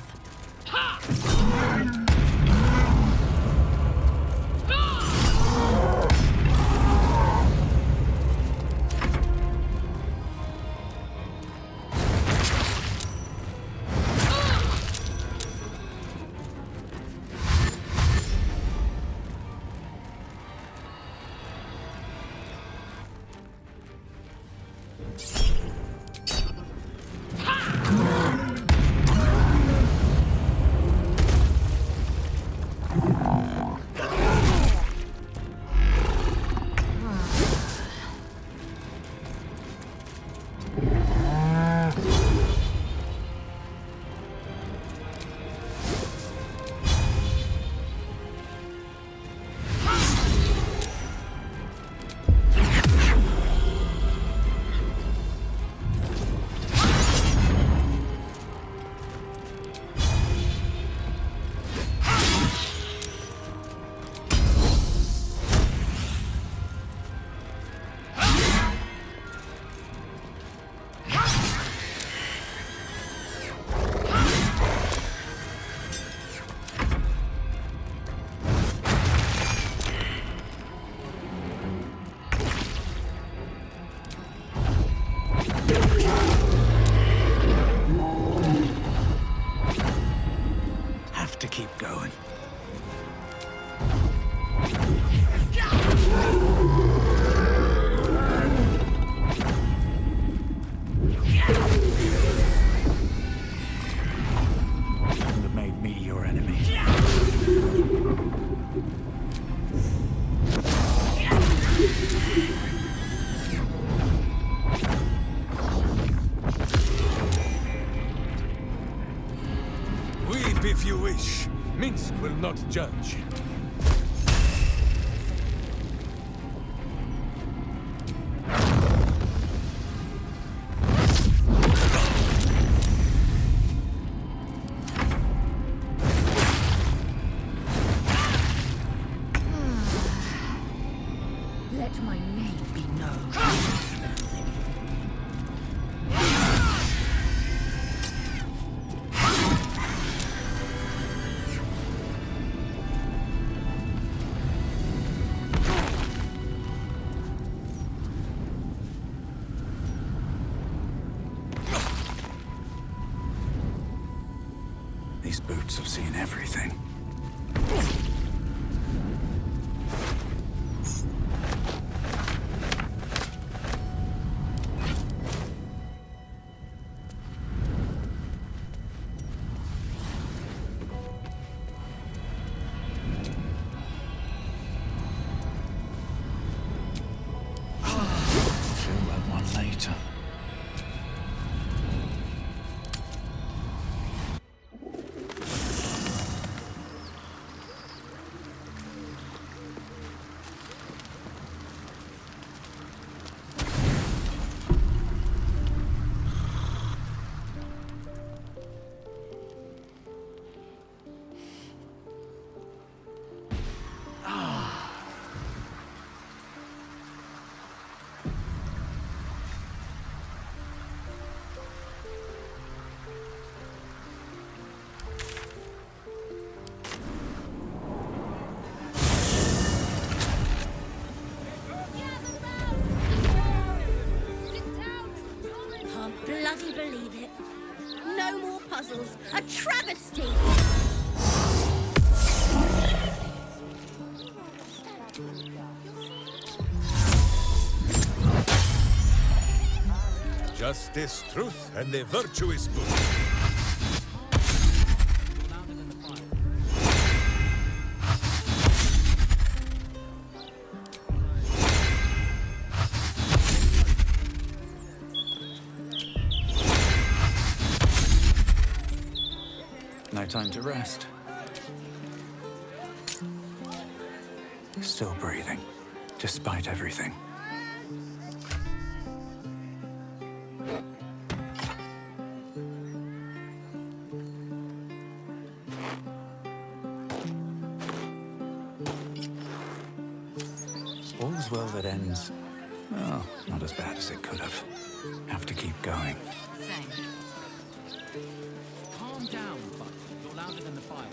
Minsk will not judge. Let my name be known. These boots have seen everything. Bloody believe it. No more puzzles. A travesty! Justice, truth, and the virtuous book. No time to rest. Still breathing, despite everything. All's well that ends. Well, not as bad as it could have. Have to keep going. Thanks. Calm down, Buck. You're louder than the fire.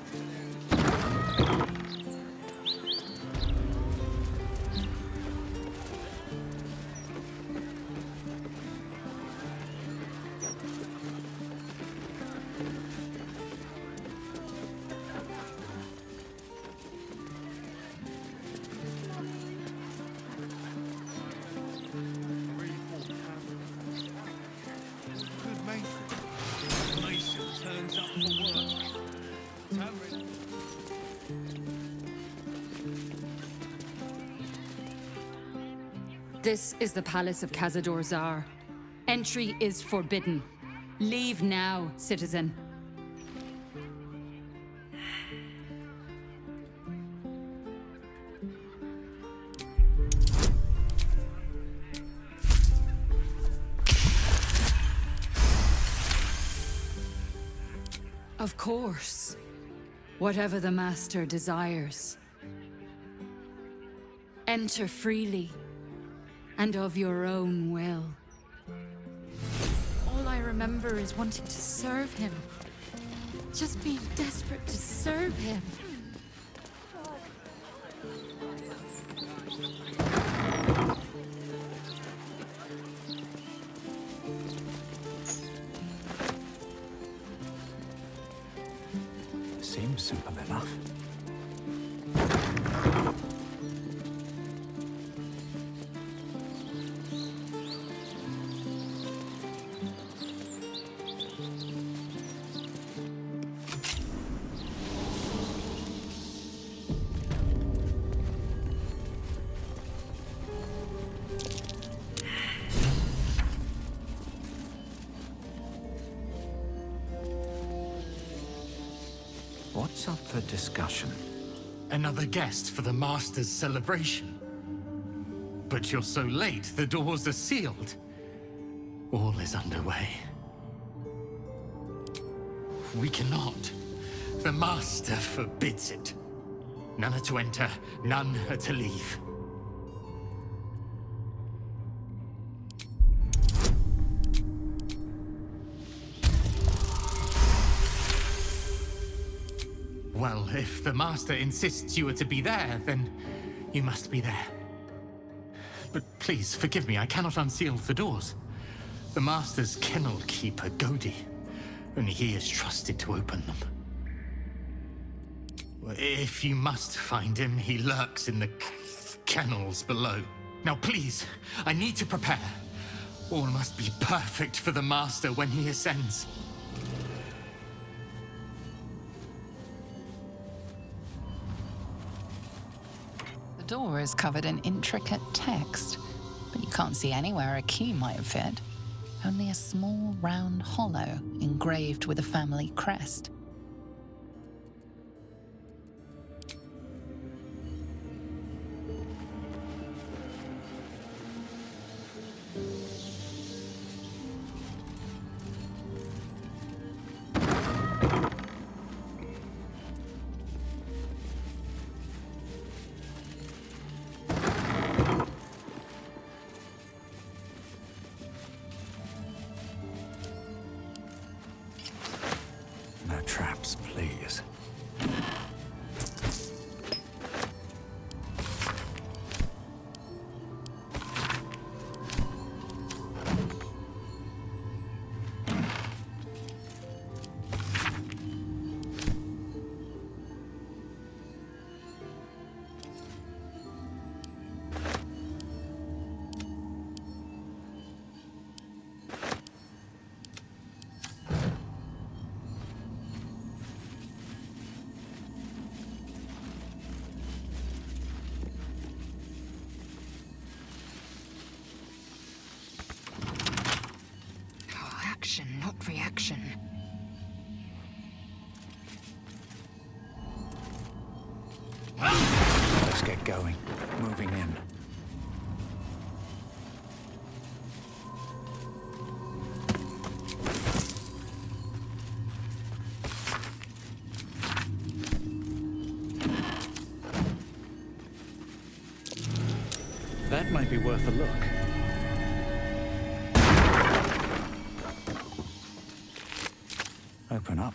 This is the palace of Cazador Czar. Entry is forbidden. Leave now, citizen. Of course. Whatever the master desires. Enter freely. And of your own will. All I remember is wanting to serve him. Just being desperate to serve him. Seems simple enough. What's this up for discussion? Another guest for the Master's celebration. But you're so late, the doors are sealed. All is underway. We cannot. The Master forbids it. None are to enter, none are to leave. Well, if the Master insists you are to be there, then you must be there. But please, forgive me, I cannot unseal the doors. The Master's kennel keeper, Godi. Only he is trusted to open them. If you must find him, he lurks in the kennels below. Now please, I need to prepare. All must be perfect for the Master when he ascends. The door is covered in intricate text, but you can't see anywhere a key might fit. Only a small round hollow engraved with a family crest. No traps, please. Action, not reaction. Let's get going. Moving in. That might be worth a look. Open up.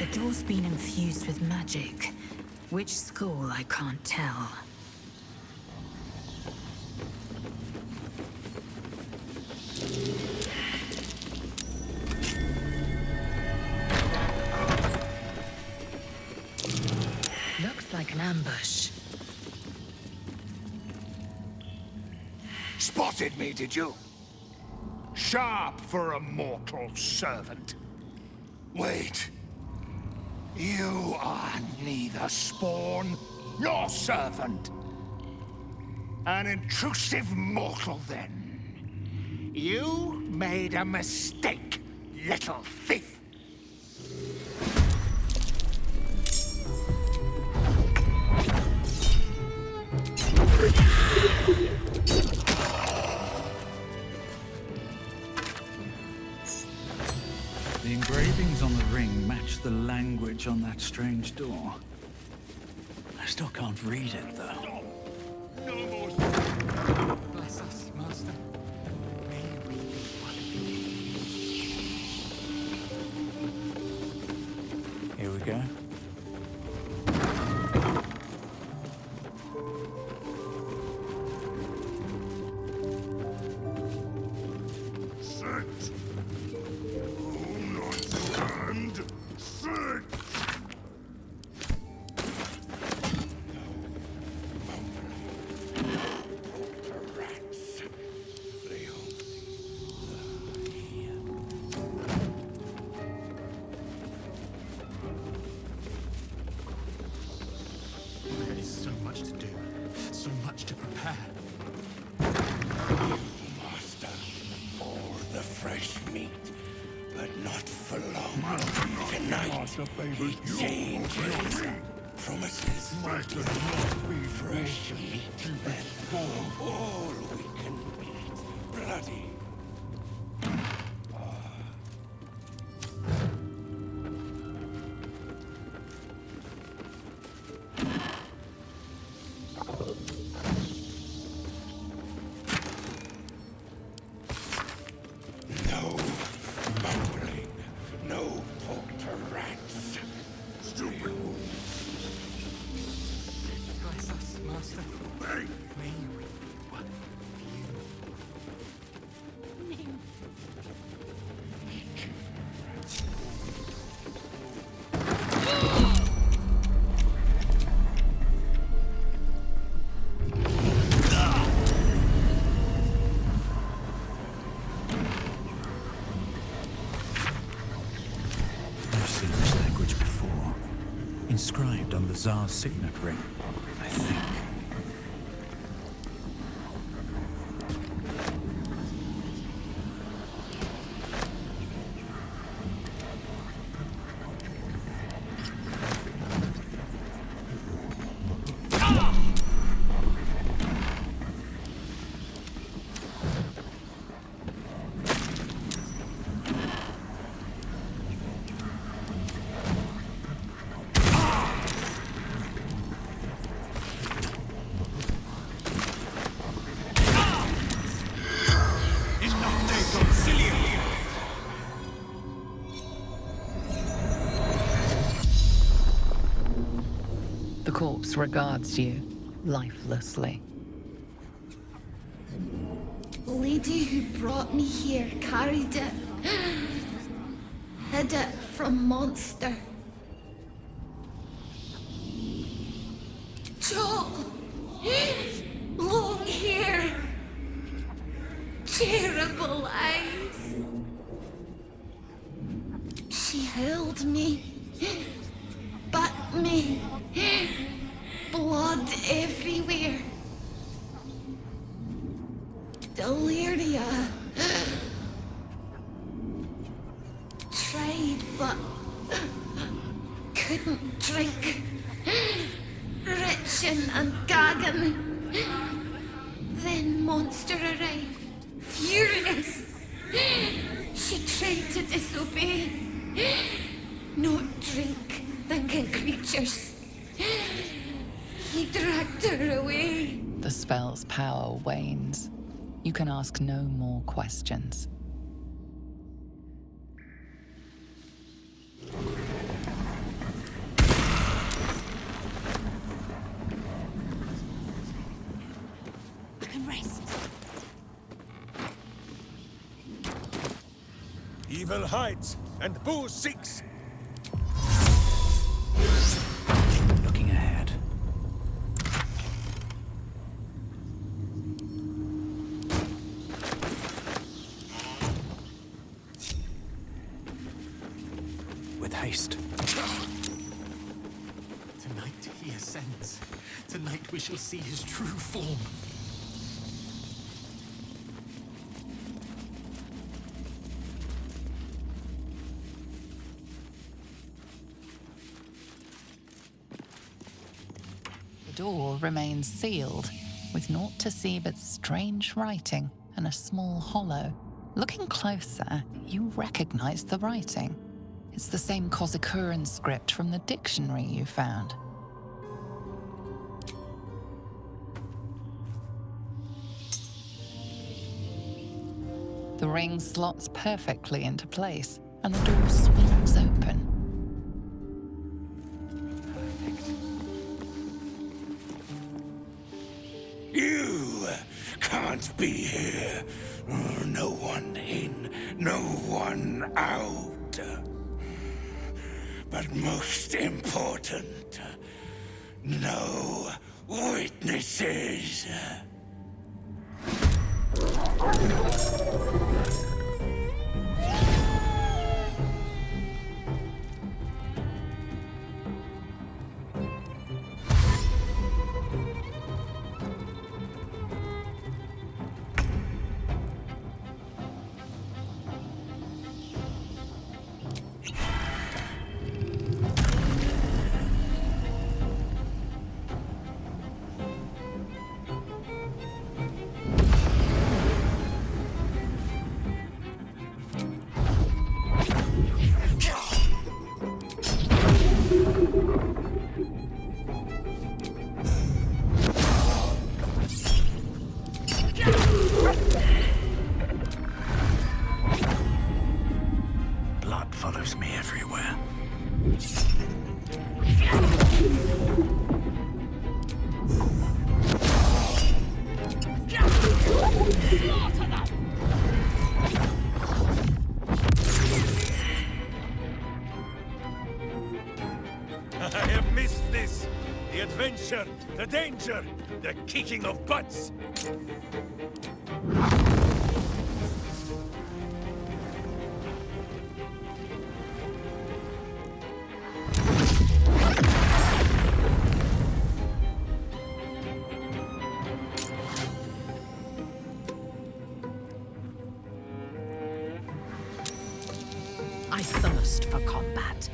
The door's been infused with magic. Which school, I can't tell. Looks like an ambush. Spotted me, did you? Sharp for a mortal servant. Wait. You are neither spawn nor servant. An intrusive mortal, then. You made a mistake, little thief. The engravings on the ring match the language on that strange door. I still can't read it, though. Bless us, Master. May we be one of you. Here we go. fresh meat, but not for long. Tonight, he changes. Promises fresh meat, then all we can eat. Bloody. No mumbling, no pork to rats. Stupid. Bless us, Master. Hey! Me. I've seen this language before. Inscribed on the Tsar's signet ring, I think. The corpse regards you lifelessly. The lady who brought me here carried it. Hid it from monster. Tall. Long hair. Terrible eyes. She held me. But me. Blood everywhere. Deliria. Tried, but couldn't drink. Retching and gagging. Then monster arrived. Furious. She tried to disobey. Not drink, thinking creatures. He dragged her away. The spell's power wanes. You can ask no more questions. I can rest. Evil hides and Boo seeks. Looking ahead. With haste. Tonight he ascends. Tonight we shall see his true form. The door remains sealed, with naught to see but strange writing and a small hollow. Looking closer, you recognize the writing. It's the same Cazador script from the dictionary you found. The ring slots perfectly into place, and the door swings open. You can't be here. No one in, no one out. But most important, no witnesses. pressure, the danger, the kicking of butts. I thirst for combat.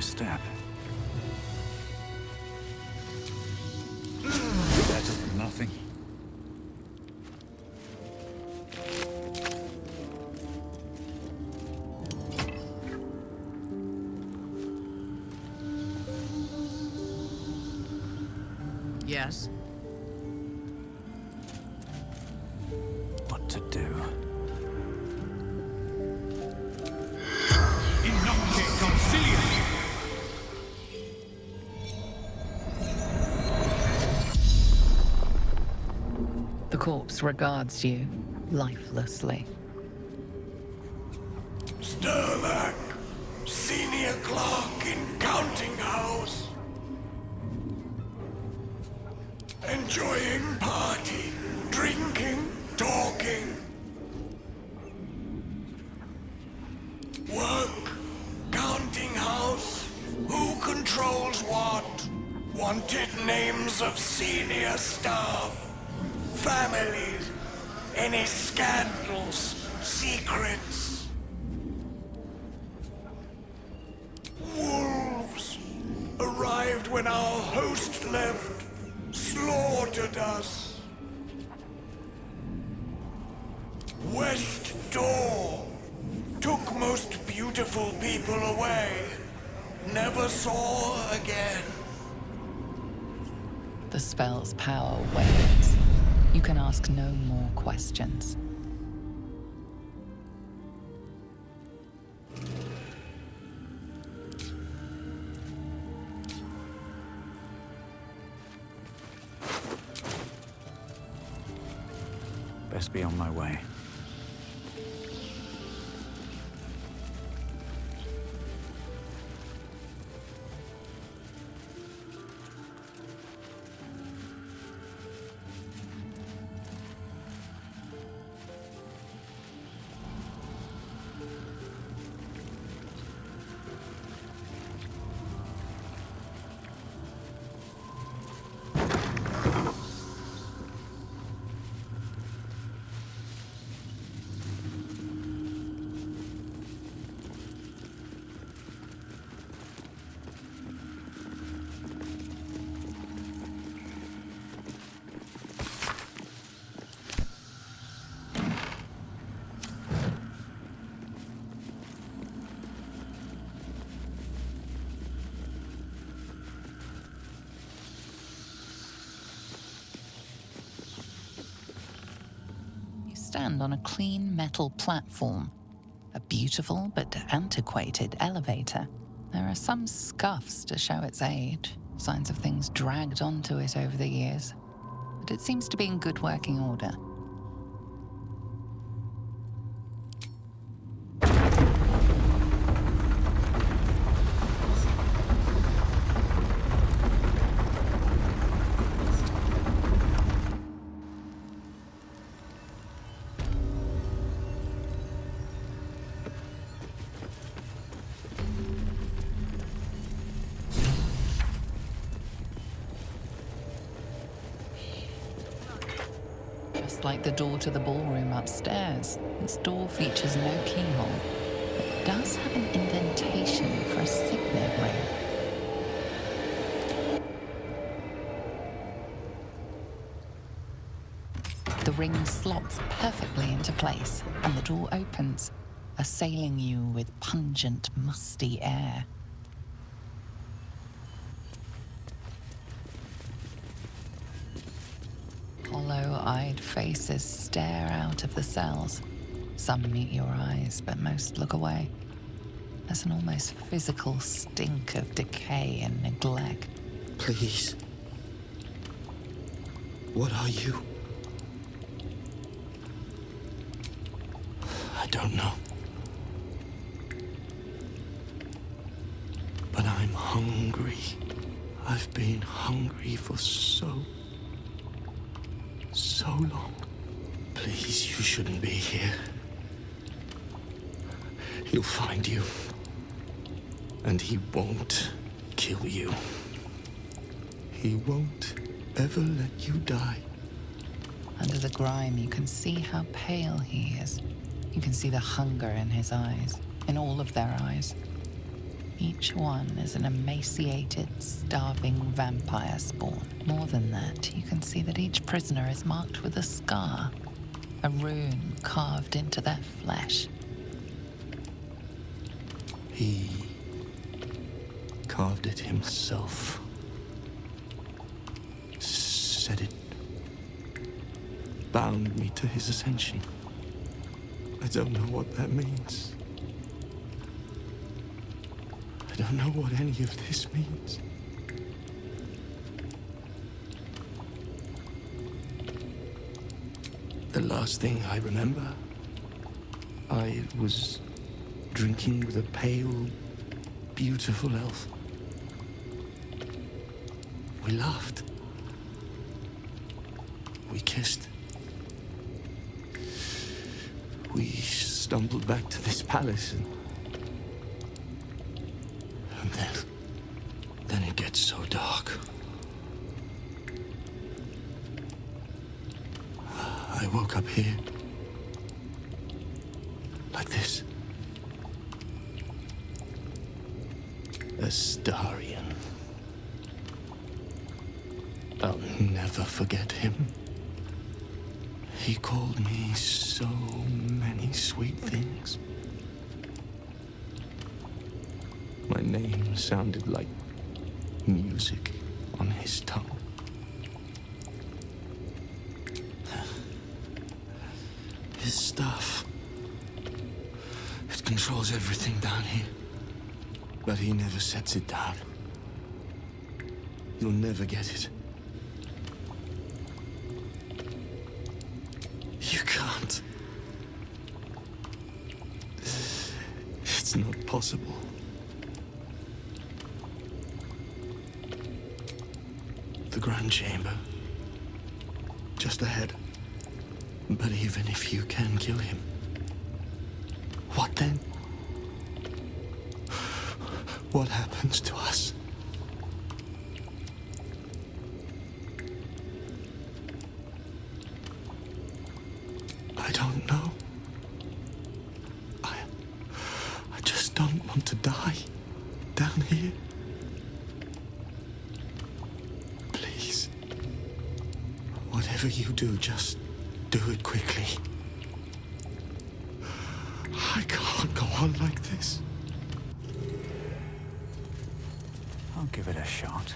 Step. Better than nothing. Yes? What to do? The corpse regards you lifelessly. Sturlack, senior clerk in counting house. Enjoying party, drinking, talking. Work, counting house. Who controls what? Wanted names of senior staff. Families, any scandals, secrets. Wolves arrived when our host left, slaughtered us. West Door took most beautiful people away. Never saw again. The spell's power wanes. You can ask no more questions. Best be on my way. stand on a clean metal platform. A beautiful but antiquated elevator. There are some scuffs to show its age, signs of things dragged onto it over the years, but it seems to be in good working order. Just like the door to the ballroom upstairs, this door features no keyhole, but does have an indentation for a signet ring. The ring slots perfectly into place, and the door opens, assailing you with pungent, musty air. Hollow-eyed faces stare out of the cells. Some meet your eyes, but most look away. There's an almost physical stink of decay and neglect. Please. What are you? I don't know. But I'm hungry. I've been hungry for so long. Please, you shouldn't be here. He'll find you. And he won't kill you. He won't ever let you die. Under the grime, you can see how pale he is. You can see the hunger in his eyes, in all of their eyes. Each one is an emaciated, starving vampire spawn. More than that, you can see that each prisoner is marked with a scar, a rune carved into their flesh. He carved it himself. Said it bound me to his ascension. I don't know what that means. I don't know what any of this means. The last thing I remember, I was drinking with a pale, beautiful elf. We laughed. We kissed. We stumbled back to this palace and then it gets so dark. I woke up here. Like this. Astarion. I'll never forget him. He called me so many sweet things. My name sounded like music on his tongue. His stuff. It controls everything down here. But he never sets it down. You'll never get it. You can't. It's not possible. The Grand Chamber. Just ahead. But even if you can kill him, what then? What happens to us? I don't know. I just don't want to die down here. Please. Whatever you do, just do it quickly. I can't go on like this. I'll give it a shot.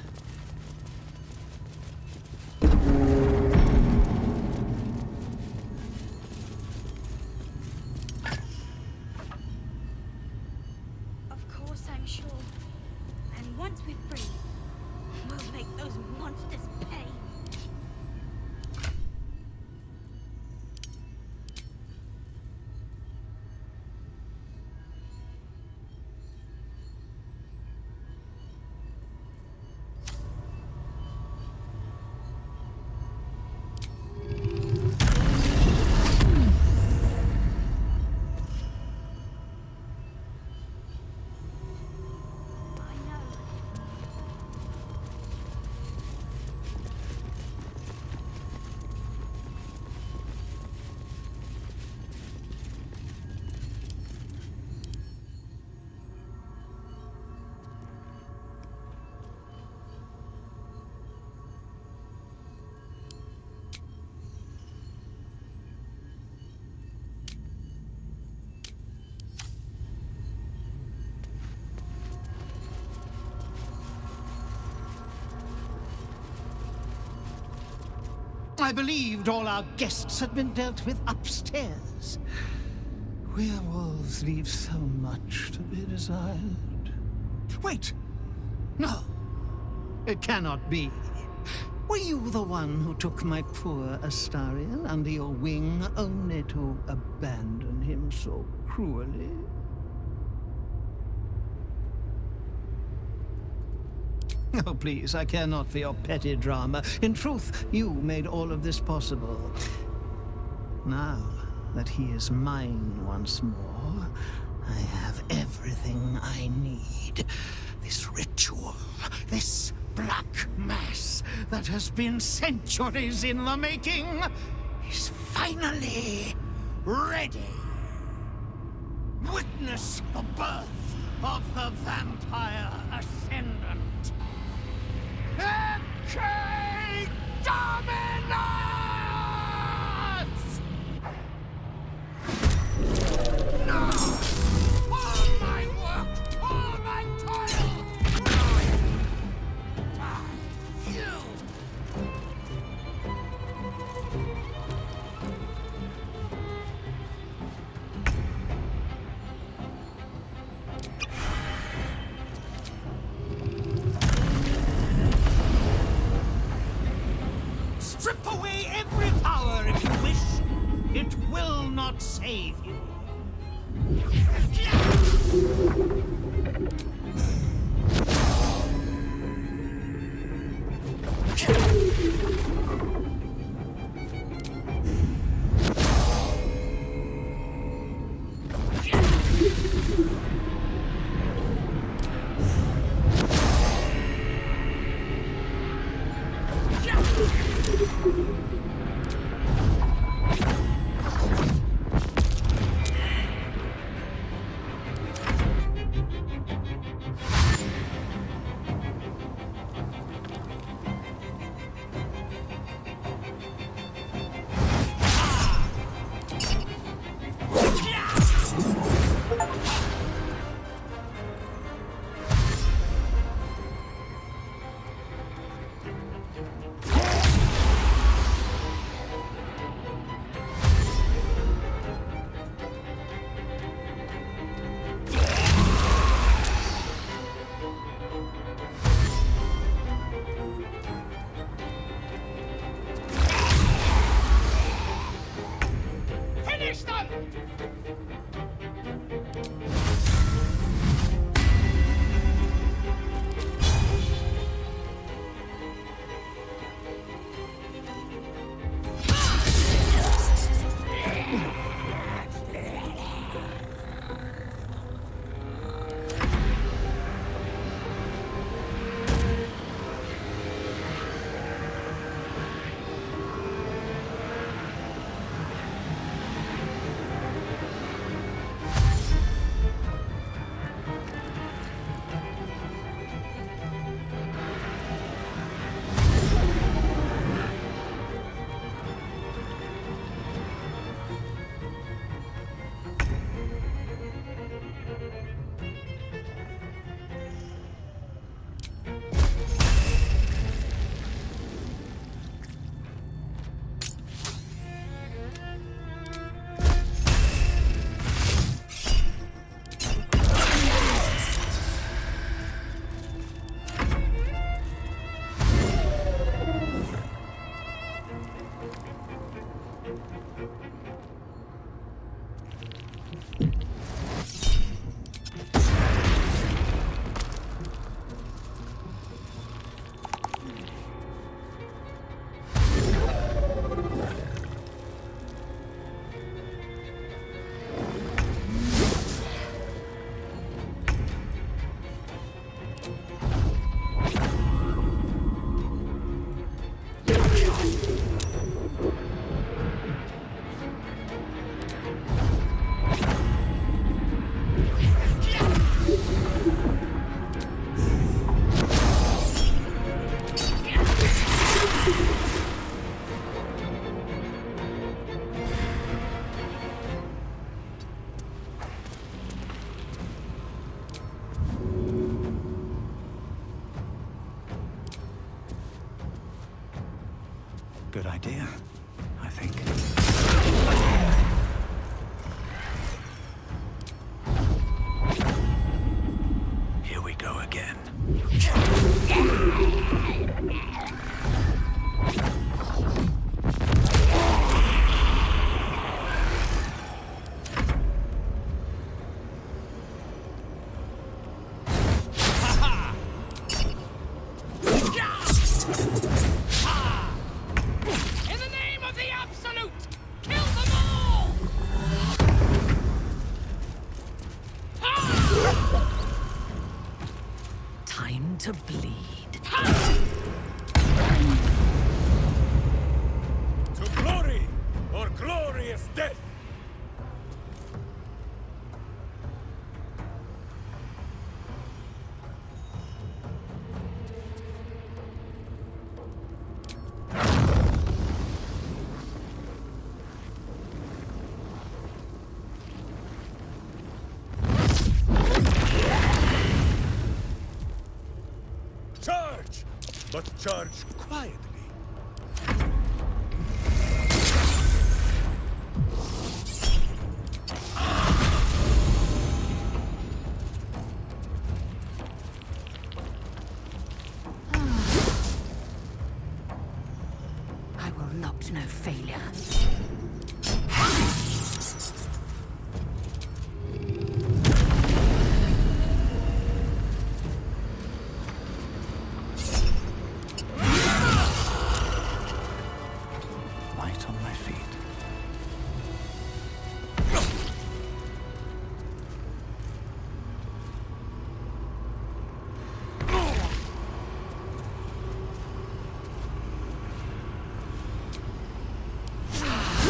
I believed all our guests had been dealt with upstairs. Werewolves leave so much to be desired. Wait! No. It cannot be. Were you the one who took my poor Astarion under your wing, only to abandon him so cruelly? Oh, please, I care not for your petty drama. In truth, you made all of this possible. Now that he is mine once more, I have everything I need. This ritual, this black mass that has been centuries in the making, is finally ready. Witness the birth of the vampire Ascendant. Ecce Dominus! No! All my work, all my toil! By you! Strip away every power if you wish. It will not save you. absolute! Kill them all! Time to bleed. To glory or glorious death! Charge! But charge quietly. I will not know failure. Light on my feet.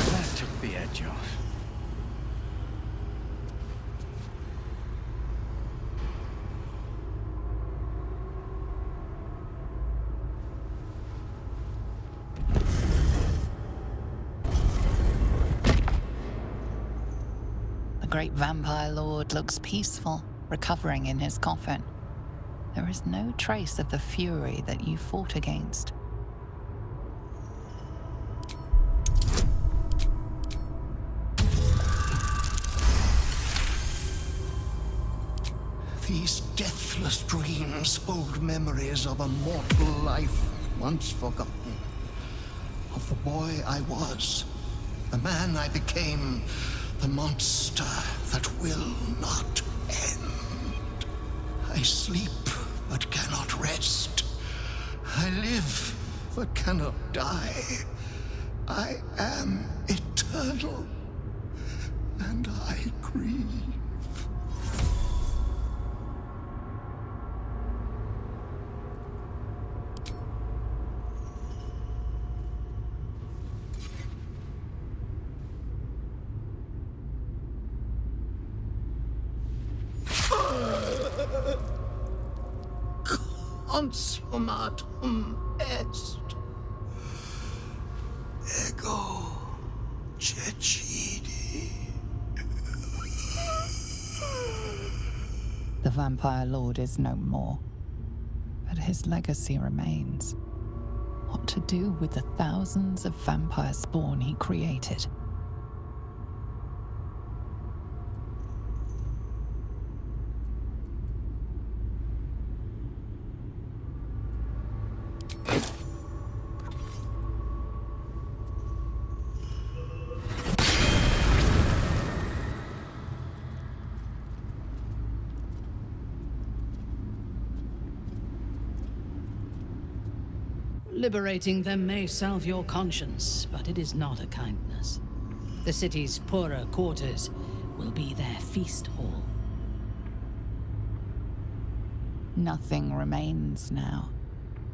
That took the edge off. The great vampire lord looks peaceful, recovering in his coffin. There is no trace of the fury that you fought against. These deathless dreams hold memories of a mortal life once forgotten. Of the boy I was, the man I became, the monster that will not end. I sleep but cannot rest. I live but cannot die. I am eternal, and I grieve. Consummatum est. Ego cecidi. The vampire lord is no more, but his legacy remains. What to do with the thousands of vampire spawn he created? Liberating them may salve your conscience, but it is not a kindness. The city's poorer quarters will be their feast hall. Nothing remains now.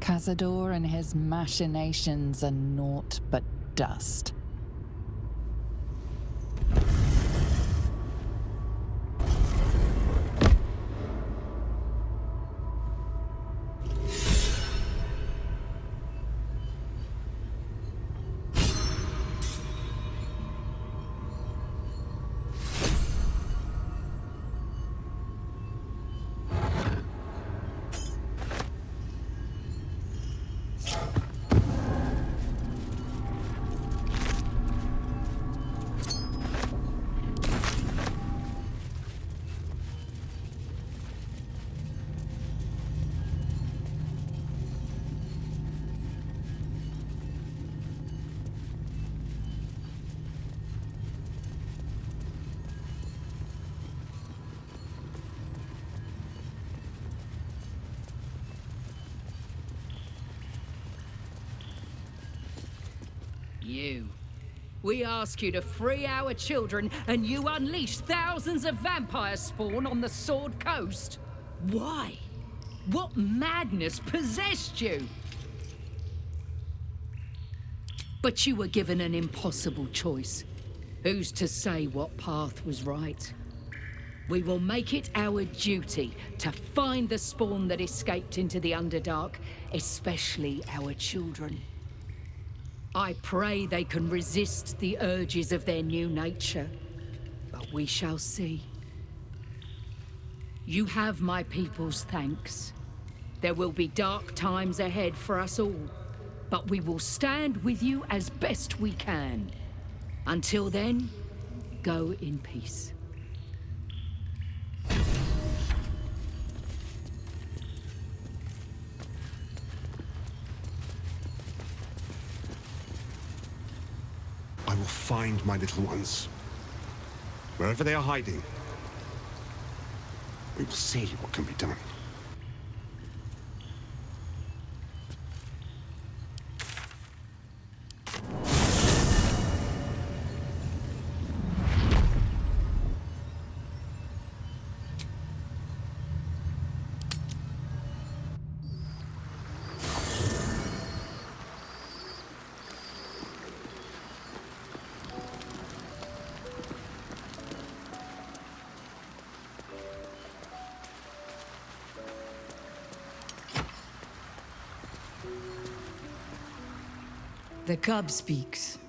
Cazador and his machinations are naught but dust. You. We ask you to free our children, and you unleash thousands of vampire spawn on the Sword Coast. Why? What madness possessed you? But you were given an impossible choice. Who's to say what path was right? We will make it our duty to find the spawn that escaped into the Underdark, especially our children. I pray they can resist the urges of their new nature, but we shall see. You have my people's thanks. There will be dark times ahead for us all, but we will stand with you as best we can. Until then, go in peace. I will find my little ones. Wherever they are hiding, we will see what can be done. The cub speaks.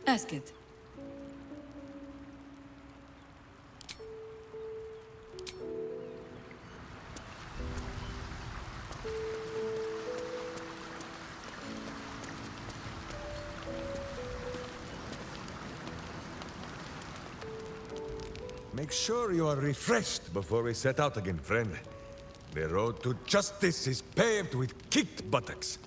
Ask it. Make sure you are refreshed before we set out again, friend. The road to justice is paved with kicked buttocks.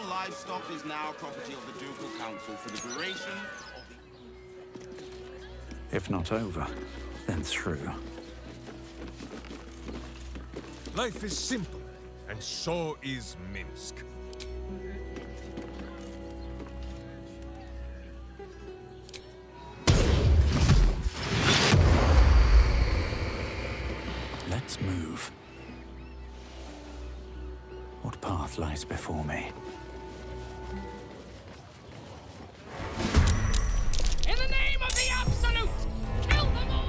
Livestock is now property of the Ducal Council for the duration of the... If not over, then through. Life is simple, and so is Minsk. Let's move. What path lies before me? In the name of the Absolute, kill them all!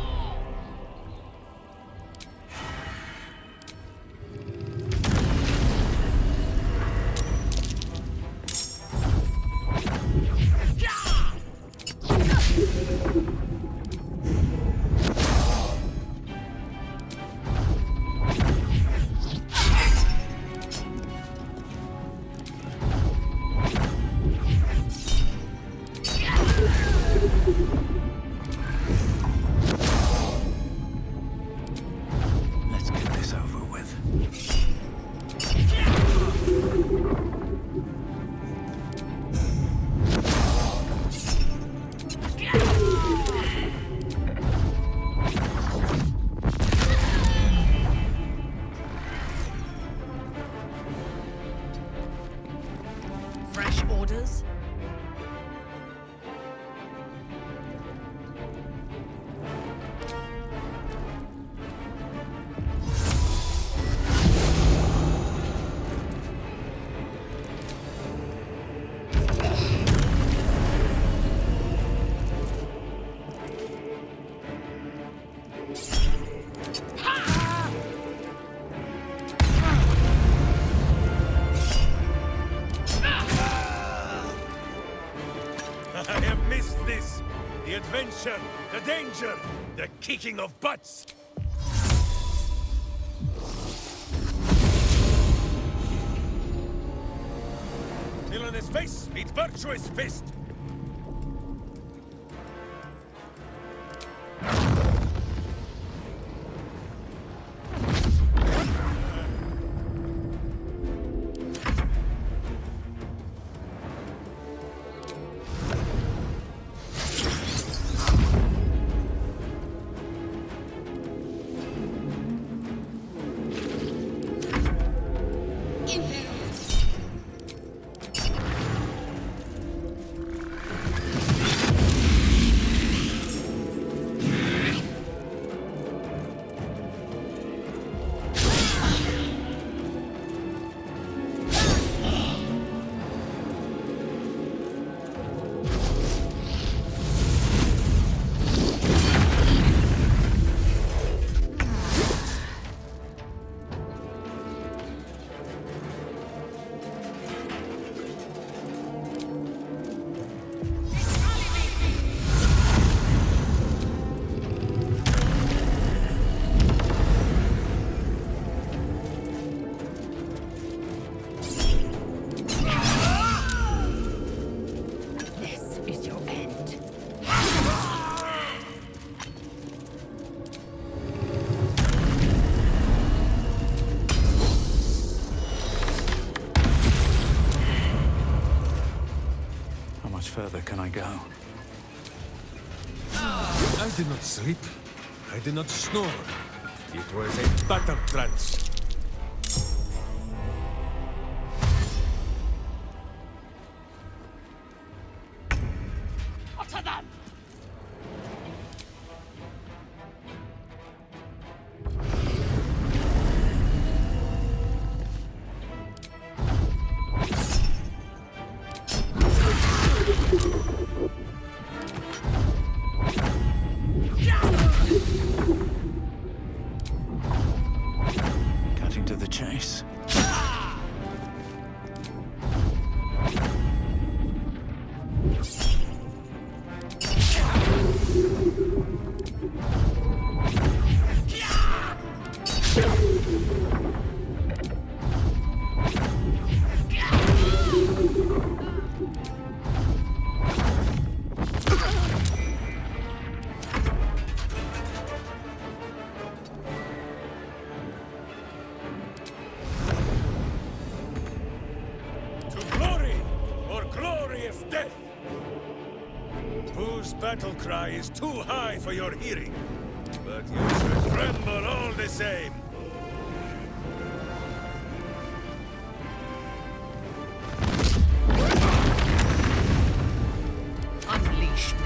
adventure, the danger, the kicking of butts. Villainous face meets virtuous fist. Further can I go? I did not sleep. I did not snore. It was a battle trance. What of them? Cutting to the chase. Battle cry is too high for your hearing, but you should tremble all the same. Unleash me.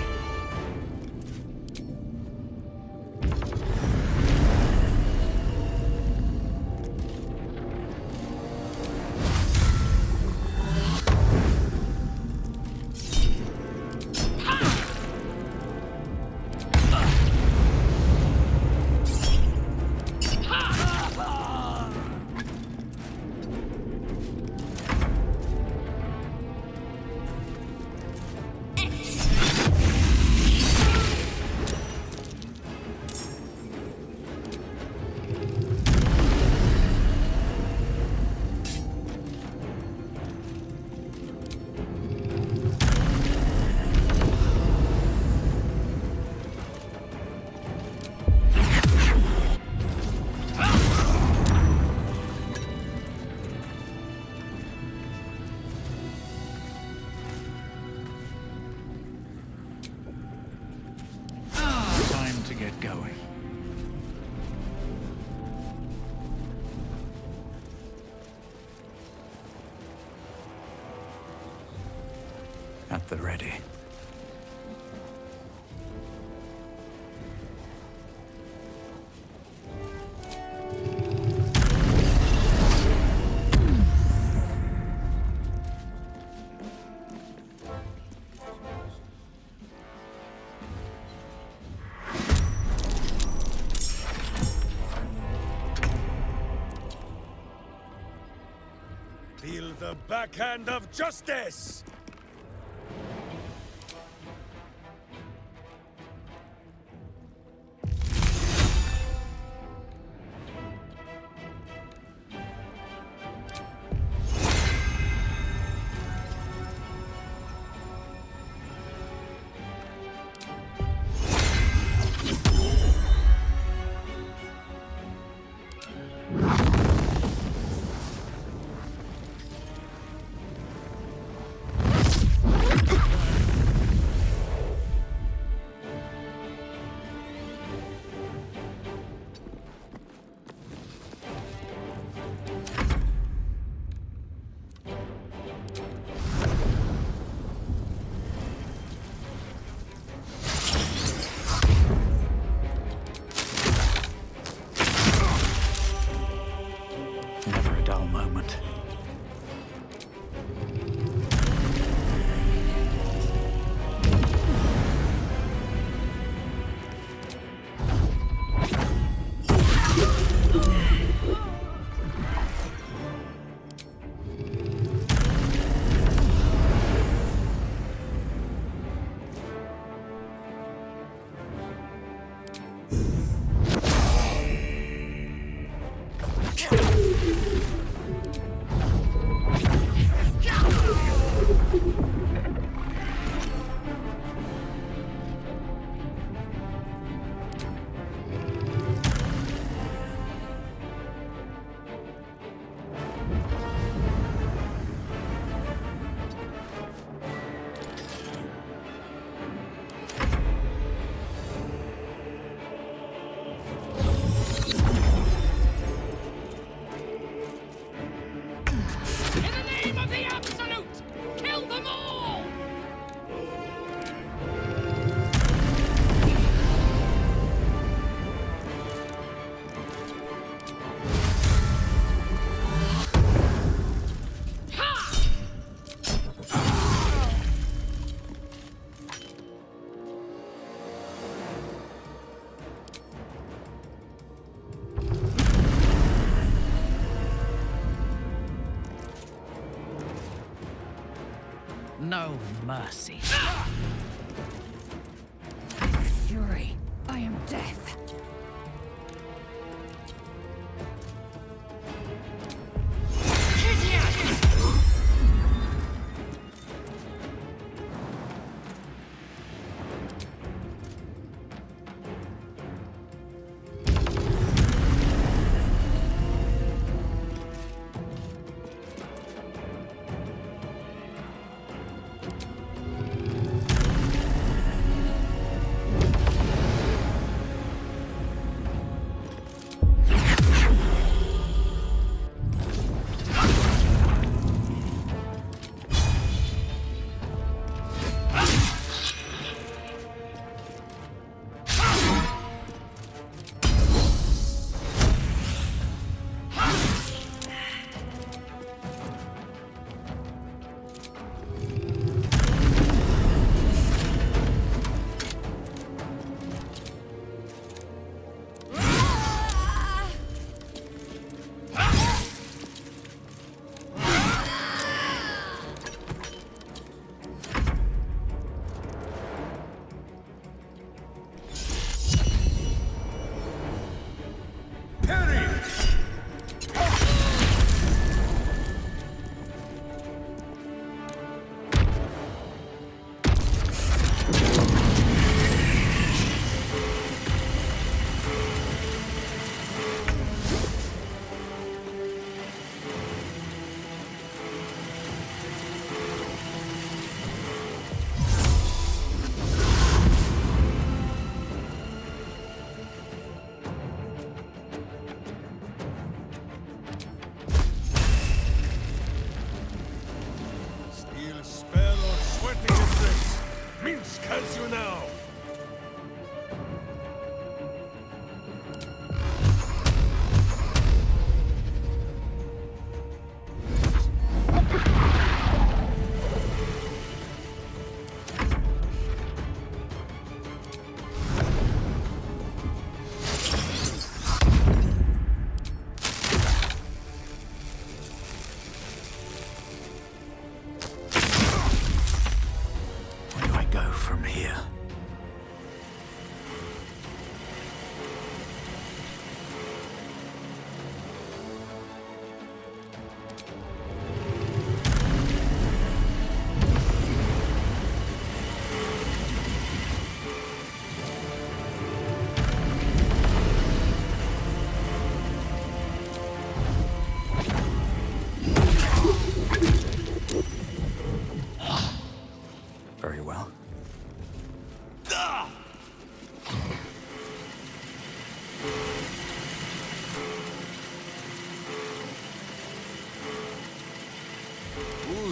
Going. At the ready. Feel the backhand of justice! Never a dull moment. No mercy. Fury, I am death.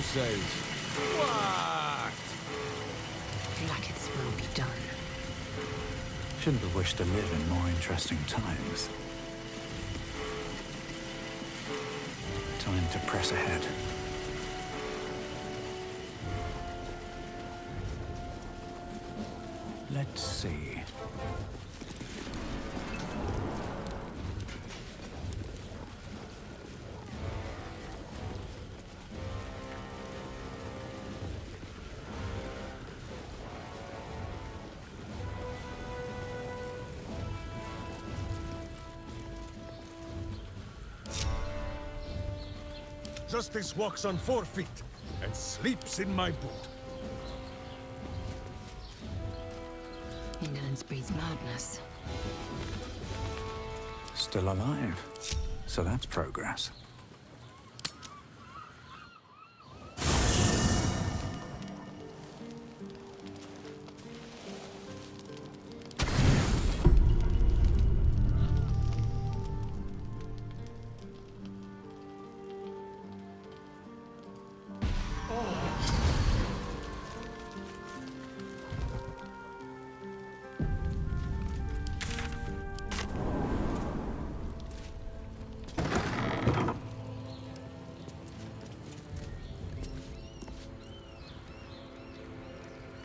says? What? Like it's will be done. Shouldn't have wished to live in more interesting times. Time to press ahead. Let's see. Justice walks on 4 feet and sleeps in my boot. Indolence breeds madness. Still alive. So that's progress.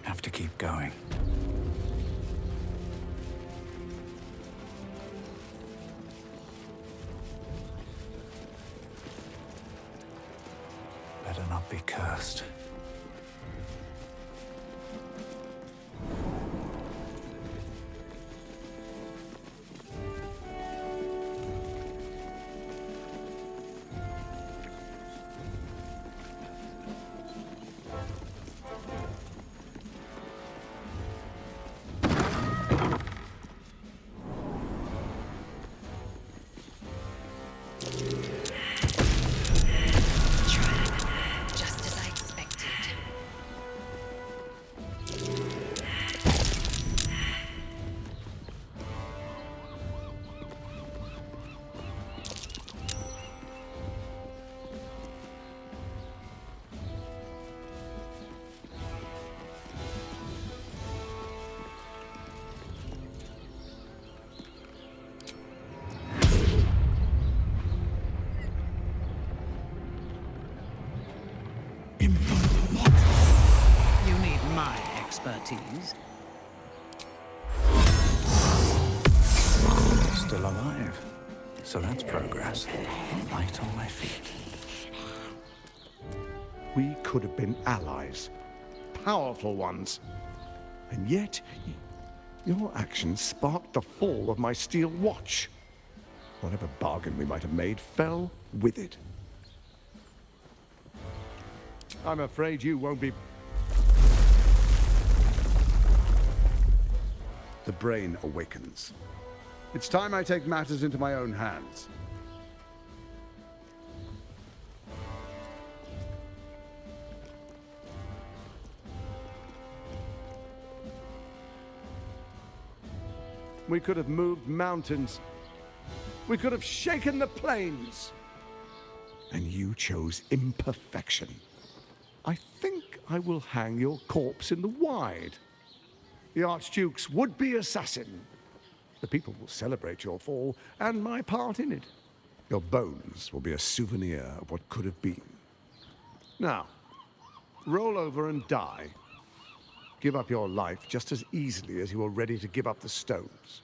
Have to keep going. Better not be cursed. Just as I expected. You need my expertise. Still alive. So that's progress. Light on my feet. We could have been allies. Powerful ones. And yet, your actions sparked the fall of my steel watch. Whatever bargain we might have made fell with it. I'm afraid you won't be... The brain awakens. It's time I take matters into my own hands. We could have moved mountains. We could have shaken the plains. And you chose imperfection. I think I will hang your corpse in the wide. The Archduke's would-be assassin. The people will celebrate your fall and my part in it. Your bones will be a souvenir of what could have been. Now, roll over and die. Give up your life just as easily as you were ready to give up the stones.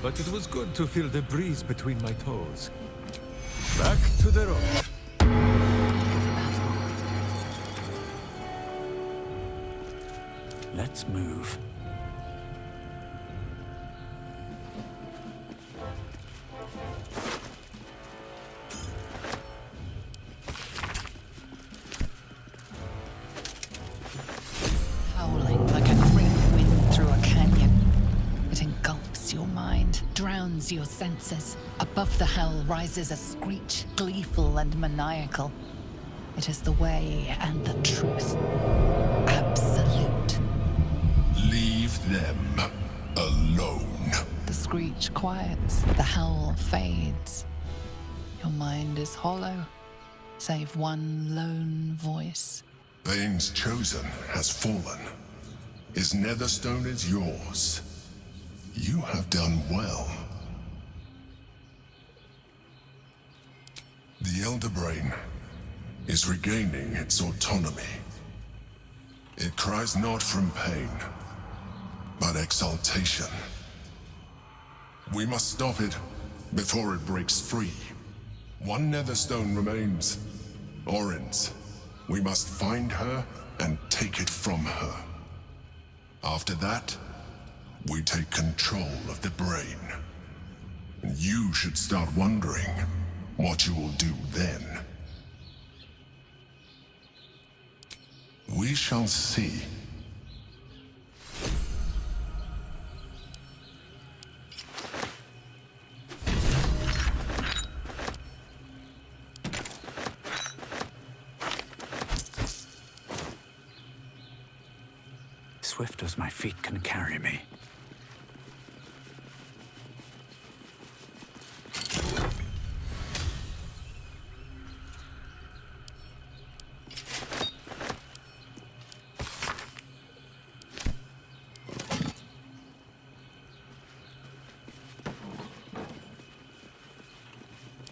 but it was good to feel the breeze between my toes. Back to the road. Let's move. Howling like a great wind through a canyon. It engulfs your mind, drowns your senses. Above the hell rises a screech, gleeful and maniacal. It is the way and the truth. Absolute. Leave them alone. The screech quiets, the howl fades. Your mind is hollow, save one lone voice. Bane's chosen has fallen. His netherstone is yours. You have done well. The Elder Brain is regaining its autonomy. It cries not from pain, but exaltation. We must stop it before it breaks free. One netherstone remains, Orin's. We must find her and take it from her. After that, we take control of the brain. And you should start wondering what you will do then. We shall see. Swift as my feet can carry me.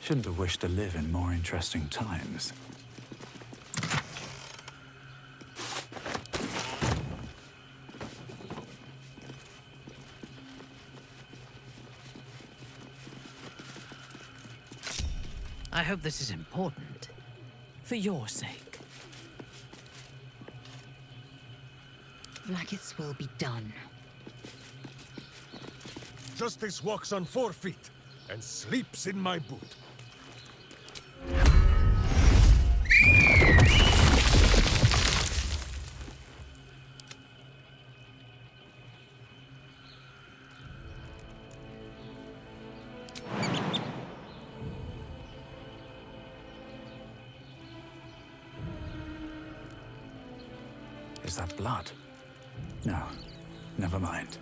Shouldn't have wished to live in more interesting times. I hope this is important. For your sake. Vlaakith's will be done. Justice walks on 4 feet and sleeps in my boot. Is that blood? No, never mind.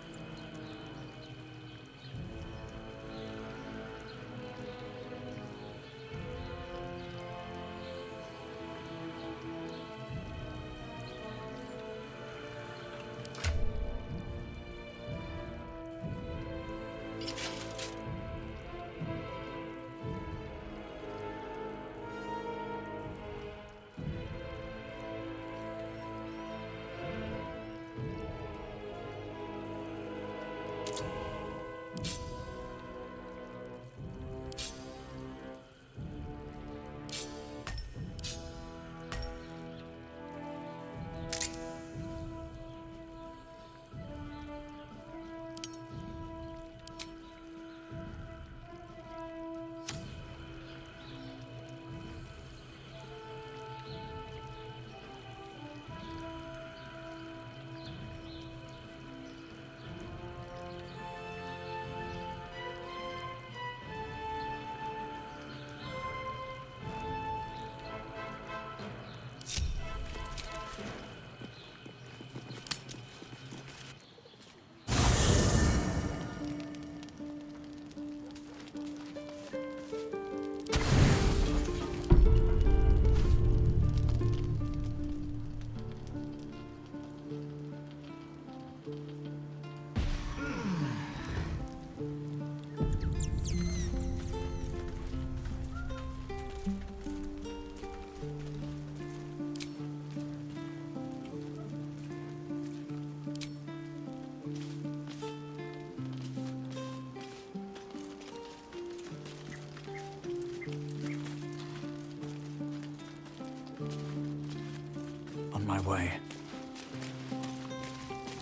way.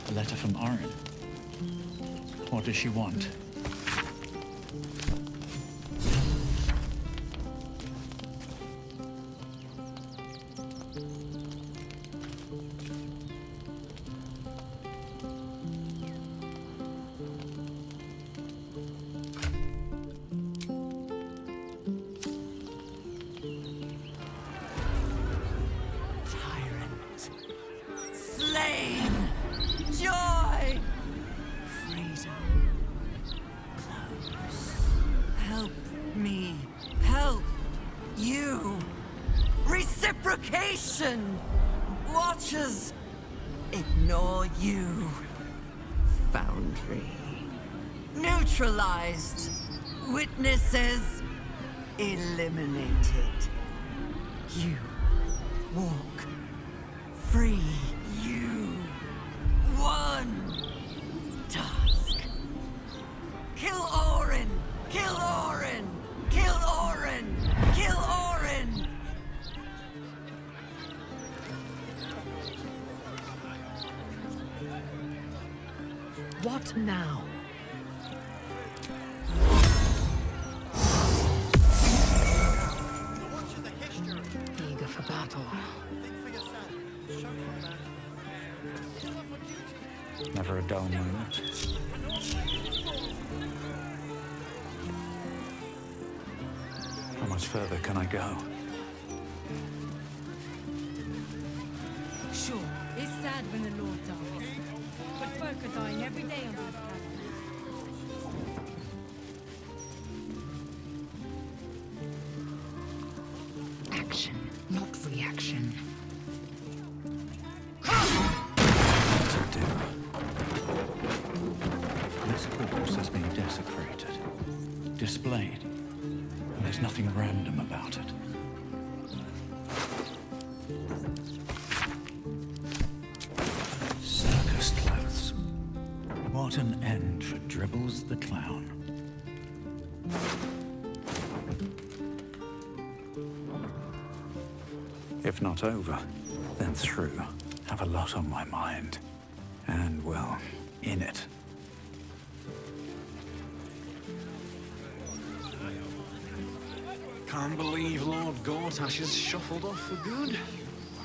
A letter from Orin. What does she want? Slain! Joy! Freedom. Close. Help me. Help you. Reciprocation! Watchers ignore you. Foundry. Neutralized. Witnesses eliminated. You walk free. You one task. Kill Orin! Kill Orin! Kill Orin! Kill Orin! What now? Eager for battle. Never a dull moment. How much further can I go? Sure, it's sad when the Lord dies, but folk are dying every day on this planet. Action, not reaction. To do. This corpse has been desecrated, displayed, and there's nothing random about it. Circus clothes. What an end for Dribbles the Clown. If not over, then through. Have a lot on my mind. And, well, in it. Can't believe Lord Gortash has shuffled off for good.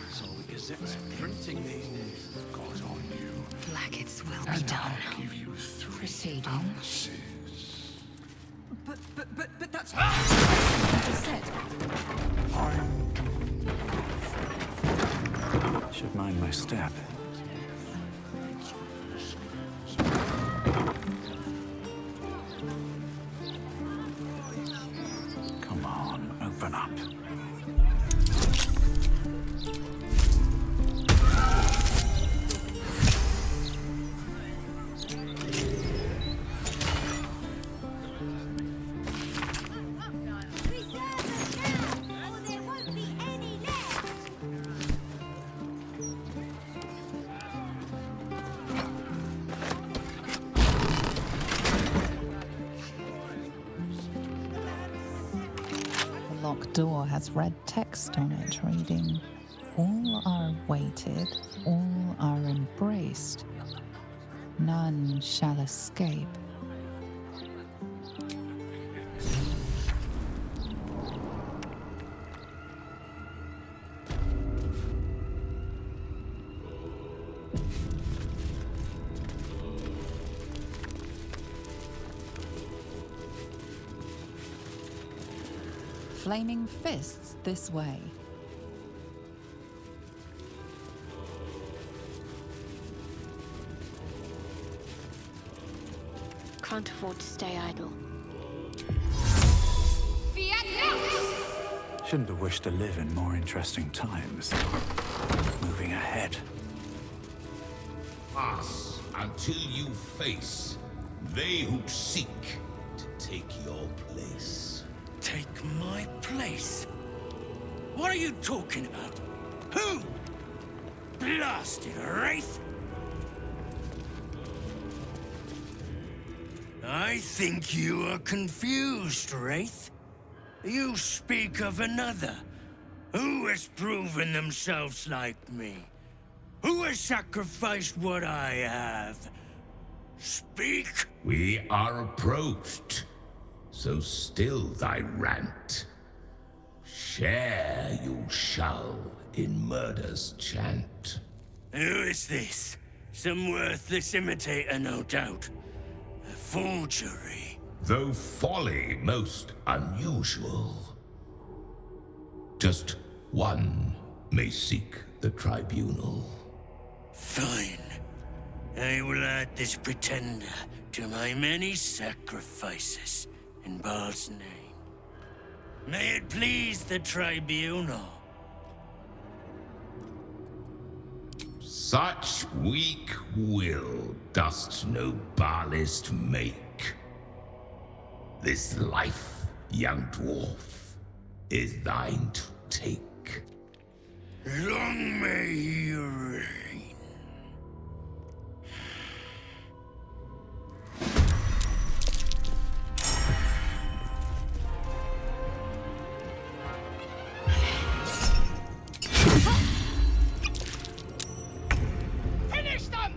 That's all the Gazette's printing these days. Got on you. Blackets will be done. Give you 3 Proceeding. ounces. But that's what you said. Should mind my step. Come on, open up. The locked door has red text on it reading, "All are awaited, all are embraced. None shall escape." Flaming fists this way. Can't afford to stay idle. Shouldn't have wished to live in more interesting times. Moving ahead. Pass until you face they who seek to take your place. Take my place? What are you talking about? Who? Blasted wraith? I think you are confused, Wraith. You speak of another, who has proven themselves like me. Who has sacrificed what I have? Speak! We are approached, so still thy rant. Share you shall in murder's chant. Who is this? Some worthless imitator, no doubt. A forgery. Though folly most unusual. Just one may seek the tribunal. Fine. I will add this pretender to my many sacrifices in Bhaal's name. May it please the tribunal. Such weak will dost no Bhaalist make. This life, young dwarf, is thine to take. Long may he reign. Finish them!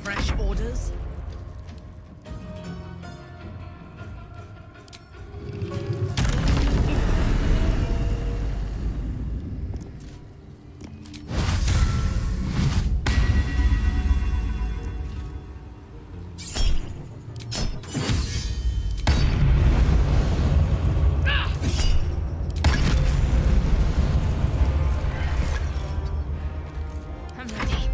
Fresh orders? I'm ready.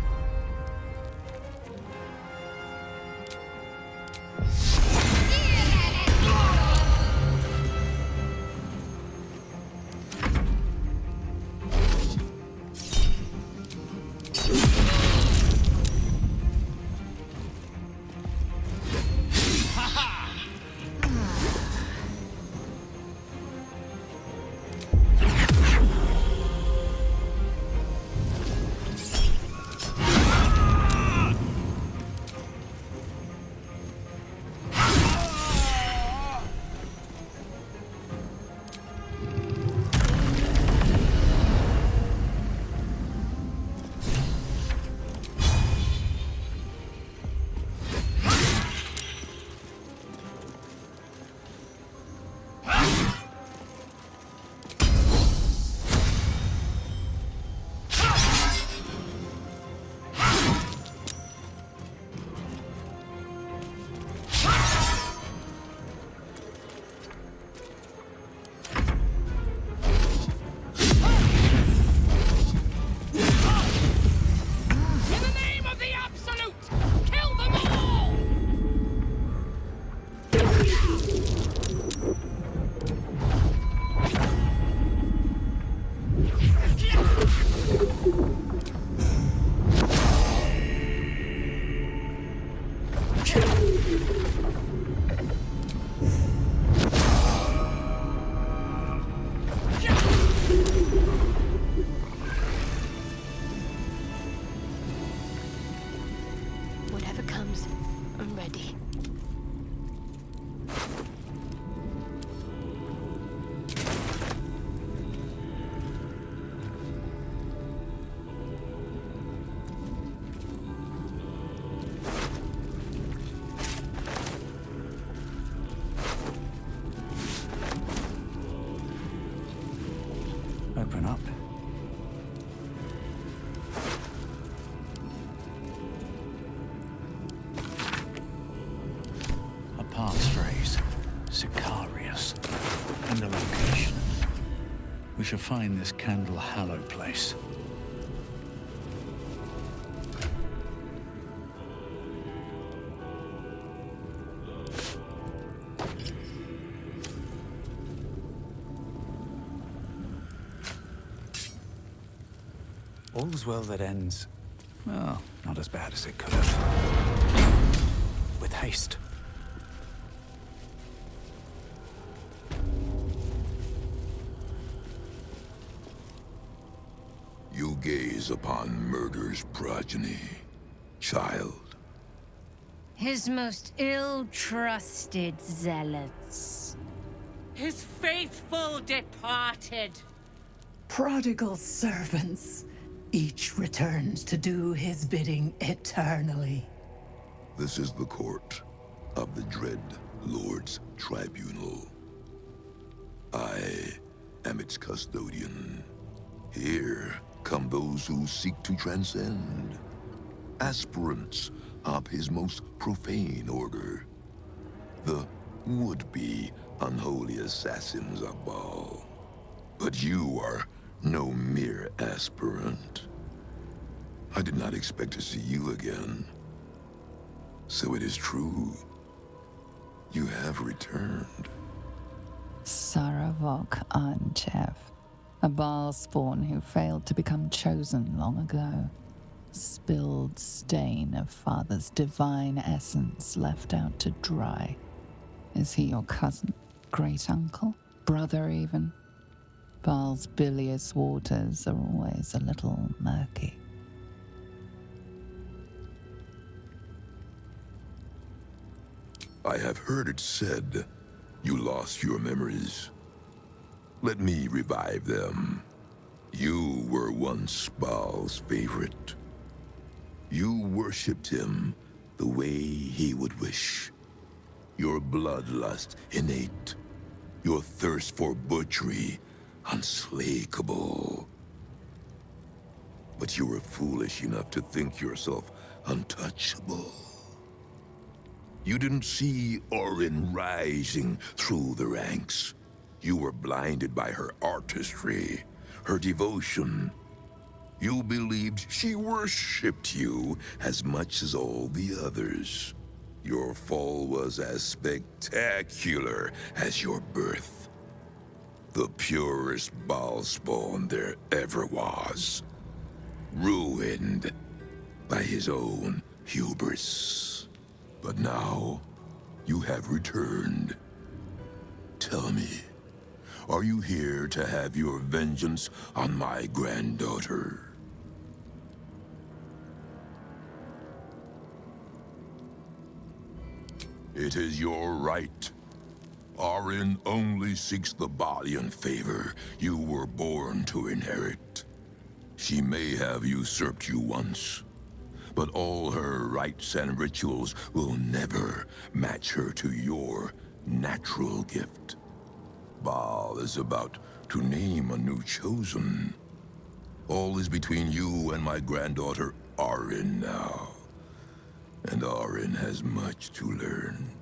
In the name of the Absolute, kill them all! Whatever comes, I'm ready. Open up. parts phrase. Sicarius. And a location. We should find this candle hallow place. All's well that ends, well, not as bad as it could have. With haste. You gaze upon murder's progeny, child. His most ill-trusted zealots. His faithful departed. Prodigal servants. Each returns to do his bidding eternally. This is the court of the Dread Lord's Tribunal. I am its custodian. Here come those who seek to transcend. Aspirants of his most profane order. The would-be unholy assassins of Bhaal. But you are no mere aspirant. I did not expect to see you again. So it is true. You have returned. Saravok Anchev, a Bhaal spawn who failed to become chosen long ago. Spilled stain of father's divine essence left out to dry. Is he your cousin? Great uncle? Brother even? Bhaal's bilious waters are always a little murky. I have heard it said you lost your memories. Let me revive them. You were once Bhaal's favorite. You worshipped him the way he would wish. Your bloodlust innate. Your thirst for butchery unslakable. But you were foolish enough to think yourself untouchable. You didn't see Orin rising through the ranks. You were blinded by her artistry, her devotion. You believed she worshipped you as much as all the others. Your fall was as spectacular as your birth. The purest Bhaal spawn there ever was. Ruined by his own hubris. But now, you have returned. Tell me, are you here to have your vengeance on my granddaughter? It is your right. Orin only seeks the Bhaalian favor you were born to inherit. She may have usurped you once, but all her rites and rituals will never match her to your natural gift. Bhaal is about to name a new chosen. All is between you and my granddaughter Orin now. And Orin has much to learn.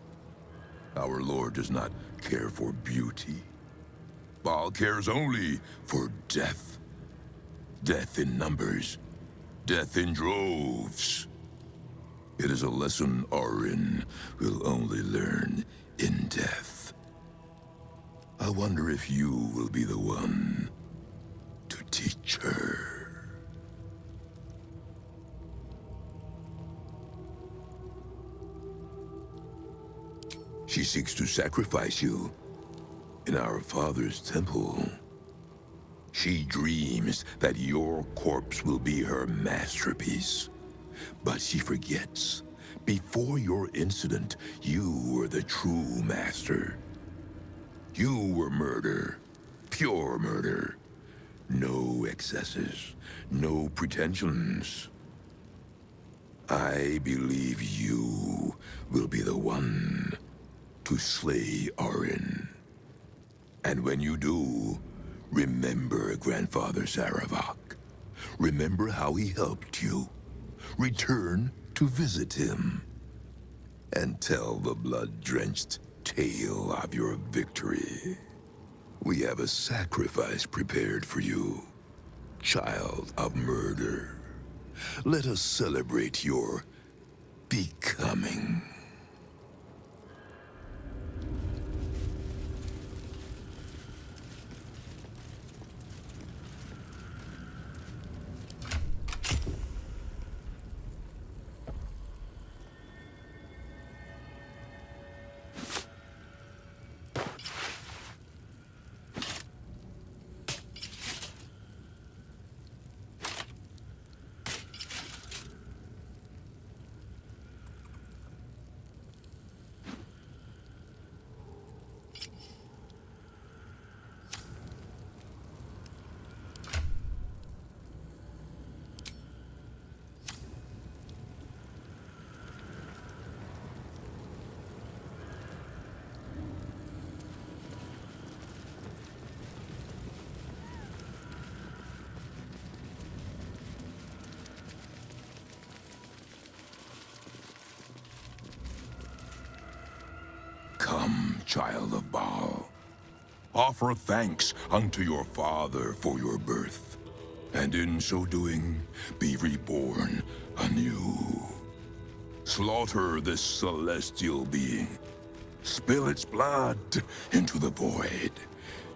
Our Lord does not care for beauty. Bhaal cares only for death. Death in numbers. Death in droves. It is a lesson Orin will only learn in death. I wonder if you will be the one to teach her. She seeks to sacrifice you in our father's temple. She dreams that your corpse will be her masterpiece. But she forgets, before your incident, you were the true master. You were murder, pure murder. No excesses, no pretensions. I believe you will be the one to slay Orin. And when you do, remember Grandfather Saravok. Remember how he helped you. Return to visit him. and tell the blood-drenched tale of your victory. We have a sacrifice prepared for you, child of murder. Let us celebrate your becoming. Come, child of Bhaal. Offer thanks unto your father for your birth, and in so doing, be reborn anew. Slaughter this celestial being. Spill its blood into the void,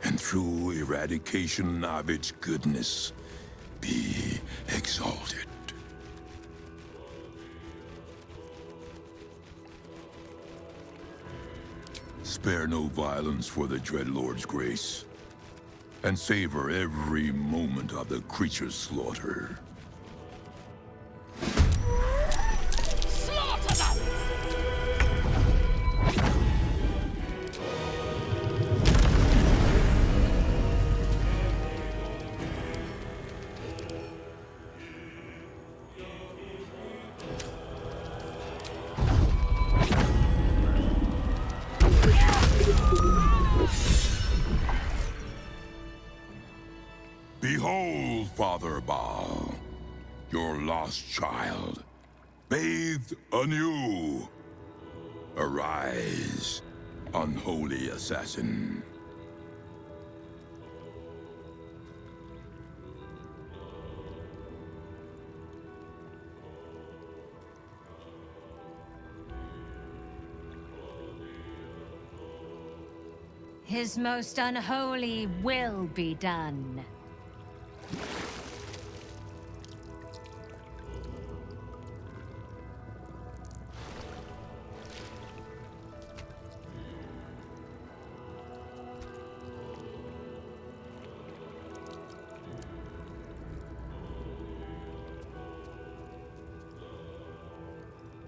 and through eradication of its goodness, be exalted. Spare no violence for the Dreadlord's grace, and savor every moment of the creature's slaughter. Slaughter them! Behold, Father Bhaal, your lost child, bathed anew. Arise, unholy assassin. His most unholy will be done.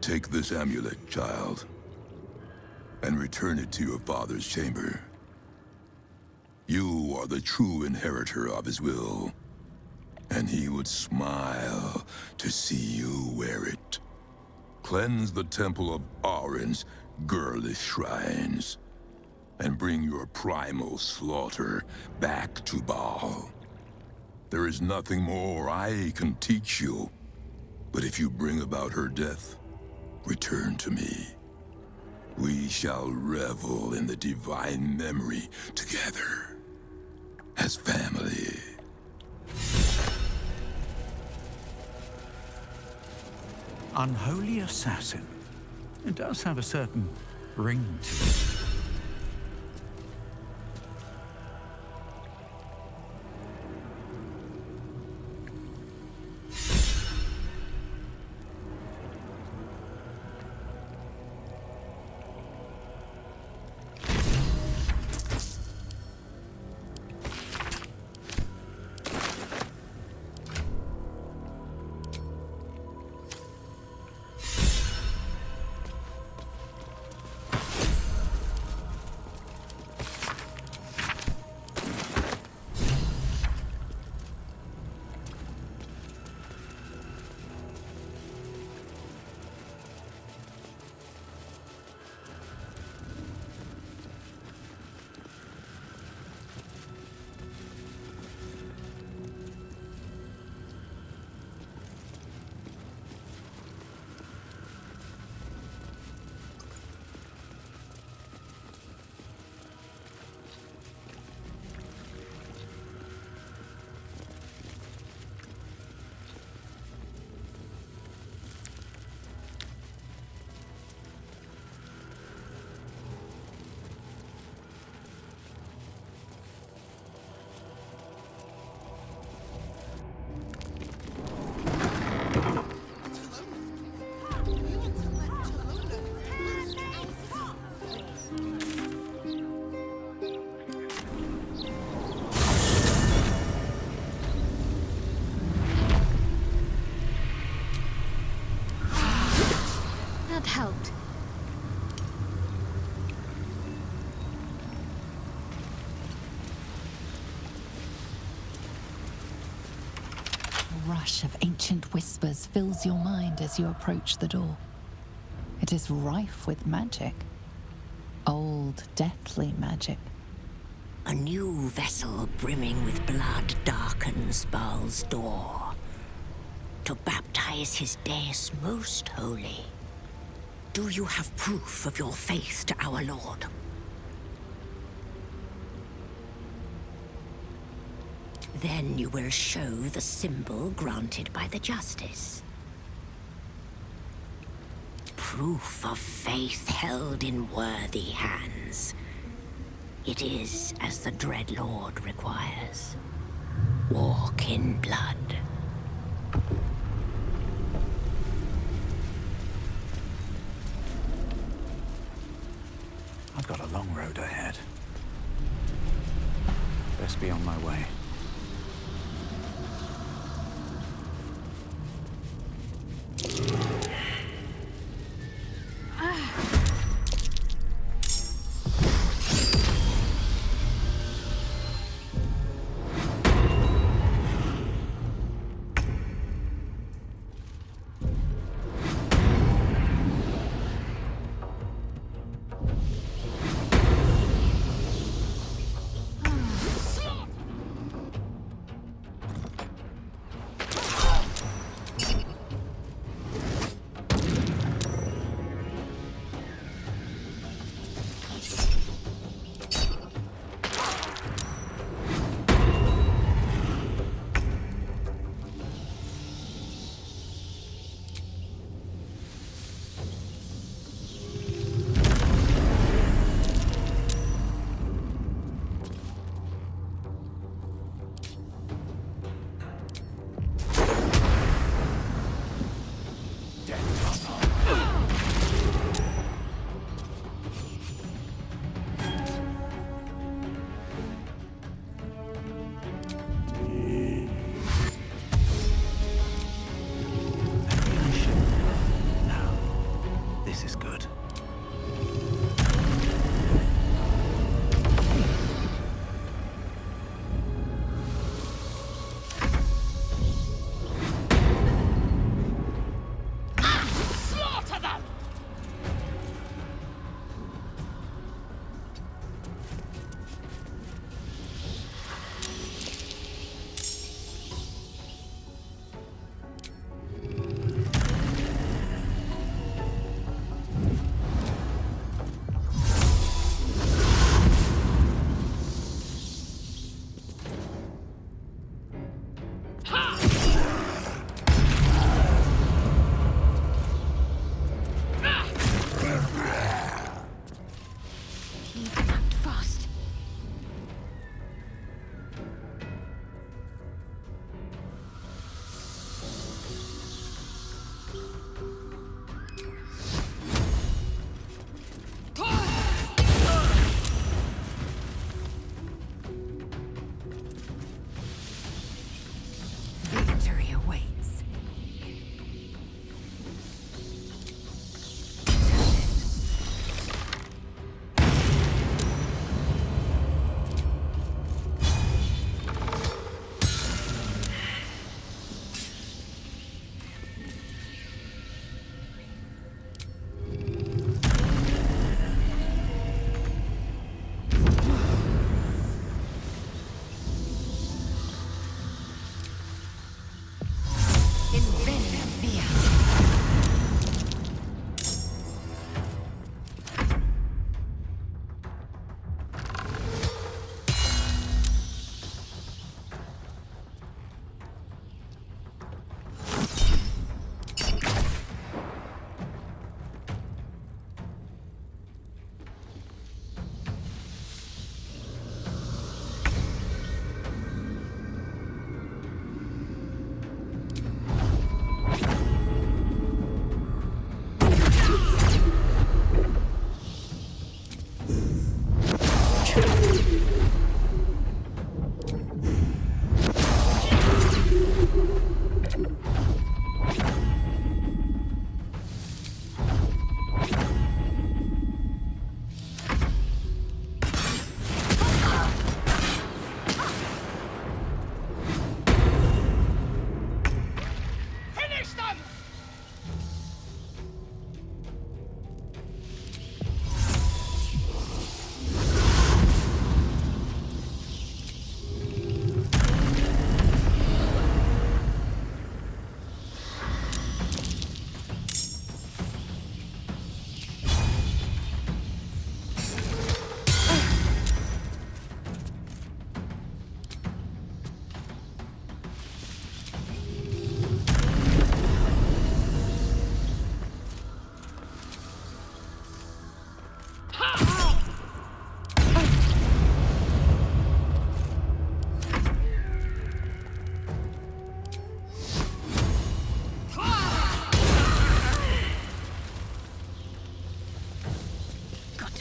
Take this amulet, child, and return it to your father's chamber. You are the true inheritor of his will, and he would smile to see you wear it. Cleanse the temple of Orin's girlish shrines, and bring your primal slaughter back to Bhaal. There is nothing more I can teach you, but if you bring about her death, return to me. We shall revel in the divine memory together, as family. Unholy assassin. It does have a certain ring to it. That helped. A rush of ancient whispers fills your mind as you approach the door. It is rife with magic. Old, deathly magic. A new vessel brimming with blood darkens Bhaal's door to baptize his deus most holy. Do you have proof of your faith to our Lord? Then you will show the symbol granted by the Justice. Proof of faith held in worthy hands. It is as the Dread Lord requires. Walk in blood. I've got a long road ahead. Best be on my way.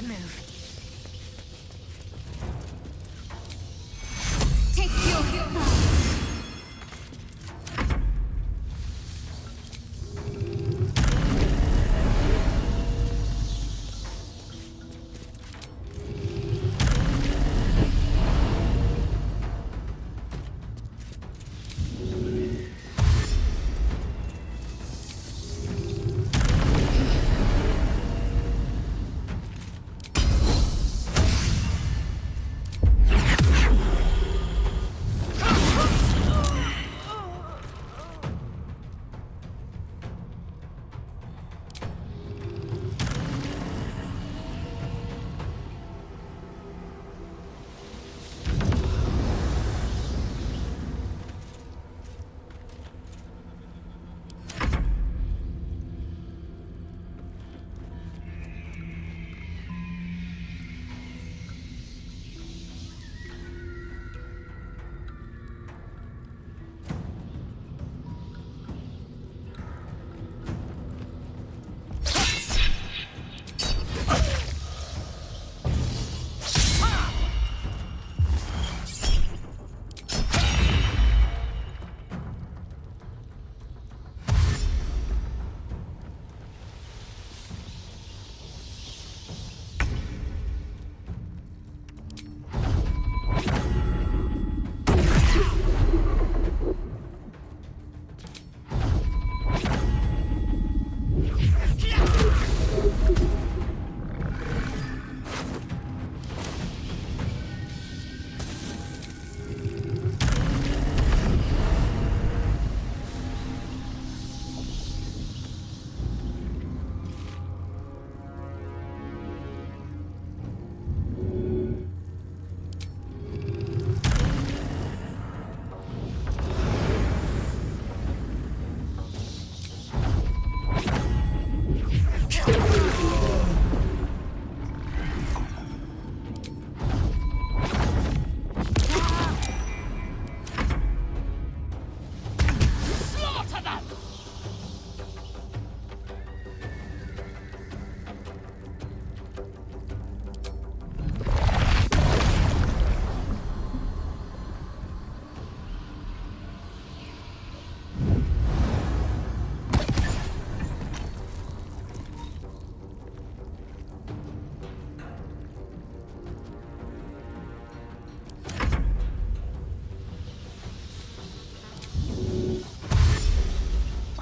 to move. Take your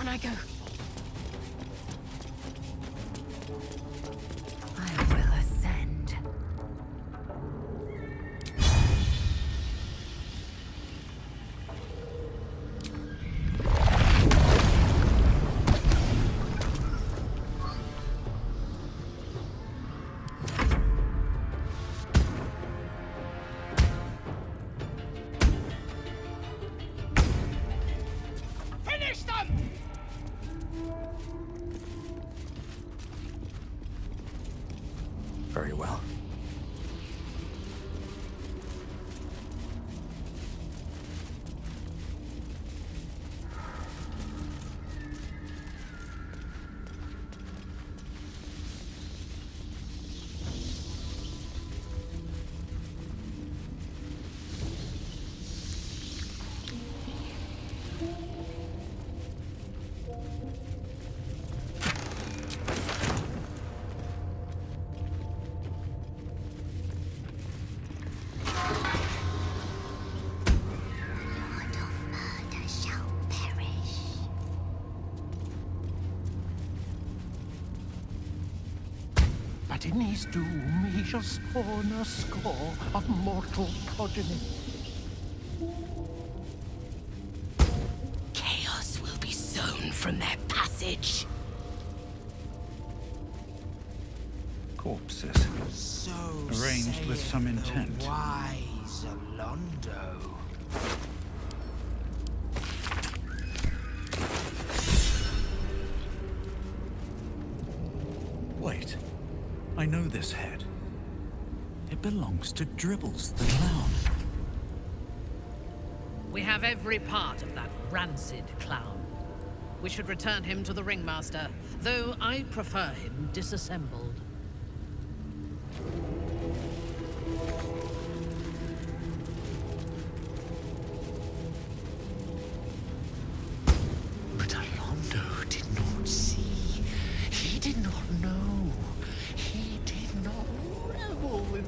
I go. I will ascend. Finish them! Very well. But in his doom he shall spawn a score of mortal progeny. Chaos will be sown from their passage. Corpses. So Arranged with some saith the intent. Wise Alondo. Wait. I know this head. It belongs to Dribbles the clown. We have every part of that rancid clown. We should return him to the ringmaster, though I prefer him disassembled.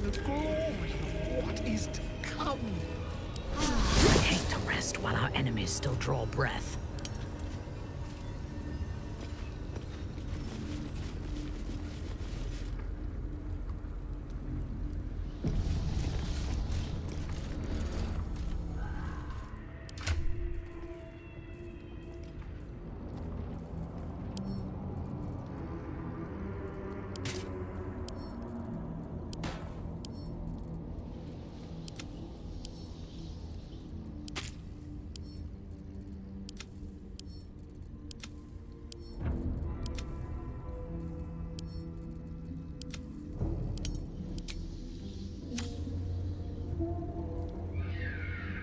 the glory of what is to come. I hate to rest while our enemies still draw breath.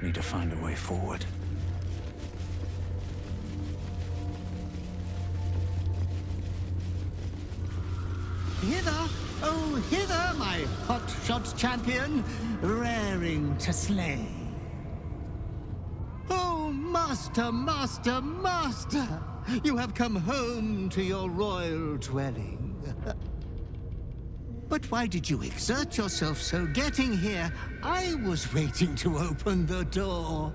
Need to find a way forward. Hither, oh hither, my hot-shot champion, raring to slay. Oh, master, master, master, you have come home to your royal dwelling. But why did you exert yourself so getting here? I was waiting to open the door.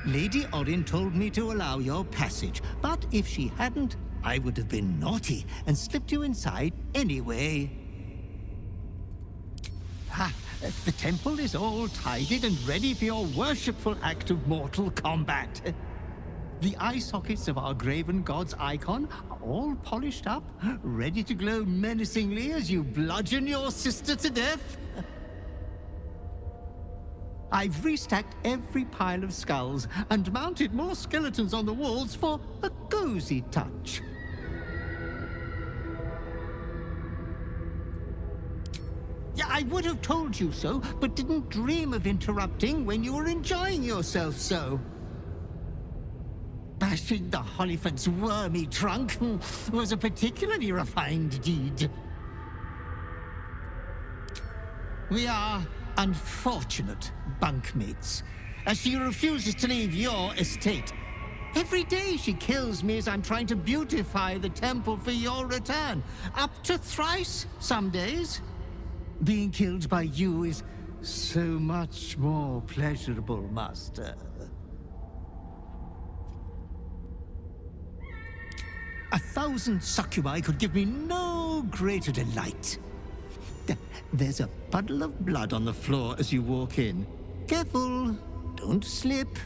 Lady Orin told me to allow your passage, but if she hadn't, I would have been naughty and slipped you inside anyway. Ha! The temple is all tidied and ready for your worshipful act of mortal combat. The eye sockets of our graven god's icon are all polished up, ready to glow menacingly as you bludgeon your sister to death. I've restacked every pile of skulls and mounted more skeletons on the walls for a cozy touch. Yeah, I would have told you so, but didn't dream of interrupting when you were enjoying yourself so. Bashing the Hollyphant's wormy trunk was a particularly refined deed. We are unfortunate bunkmates, as she refuses to leave your estate. Every day she kills me as I'm trying to beautify the temple for your return. Up to thrice some days. Being killed by you is so much more pleasurable, master. 1,000 succubi could give me no greater delight. There's a puddle of blood on the floor as you walk in. Careful, don't slip.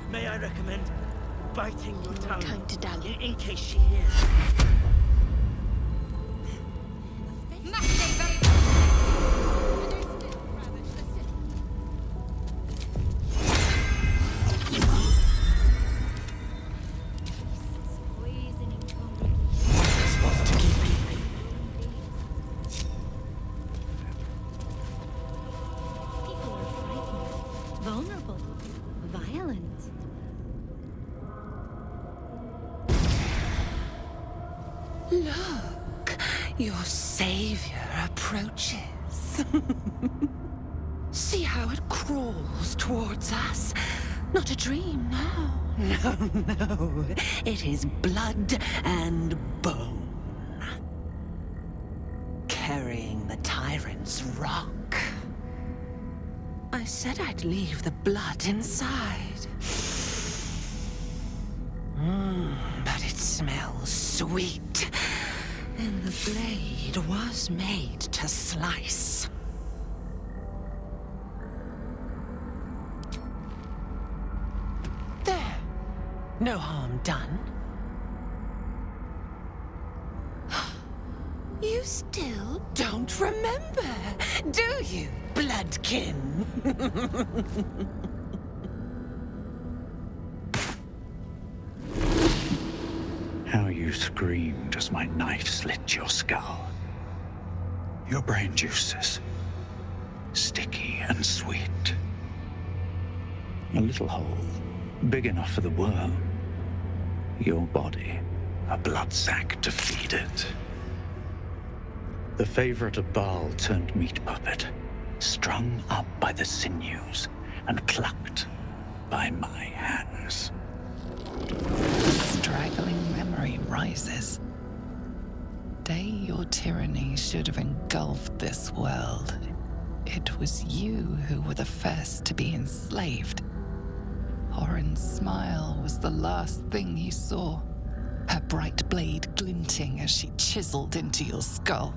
May I recommend biting your tongue? Time to dally. In case she hears. Vulnerable. Violent. Look, your savior approaches. See how it crawls towards us. Not a dream, no. No, it is blood and bone. Carrying the tyrant's rock. I said I'd leave the blood inside. But it smells sweet. And the blade was made to slice. There. No harm done. You still don't remember, do you, bloodkin? How you screamed as my knife slit your skull. Your brain juices, sticky and sweet. A little hole, big enough for the worm. Your body, a blood sack to feed it. The favorite of Bhaal turned meat puppet, strung up by the sinews and plucked by my hands. Straggling memory rises. Day your tyranny should have engulfed this world. It was you who were the first to be enslaved. Orin's smile was the last thing you saw, her bright blade glinting as she chiseled into your skull.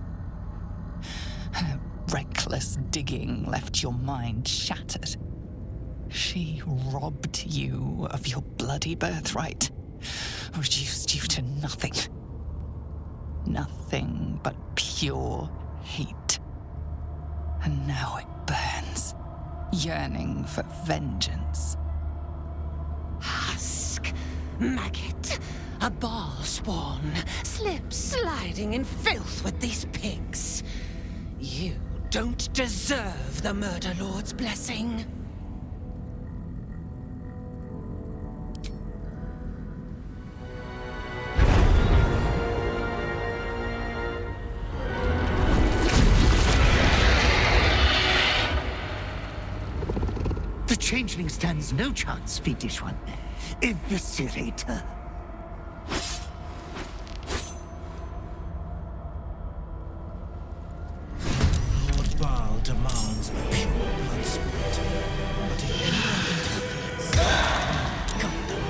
Her reckless digging left your mind shattered. She robbed you of your bloody birthright, reduced you to nothing. Nothing but pure heat. And now it burns, yearning for vengeance. Husk, maggot, a Bhaal spawn, slip sliding in filth with these pigs. You don't deserve the Murder Lord's blessing. The changeling stands no chance, fiendish one. Eviscerate her. Lord Bhaal demands a pure blood sport, but if anyone interferes, got them.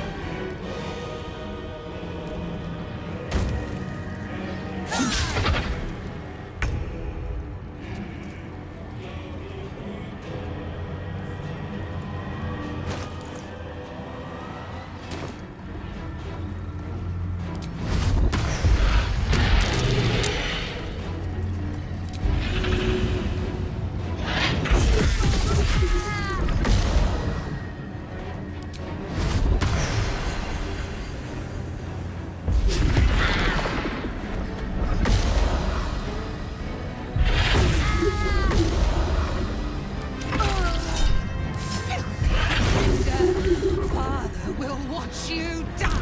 Father will watch you die!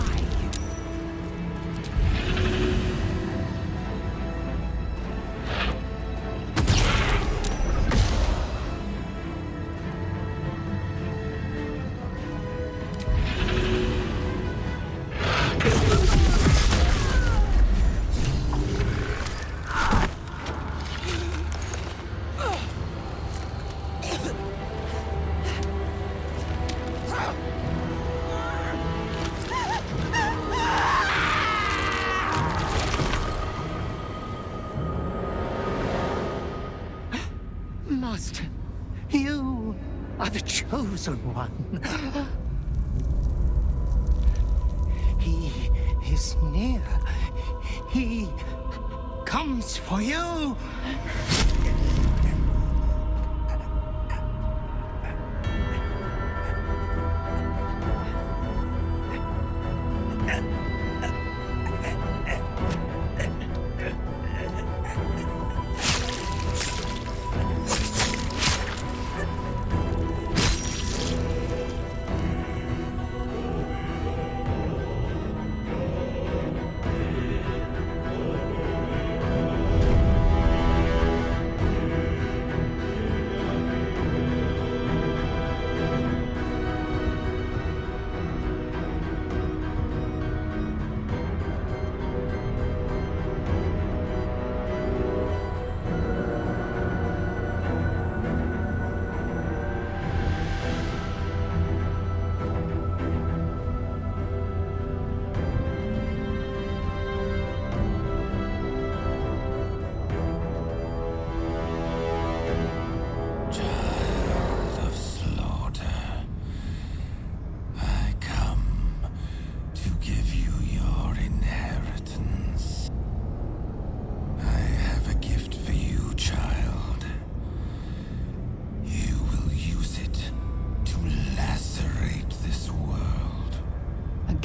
Master, you are the chosen one. He is near. He comes for you.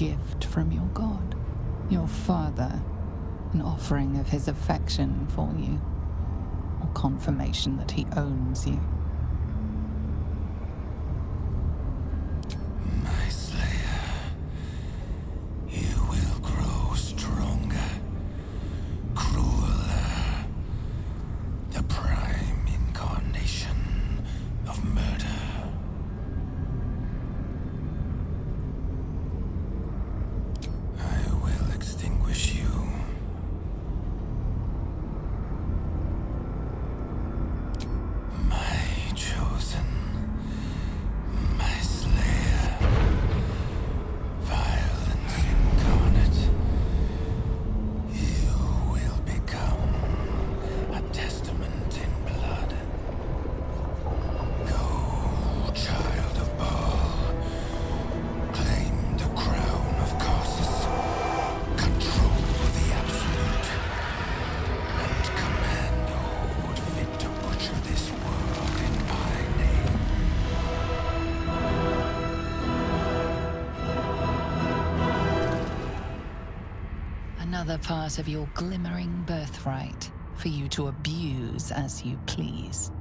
gift from your god, your father, an offering of his affection for you, or confirmation that he owns you. My slayer, you will grow stronger, crueler, the prime incarnation of murder. I will extinguish you. My chosen, my slayer, violence incarnate, you will become a testament in blood. Go, child of Bhaal, claim the crown of Caucasus, control the absolute, and command a horde fit to butcher this world in my name. Another part of your glimmering birthright for you to abuse as you please.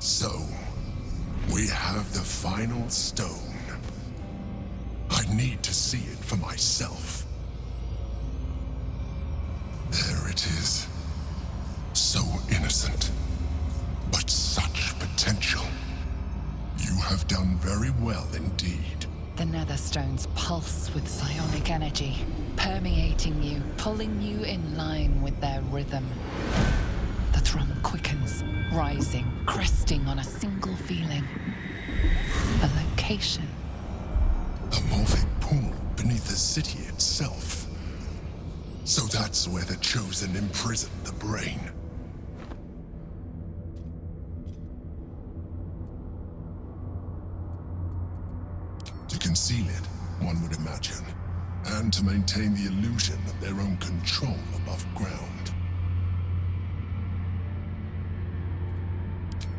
So, we have the final stone. I need to see it for myself. There it is. So innocent, but such potential. You have done very well indeed. The netherstones pulse with psionic energy, permeating you, pulling you in line with their rhythm. The thrum quickens, rising, cresting on a single feeling. A location. A morphic pool beneath the city itself. So that's where the Chosen imprisoned the brain. To conceal it, one would imagine, and to maintain the illusion of their own control above ground.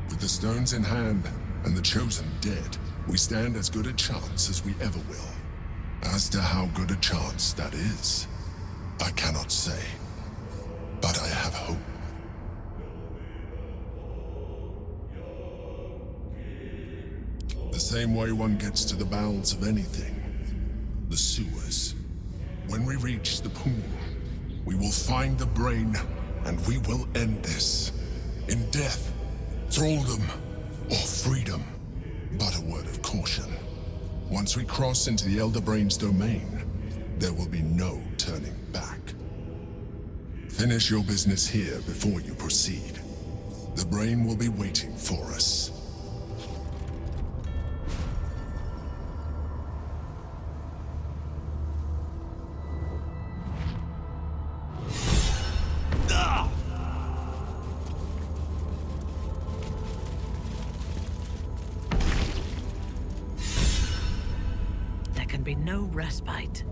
With the stones in hand, and the Chosen dead, we stand as good a chance as we ever will. As to how good a chance that is, I cannot say. But I have hope. The same way one gets to the bowels of anything. The sewers. When we reach the pool, we will find the brain, and we will end this. In death, thraldom, or freedom. But a word of caution. Once we cross into the Elder Brain's domain, there will be no turning back. Finish your business here before you proceed. The brain will be waiting for us. There can be no respite.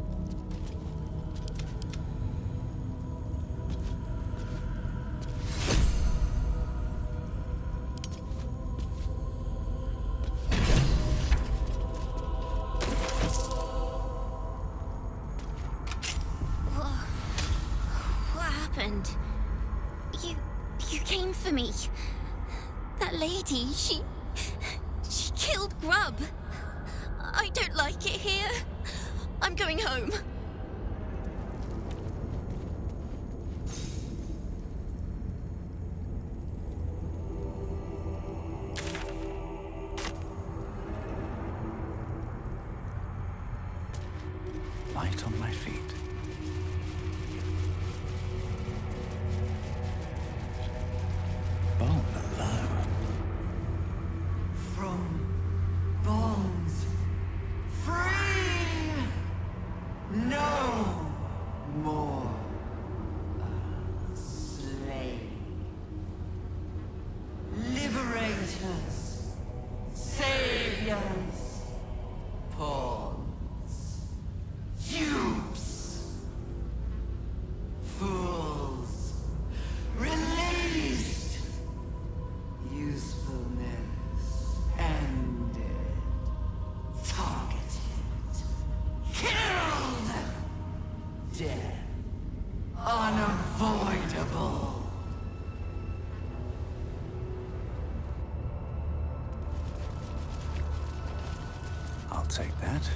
What happened? You came for me. That lady, she killed Grub. I don't like it here. I'm going home. Light on my feet. Bone below. From bonds free! Unavoidable. I'll take that.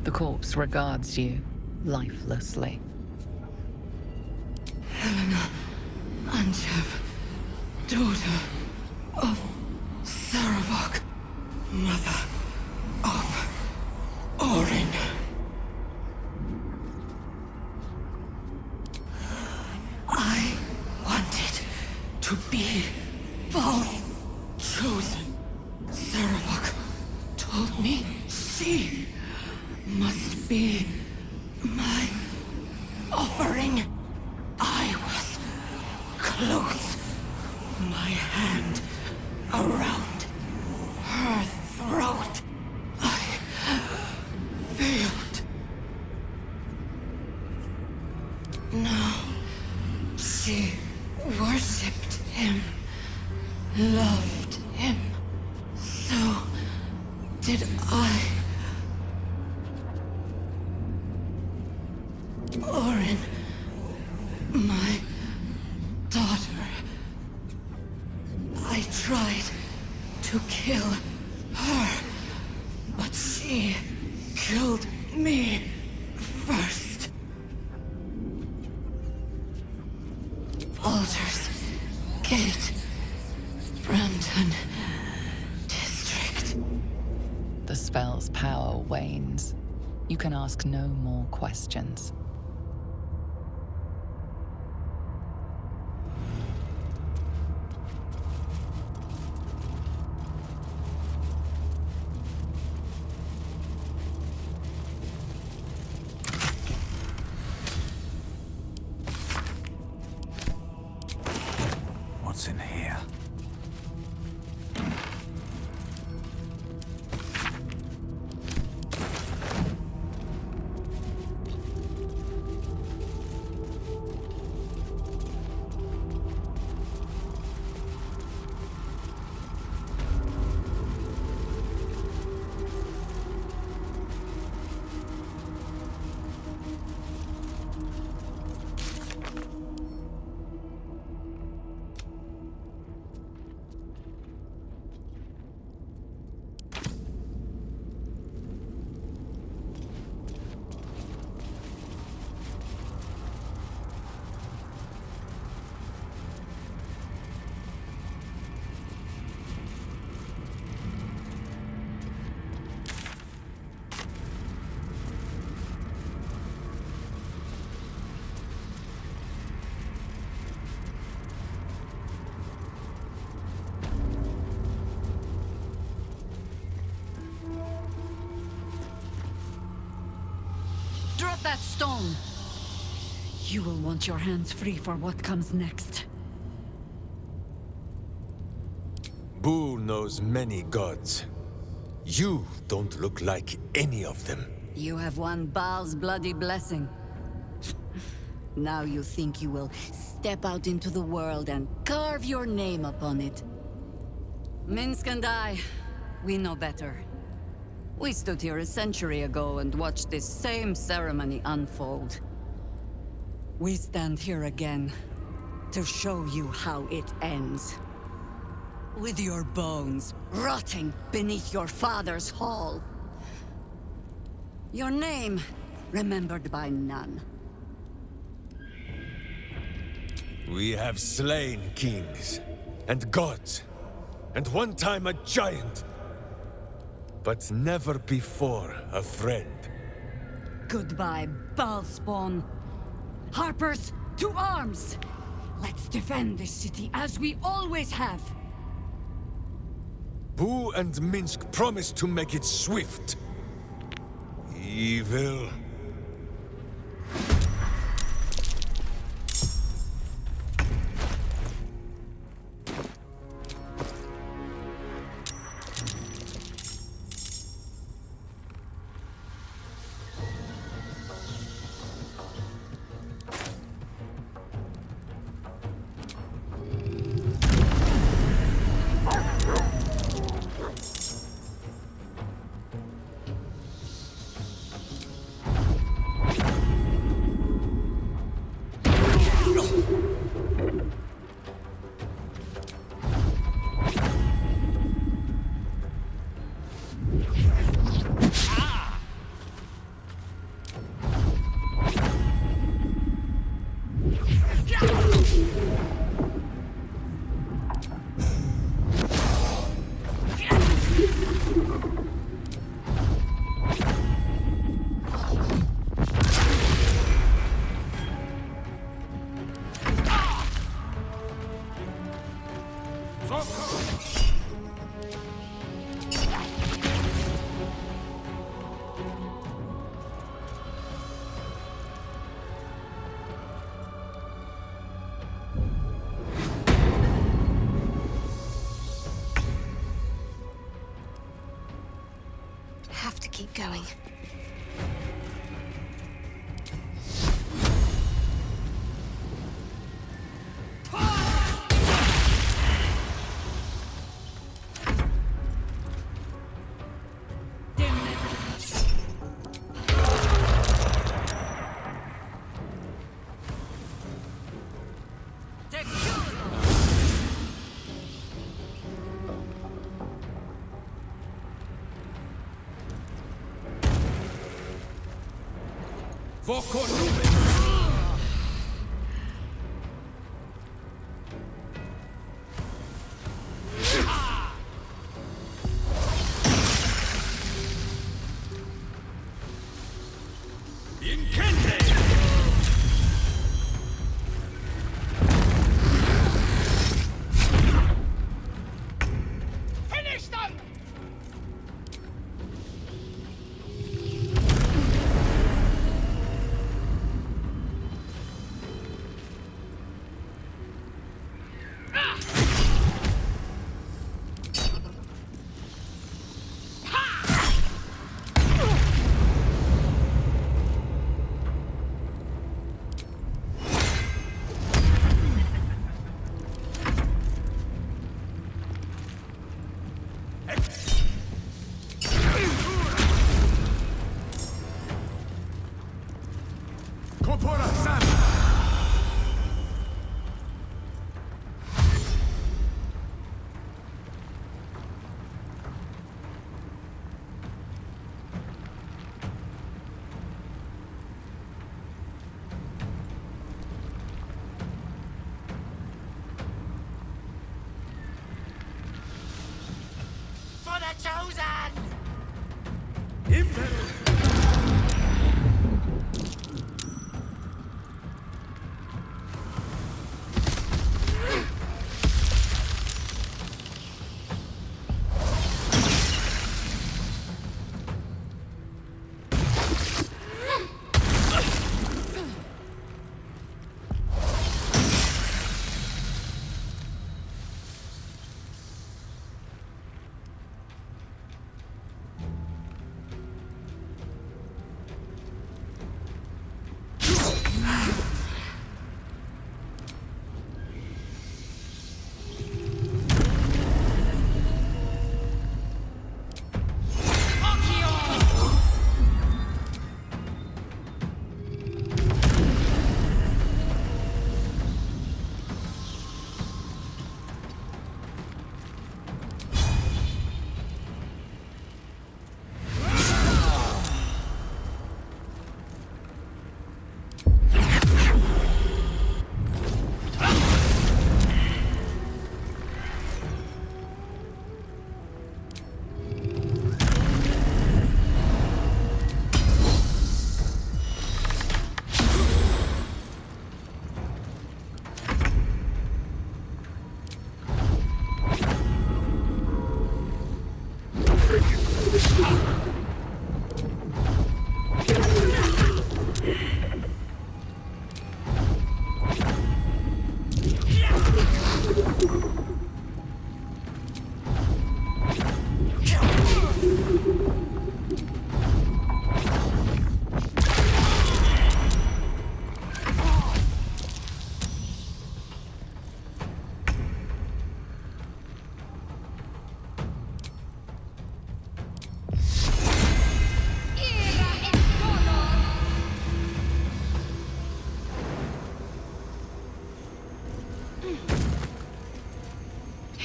The corpse regards you lifelessly. Helena Anchev, daughter of Saravok, mother of Orin. I wanted to be Bhaal's chosen. Saravok told me she must be my offering. I was close, my hand around her throat. I failed. Now she worshipped him, loved him. So did I. Orin, my daughter. I tried to kill her, but she killed me first. Baldurs Gate, Brampton District. The spell's power wanes. You can ask no more questions. What's in here? Drop that stone! You will want your hands free for what comes next. Boo knows many gods. You don't look like any of them. You have won Bhaal's bloody blessing. Now you think you will step out into the world and carve your name upon it. Minsk and I, we know better. We stood here a century ago and watched this same ceremony unfold. We stand here again to show you how it ends. With your bones rotting beneath your father's hall. Your name remembered by none. We have slain kings and gods, and one time a giant, but never before a friend. Goodbye, Bhaalspawn. Harpers, to arms! Let's defend this city as we always have. Boo and Minsk promised to make it swift. Evil. keep going. Finish them! Chosen!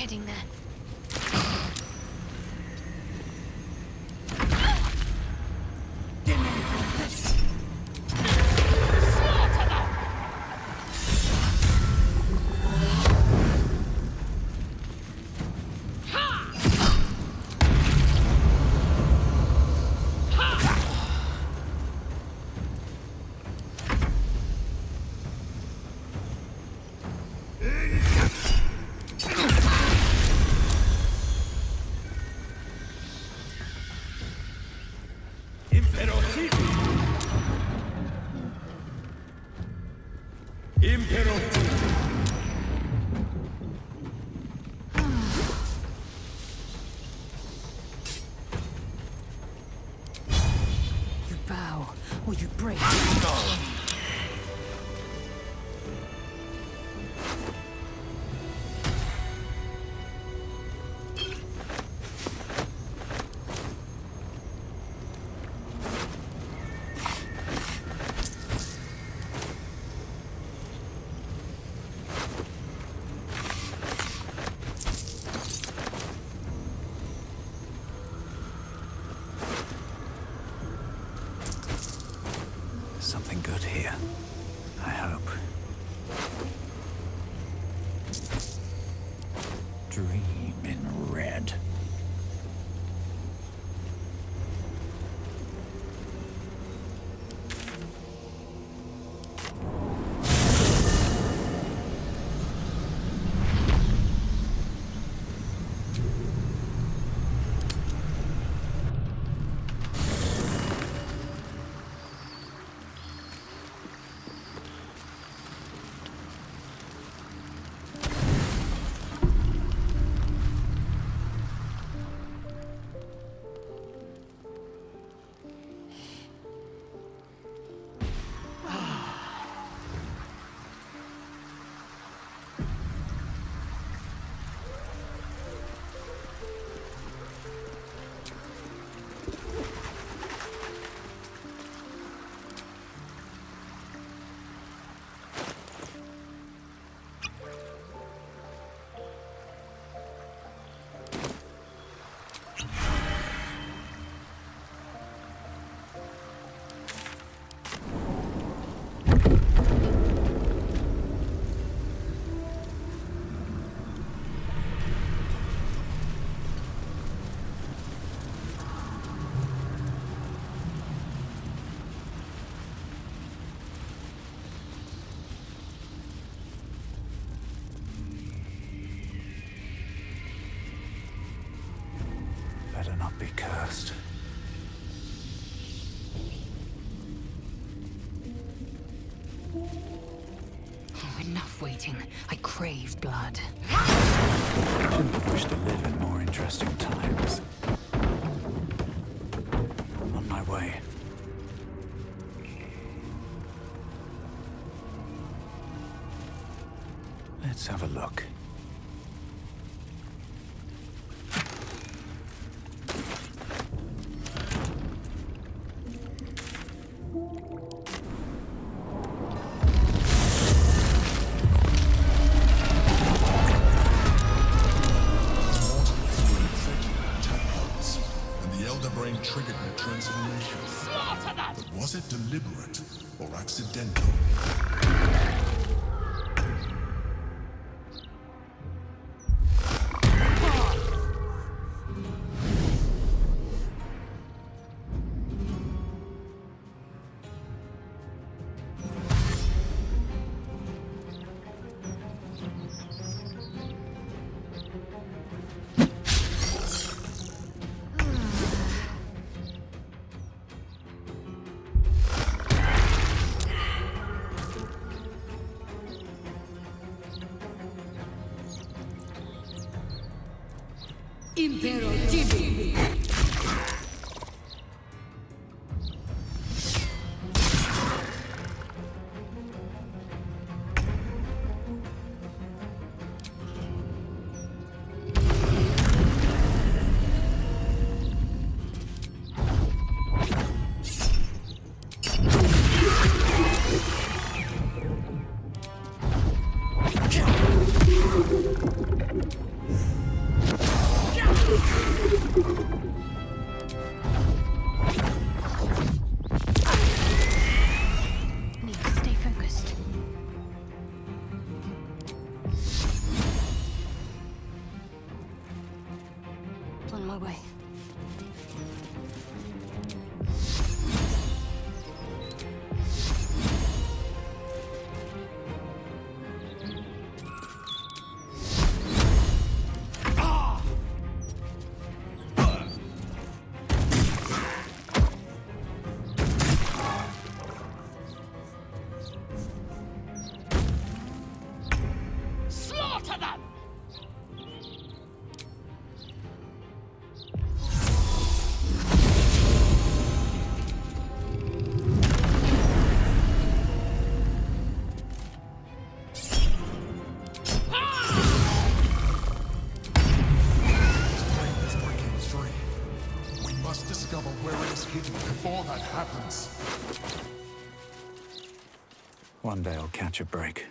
Heading there. or you break. Something good here. I hope. Dream in red. Better not be cursed. Oh, enough waiting. I crave blood. Shouldn't have wished to live in more interesting times. On my way. Let's have a look. Triggered their transformation. But was it deliberate or accidental? Impero TV. before that happens. One day I'll catch a break.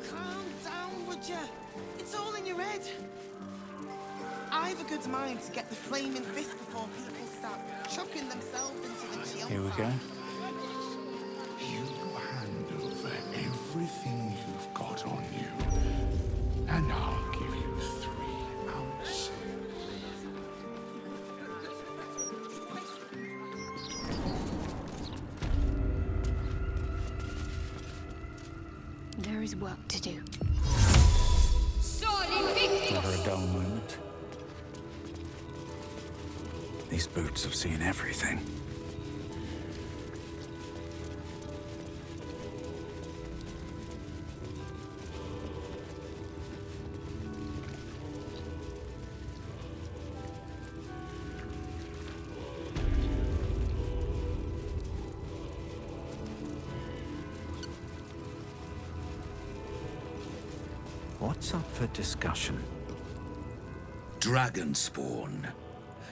Calm down, would ya? It's all in your head. I've a good mind to get the flaming fist before people start chucking themselves into the chill. Here we go. You hand over everything you've got on you, and I'll give you 3 ounces. There is work to do. Never a dull moment. These boots have seen everything. What's up for discussion? Dragon spawn.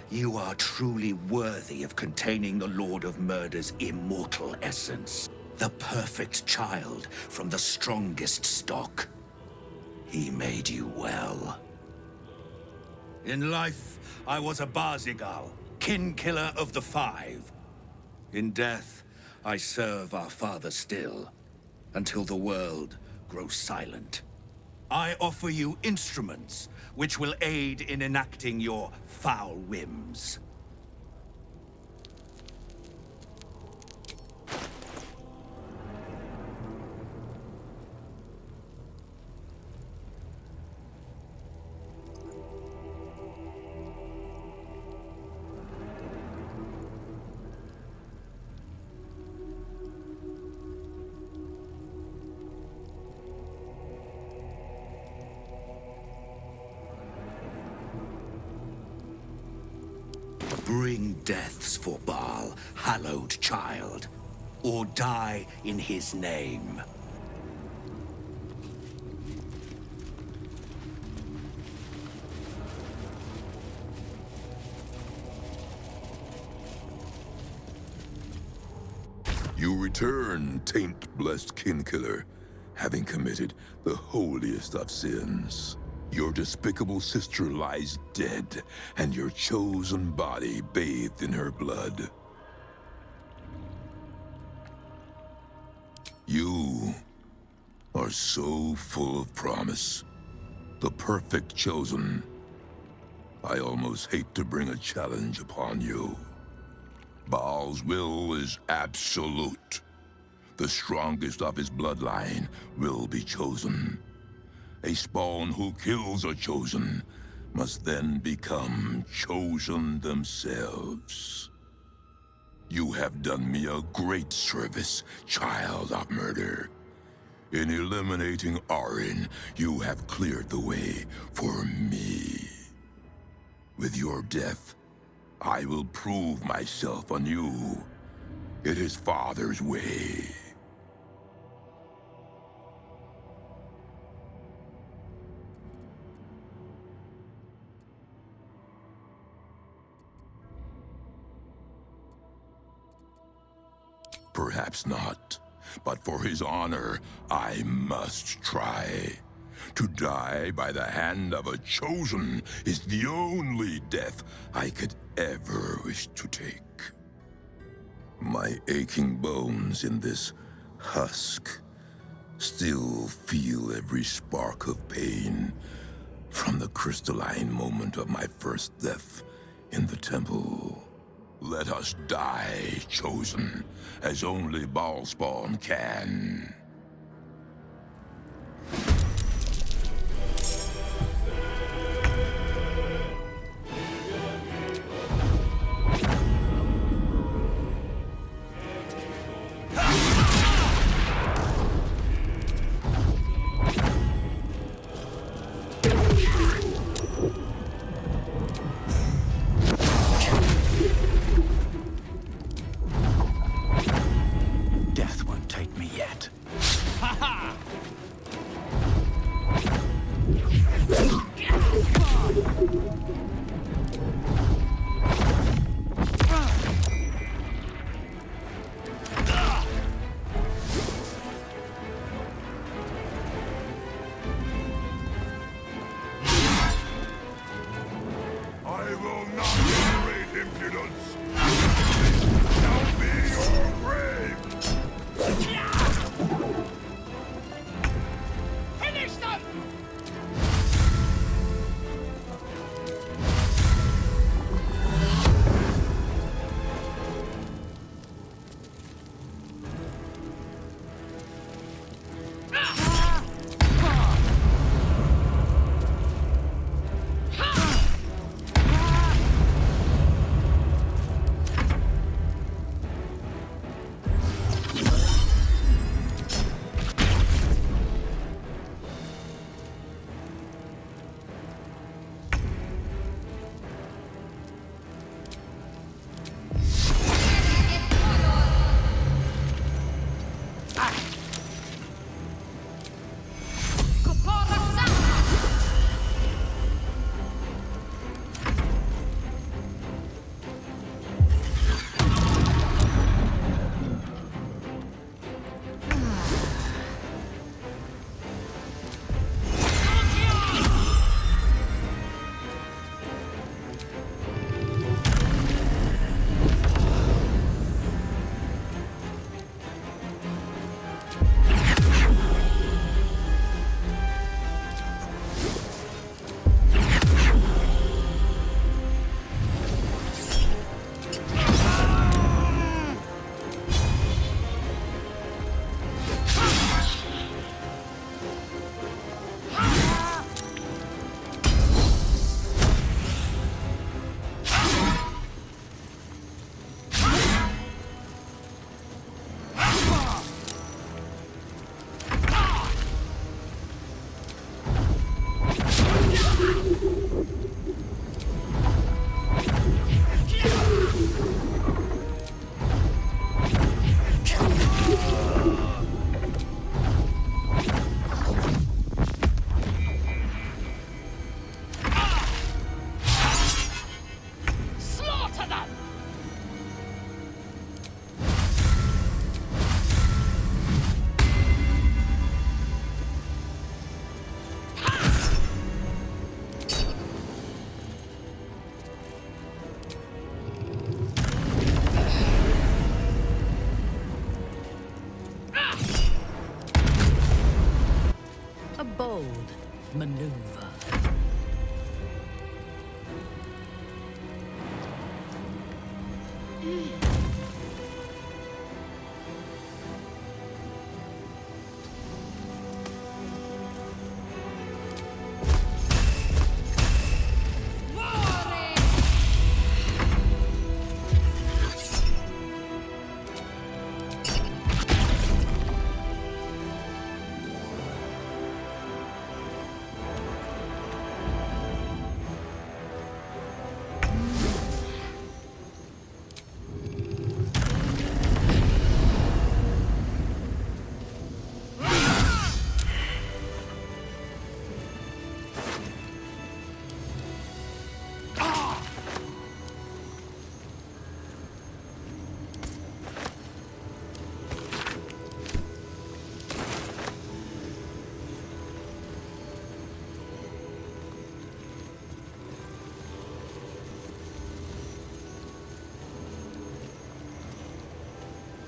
You are truly worthy of containing the Lord of Murder's immortal essence. The perfect child from the strongest stock. He made you well. In life, I was a Barzigal, kin killer of the 5. In death, I serve our father still, until the world grows silent. I offer you instruments which will aid in enacting your foul whims. Bring deaths for Bhaal, hallowed child, or die in his name. You return, taint-blessed kin-killer, having committed the holiest of sins. Your despicable sister lies dead, and your chosen body bathed in her blood. You are so full of promise. The perfect chosen. I almost hate to bring a challenge upon you. Bhaal's will is absolute. The strongest of his bloodline will be chosen. A spawn who kills a chosen must then become chosen themselves. You have done me a great service, child of murder. In eliminating Orin, you have cleared the way for me. With your death, I will prove myself anew. It is Father's way. Perhaps not, but for his honor, I must try. To die by the hand of a chosen is the only death I could ever wish to take. My aching bones in this husk still feel every spark of pain from the crystalline moment of my first death in the temple. Let us die, chosen, as only Bhaalspawn can.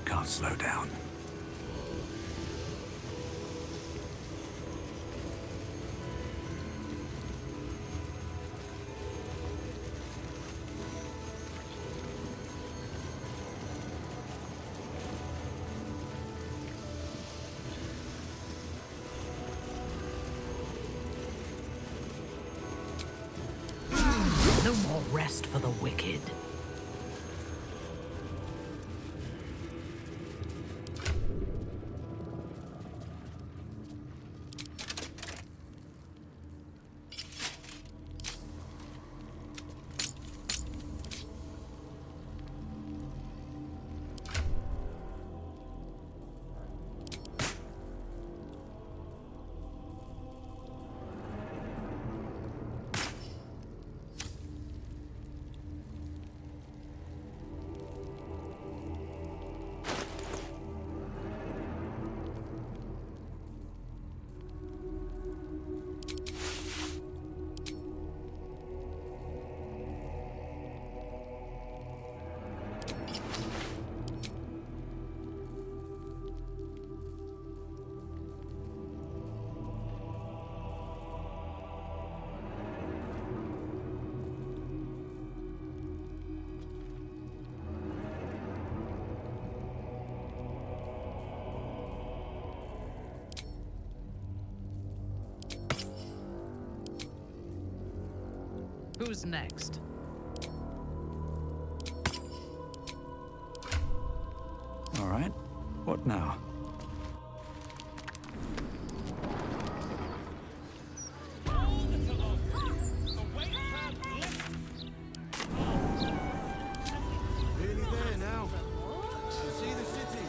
Can't slow down. No more rest for the wicked. Who's next? All right. What now? Nearly there now. You see the city?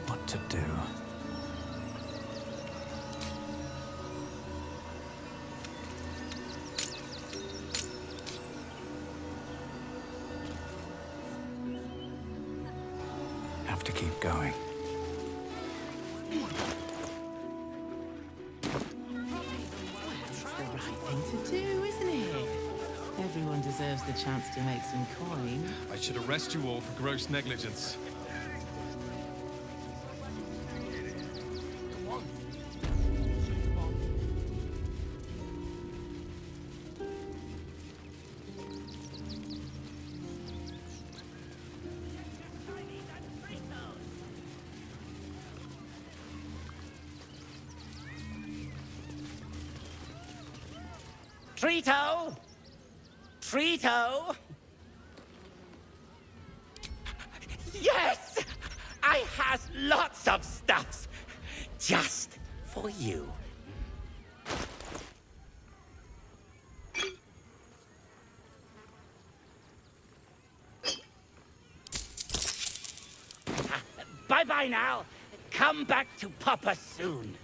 What to do? Have to keep going. It's the right thing to do, isn't it? Everyone deserves the chance to make some coin. I should arrest you all for gross negligence. Trito! Trito! Yes! I has lots of stuffs just for you. Bye-bye now. Come back to Papa soon.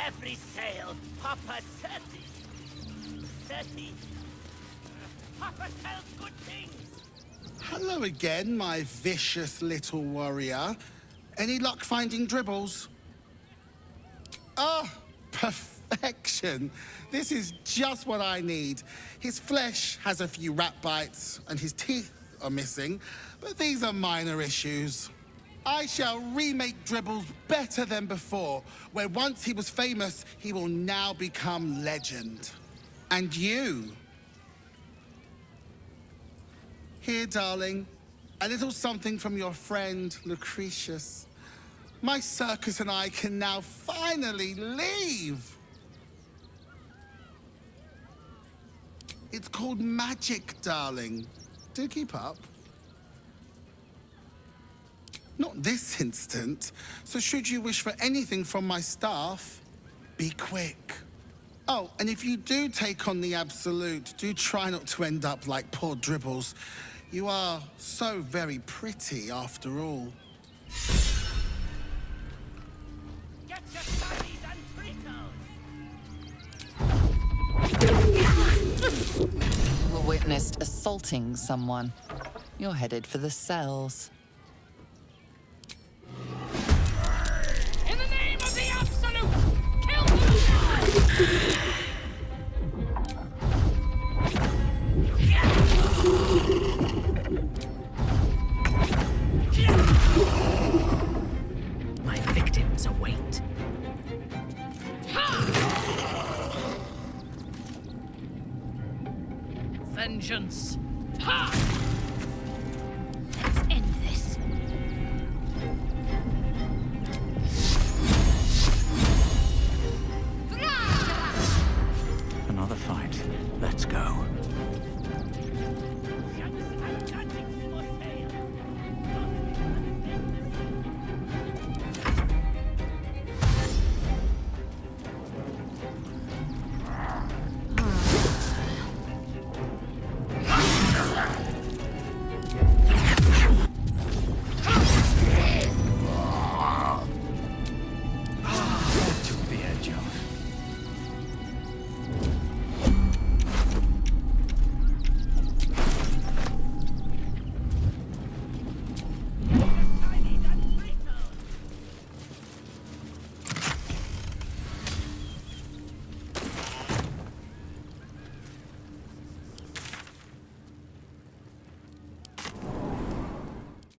every sail. Papa 30. 30. Papa sells good things. Hello again, my vicious little warrior. Any luck finding dribbles? Ah, perfection. This is just what I need. His flesh has a few rat bites, and his teeth are missing, but these are minor issues. I shall remake Dribbles better than before, where once he was famous, he will now become legend. And you? Here, darling, a little something from your friend, Lucretius. My circus and I can now finally leave. It's called magic, darling. Do keep up. Not this instant, so should you wish for anything from my staff, be quick. Oh, and if you do take on the Absolute, do try not to end up like poor Dribbles. You are so very pretty, after all. Get your studies and You were witnessed assaulting someone. You're headed for the cells. In the name of the Absolute, kill them! My victims await. Vengeance. Ha!